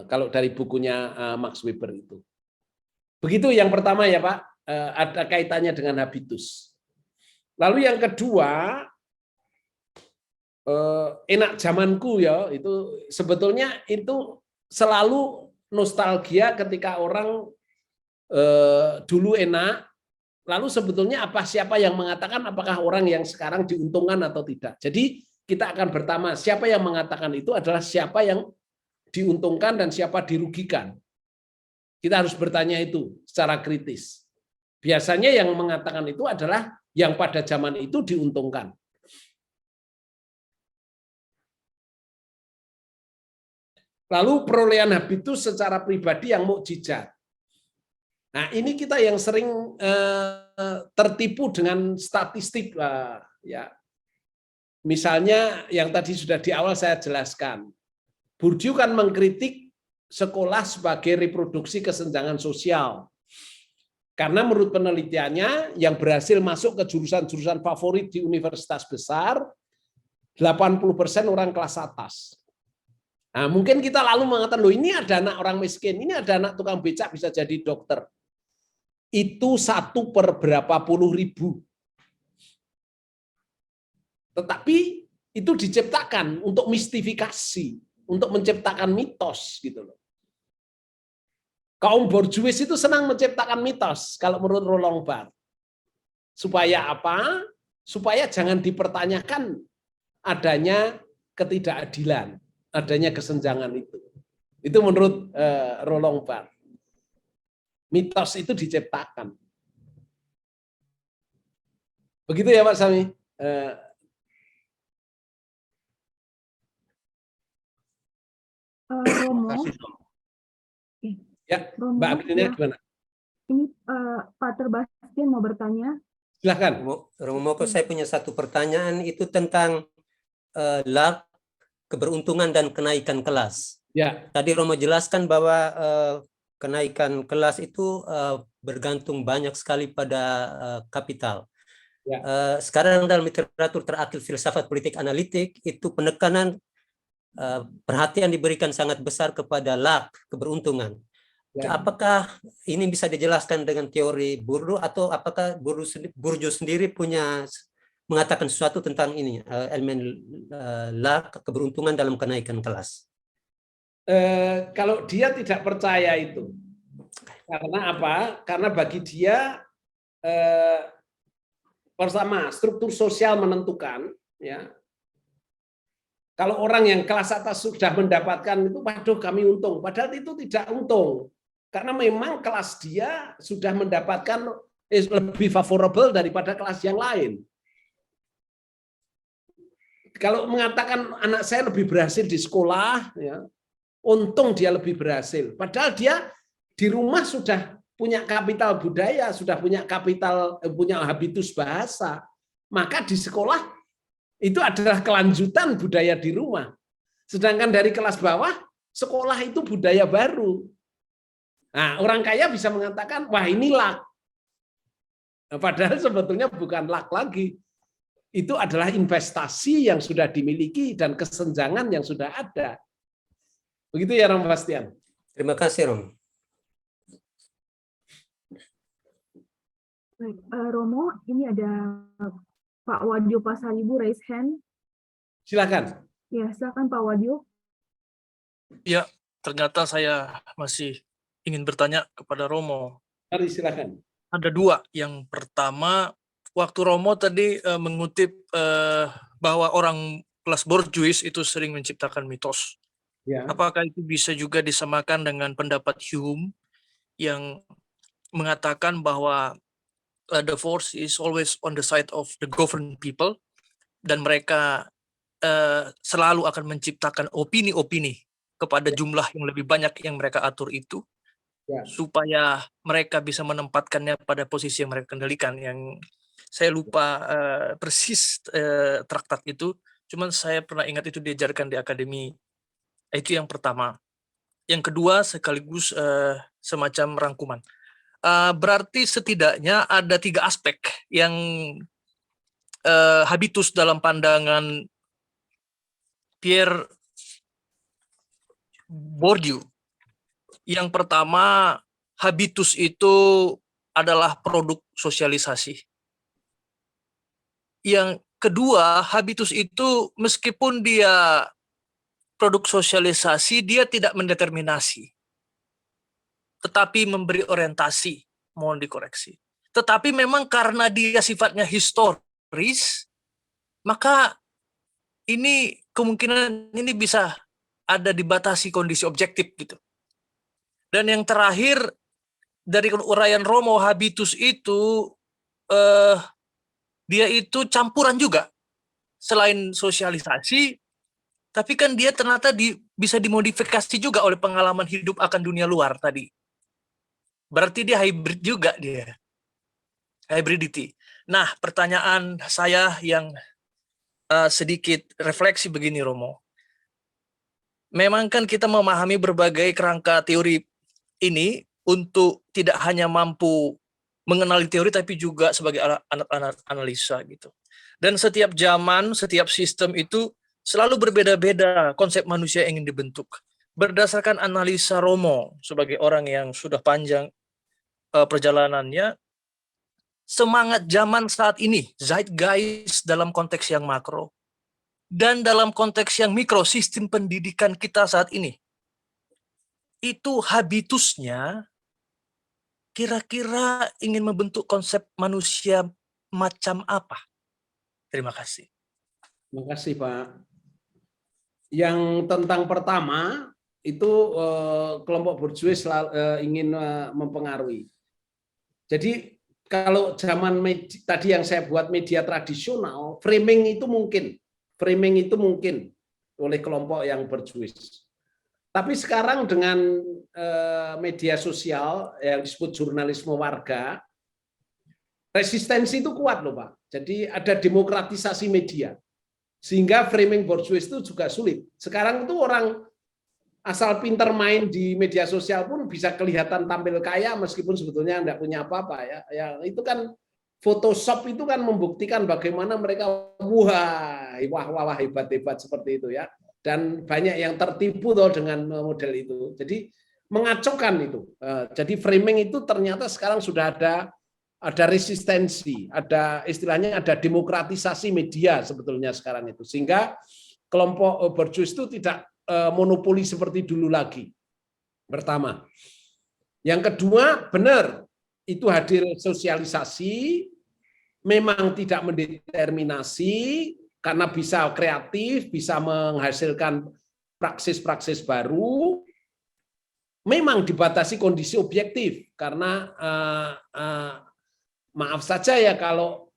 Kalau dari bukunya Max Weber itu. Begitu yang pertama ya Pak, ada kaitannya dengan habitus. Lalu yang kedua, enak zamanku ya, itu sebetulnya itu selalu nostalgia ketika orang dulu enak, lalu sebetulnya siapa yang mengatakan apakah orang yang sekarang diuntungkan atau tidak. Jadi kita akan bertanya siapa yang mengatakan itu adalah siapa yang diuntungkan dan siapa dirugikan. Kita harus bertanya itu secara kritis. Biasanya yang mengatakan itu adalah yang pada zaman itu diuntungkan. Lalu perolehan habitus secara pribadi yang mukjizat. Nah, ini kita yang sering tertipu dengan statistik, ya. Misalnya yang tadi sudah di awal saya jelaskan, Bourdieu kan mengkritik sekolah sebagai reproduksi kesenjangan sosial. Karena menurut penelitiannya yang berhasil masuk ke jurusan-jurusan favorit di universitas besar 80% orang kelas atas. Nah, mungkin kita lalu mengatakan, loh ini ada anak orang miskin, ini ada anak tukang becak bisa jadi dokter. Itu 1 per berapa puluh ribu. Tetapi itu diciptakan untuk mistifikasi, untuk menciptakan mitos gitu loh. Kaum borjuis itu senang menciptakan mitos kalau menurut Roland Barthes. Supaya apa? Supaya jangan dipertanyakan adanya ketidakadilan, adanya kesenjangan itu. Itu menurut Roland Barthes. Mitos itu diciptakan. Begitu ya Pak Sami? Romo, Ya, Mbak Abrina gimana? ini Pak Terbastian mau bertanya. Silahkan. Romo, saya punya satu pertanyaan itu tentang luck, keberuntungan dan kenaikan kelas. Ya. Tadi Romo jelaskan bahwa kenaikan kelas itu bergantung banyak sekali pada kapital. Ya. Sekarang dalam literatur terakil filsafat politik analitik itu penekanan perhatian diberikan sangat besar kepada luck, keberuntungan. Ya. Apakah ini bisa dijelaskan dengan teori Bourdieu atau apakah Bourdieu sendiri punya mengatakan sesuatu tentang ini elemen luck, keberuntungan dalam kenaikan kelas? Kalau dia tidak percaya itu, karena apa? Karena bagi dia pertama struktur sosial menentukan, ya. Kalau orang yang kelas atas sudah mendapatkan itu, waduh kami untung. Padahal itu tidak untung. Karena memang kelas dia sudah mendapatkan lebih favorable daripada kelas yang lain. Kalau mengatakan anak saya lebih berhasil di sekolah, ya, untung dia lebih berhasil. Padahal dia di rumah sudah punya kapital budaya, sudah punya kapital, punya habitus bahasa. Maka di sekolah itu adalah kelanjutan budaya di rumah. Sedangkan dari kelas bawah, sekolah itu budaya baru. Nah, orang kaya bisa mengatakan, wah ini luck. Nah, padahal sebetulnya bukan luck lagi. Itu adalah investasi yang sudah dimiliki dan kesenjangan yang sudah ada. Begitu ya, Rom Bastian. Terima kasih, Rom. Baik, Romo, ini ada Pak Wadio Pasaribu raise hand. Silakan. Ya, silakan Pak Wadio. Ya, ternyata saya masih ingin bertanya kepada Romo. Mari silakan. Ada 2. Yang pertama, waktu Romo tadi mengutip bahwa orang kelas borjuis itu sering menciptakan mitos. Ya. Apakah itu bisa juga disamakan dengan pendapat Hume yang mengatakan bahwa the force is always on the side of the governed people, dan mereka selalu akan menciptakan opini-opini kepada jumlah yang lebih banyak yang mereka atur itu, supaya mereka bisa menempatkannya pada posisi yang mereka kendalikan. Yang saya lupa persis traktat itu, cuman saya pernah ingat itu diajarkan di akademi. Itu yang pertama. Yang kedua sekaligus semacam rangkuman. Berarti setidaknya ada 3 aspek yang habitus dalam pandangan Pierre Bourdieu. Yang pertama, habitus itu adalah produk sosialisasi. Yang kedua, habitus itu meskipun dia produk sosialisasi, dia tidak mendeterminasi, tetapi memberi orientasi, mohon dikoreksi. Tetapi memang karena dia sifatnya historis, maka ini kemungkinan ini bisa ada dibatasi kondisi objektif gitu. Dan yang terakhir dari uraian Romo, habitus itu dia itu campuran juga. Selain sosialisasi, tapi kan dia ternyata bisa dimodifikasi juga oleh pengalaman hidup akan dunia luar tadi. Berarti dia hybrid juga dia. Hybridity. Nah, pertanyaan saya yang sedikit refleksi begini, Romo. Memang kan kita memahami berbagai kerangka teori ini untuk tidak hanya mampu mengenali teori, tapi juga sebagai alat analisa gitu. Dan setiap zaman, setiap sistem itu selalu berbeda-beda konsep manusia yang ingin dibentuk. Berdasarkan analisa Romo sebagai orang yang sudah panjang perjalanannya, semangat zaman saat ini, zeitgeist dalam konteks yang makro, dan dalam konteks yang mikro, sistem pendidikan kita saat ini, itu habitusnya kira-kira ingin membentuk konsep manusia macam apa? Terima kasih. Terima kasih, Pak. Yang tentang pertama, itu kelompok borjuis ingin mempengaruhi. Jadi kalau zaman tadi yang saya buat media tradisional, framing itu mungkin oleh kelompok yang borjuis. Tapi sekarang dengan media sosial yang disebut jurnalisme warga, resistensi itu kuat loh Pak. Jadi ada demokratisasi media, sehingga framing borjuis itu juga sulit. Sekarang itu orang asal pinter main di media sosial pun bisa kelihatan tampil kaya meskipun sebetulnya enggak punya apa-apa ya. Ya itu kan Photoshop itu kan membuktikan bagaimana mereka wah hebat seperti itu ya. Dan banyak yang tertipu loh dengan model itu. Jadi mengacaukan itu. Jadi framing itu ternyata sekarang sudah ada resistensi, ada istilahnya ada demokratisasi media sebetulnya sekarang itu. Sehingga kelompok borjuis itu tidak monopoli seperti dulu lagi. Pertama. Yang kedua, benar, itu hadir sosialisasi, memang tidak mendeterminasi, karena bisa kreatif, bisa menghasilkan praksis-praksis baru, memang dibatasi kondisi objektif, karena maaf saja ya kalau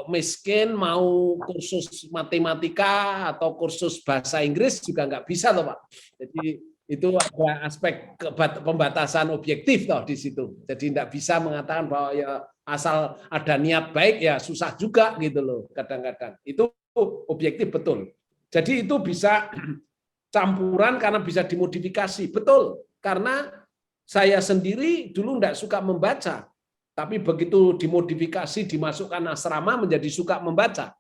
miskin mau kursus matematika atau kursus bahasa Inggris juga nggak bisa loh Pak. Jadi itu ada aspek pembatasan objektif toh di situ. Jadi nggak bisa mengatakan bahwa ya asal ada niat baik ya susah juga gitu loh kadang-kadang. Itu objektif betul. Jadi itu bisa campuran karena bisa dimodifikasi betul. Karena saya sendiri dulu nggak suka membaca. Tapi begitu dimodifikasi, dimasukkan asrama menjadi suka membaca.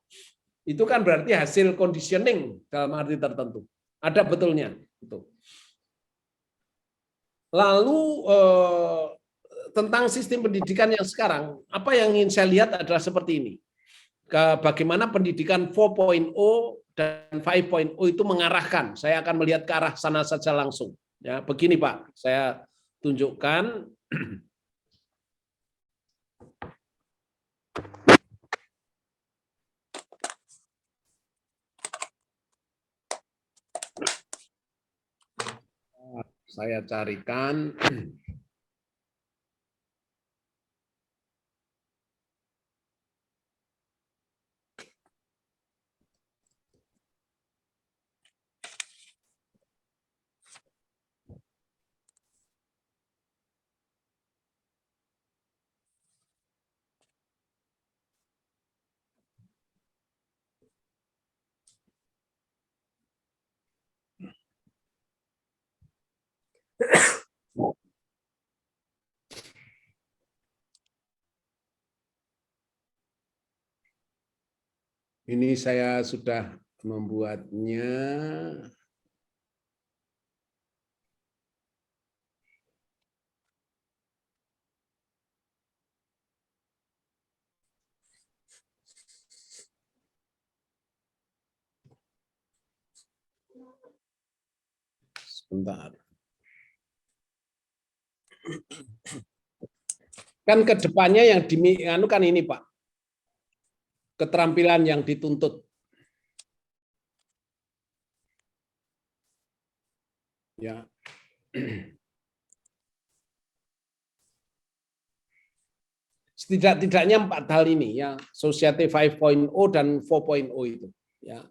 Itu kan berarti hasil conditioning dalam arti tertentu. Ada betulnya. Lalu tentang sistem pendidikan yang sekarang, apa yang ingin saya lihat adalah seperti ini. Bagaimana pendidikan 4.0 dan 5.0 itu mengarahkan. Saya akan melihat ke arah sana saja langsung. Ya, begini Pak, saya tunjukkan. Saya carikan. Ini saya sudah membuatnya. Sebentar. Kan ke depannya yang kan ini Pak. Keterampilan yang dituntut. Ya. Setidak-tidaknya 4 hal ini ya, Society 5.0 dan 4.0 itu ya.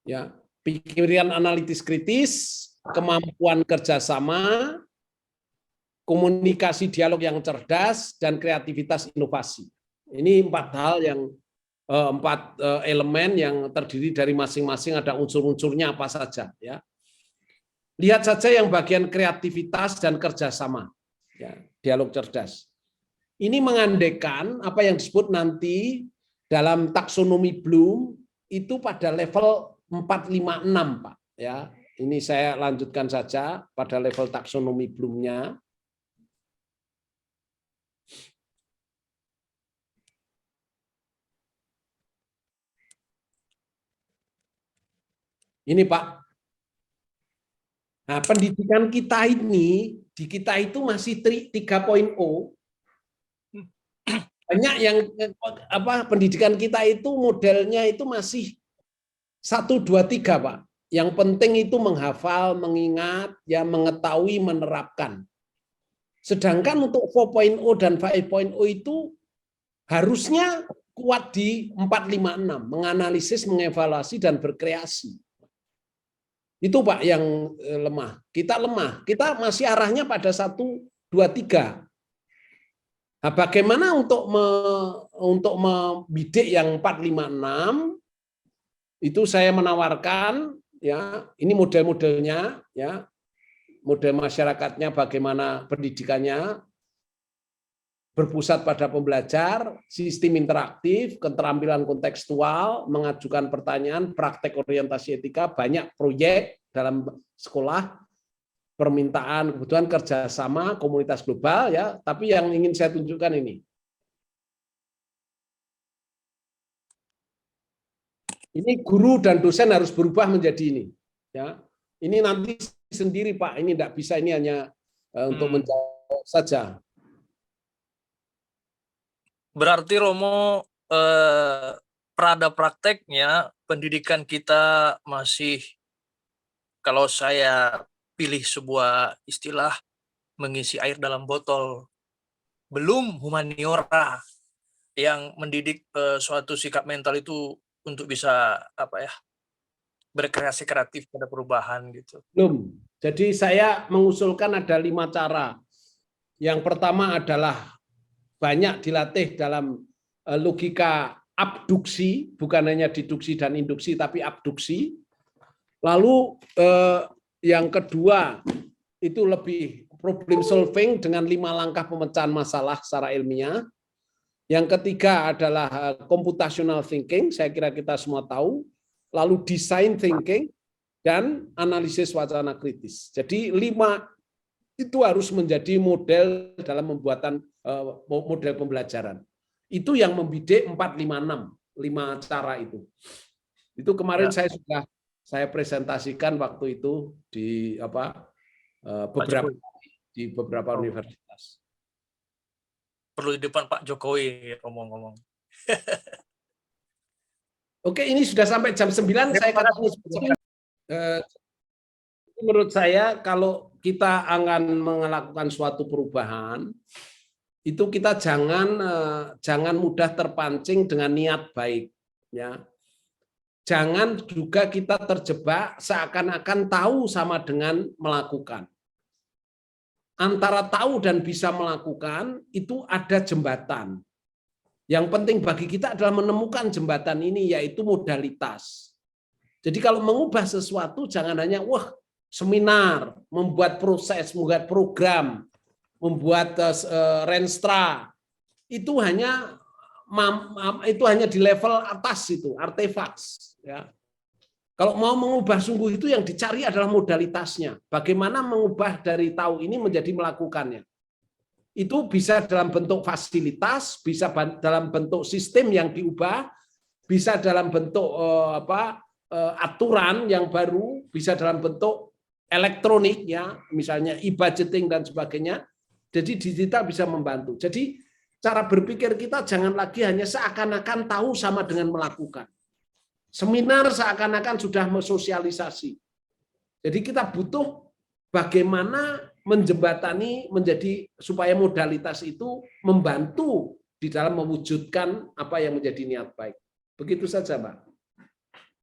Ya, pikiran analitis kritis, kemampuan kerjasama, komunikasi dialog yang cerdas, dan kreativitas inovasi. Ini 4 hal yang 4 elemen yang terdiri dari masing-masing ada unsur-unsurnya apa saja ya. Lihat saja yang bagian kreativitas dan kerjasama ya, dialog cerdas. Ini mengandaikan apa yang disebut nanti dalam taksonomi Bloom itu pada level 456 Pak ya. Ini saya lanjutkan saja pada level taksonomi Bloom-nya. Ini Pak. Nah, pendidikan kita ini, di kita itu masih 3.0. Banyak yang pendidikan kita itu modelnya itu masih 1, 2, 3 Pak. Yang penting itu menghafal, mengingat, ya mengetahui, menerapkan. Sedangkan untuk 4.0 dan 5.0 itu harusnya kuat di 456, menganalisis, mengevaluasi, dan berkreasi. Itu Pak yang lemah. Kita lemah. Kita masih arahnya pada 1, 2, 3. Nah, bagaimana untuk membidik yang 456? Itu saya menawarkan ya, ini model-modelnya ya. Model masyarakatnya bagaimana pendidikannya berpusat pada pembelajar, sistem interaktif, keterampilan kontekstual, mengajukan pertanyaan, praktek orientasi etika, banyak proyek dalam sekolah, permintaan, kebutuhan kerjasama, komunitas global ya. Tapi yang ingin saya tunjukkan ini. Ini guru dan dosen harus berubah menjadi ini. Ya, ini nanti sendiri Pak. Ini tidak bisa, ini hanya untuk menjawab saja. Berarti Romo pada prakteknya pendidikan kita masih, kalau saya pilih sebuah istilah, mengisi air dalam botol. Belum humaniora yang mendidik suatu sikap mental itu untuk bisa berkreasi kreatif pada perubahan gitu. Belum. Jadi saya mengusulkan ada 5 cara. Yang pertama adalah banyak dilatih dalam logika abduksi, bukan hanya diduksi dan induksi, tapi abduksi. Lalu yang kedua itu lebih problem solving dengan 5 langkah pemecahan masalah secara ilmiah. Yang ketiga adalah computational thinking, saya kira kita semua tahu. Lalu design thinking dan analisis wacana kritis. Jadi 5 itu harus menjadi model dalam pembuatan model pembelajaran. Itu yang membidik 456, 5 cara itu. Itu kemarin ya. Saya presentasikan waktu itu di beberapa universitas. Perlu di depan Pak Jokowi ngomong-ngomong. Oke, ini sudah sampai jam 9. Saya katakan menurut saya kalau kita akan melakukan suatu perubahan, itu kita jangan mudah terpancing dengan niat baik, ya. Jangan juga kita terjebak seakan-akan tahu sama dengan melakukan. Antara tahu dan bisa melakukan itu ada jembatan. Yang penting bagi kita adalah menemukan jembatan ini, yaitu modalitas. Jadi kalau mengubah sesuatu jangan hanya seminar, membuat proses, membuat program, membuat renstra, itu hanya di level atas itu, artefaks. Ya. Kalau mau mengubah sungguh itu yang dicari adalah modalitasnya. Bagaimana mengubah dari tahu ini menjadi melakukannya. Itu bisa dalam bentuk fasilitas, bisa dalam bentuk sistem yang diubah, bisa dalam bentuk aturan yang baru, bisa dalam bentuk elektronik ya, misalnya e-budgeting dan sebagainya. Jadi digital bisa membantu. Jadi cara berpikir kita jangan lagi hanya seakan-akan tahu sama dengan melakukan. Seminar seakan-akan sudah mensosialisasi. Jadi kita butuh bagaimana menjembatani menjadi supaya modalitas itu membantu di dalam mewujudkan apa yang menjadi niat baik. Begitu saja, Pak.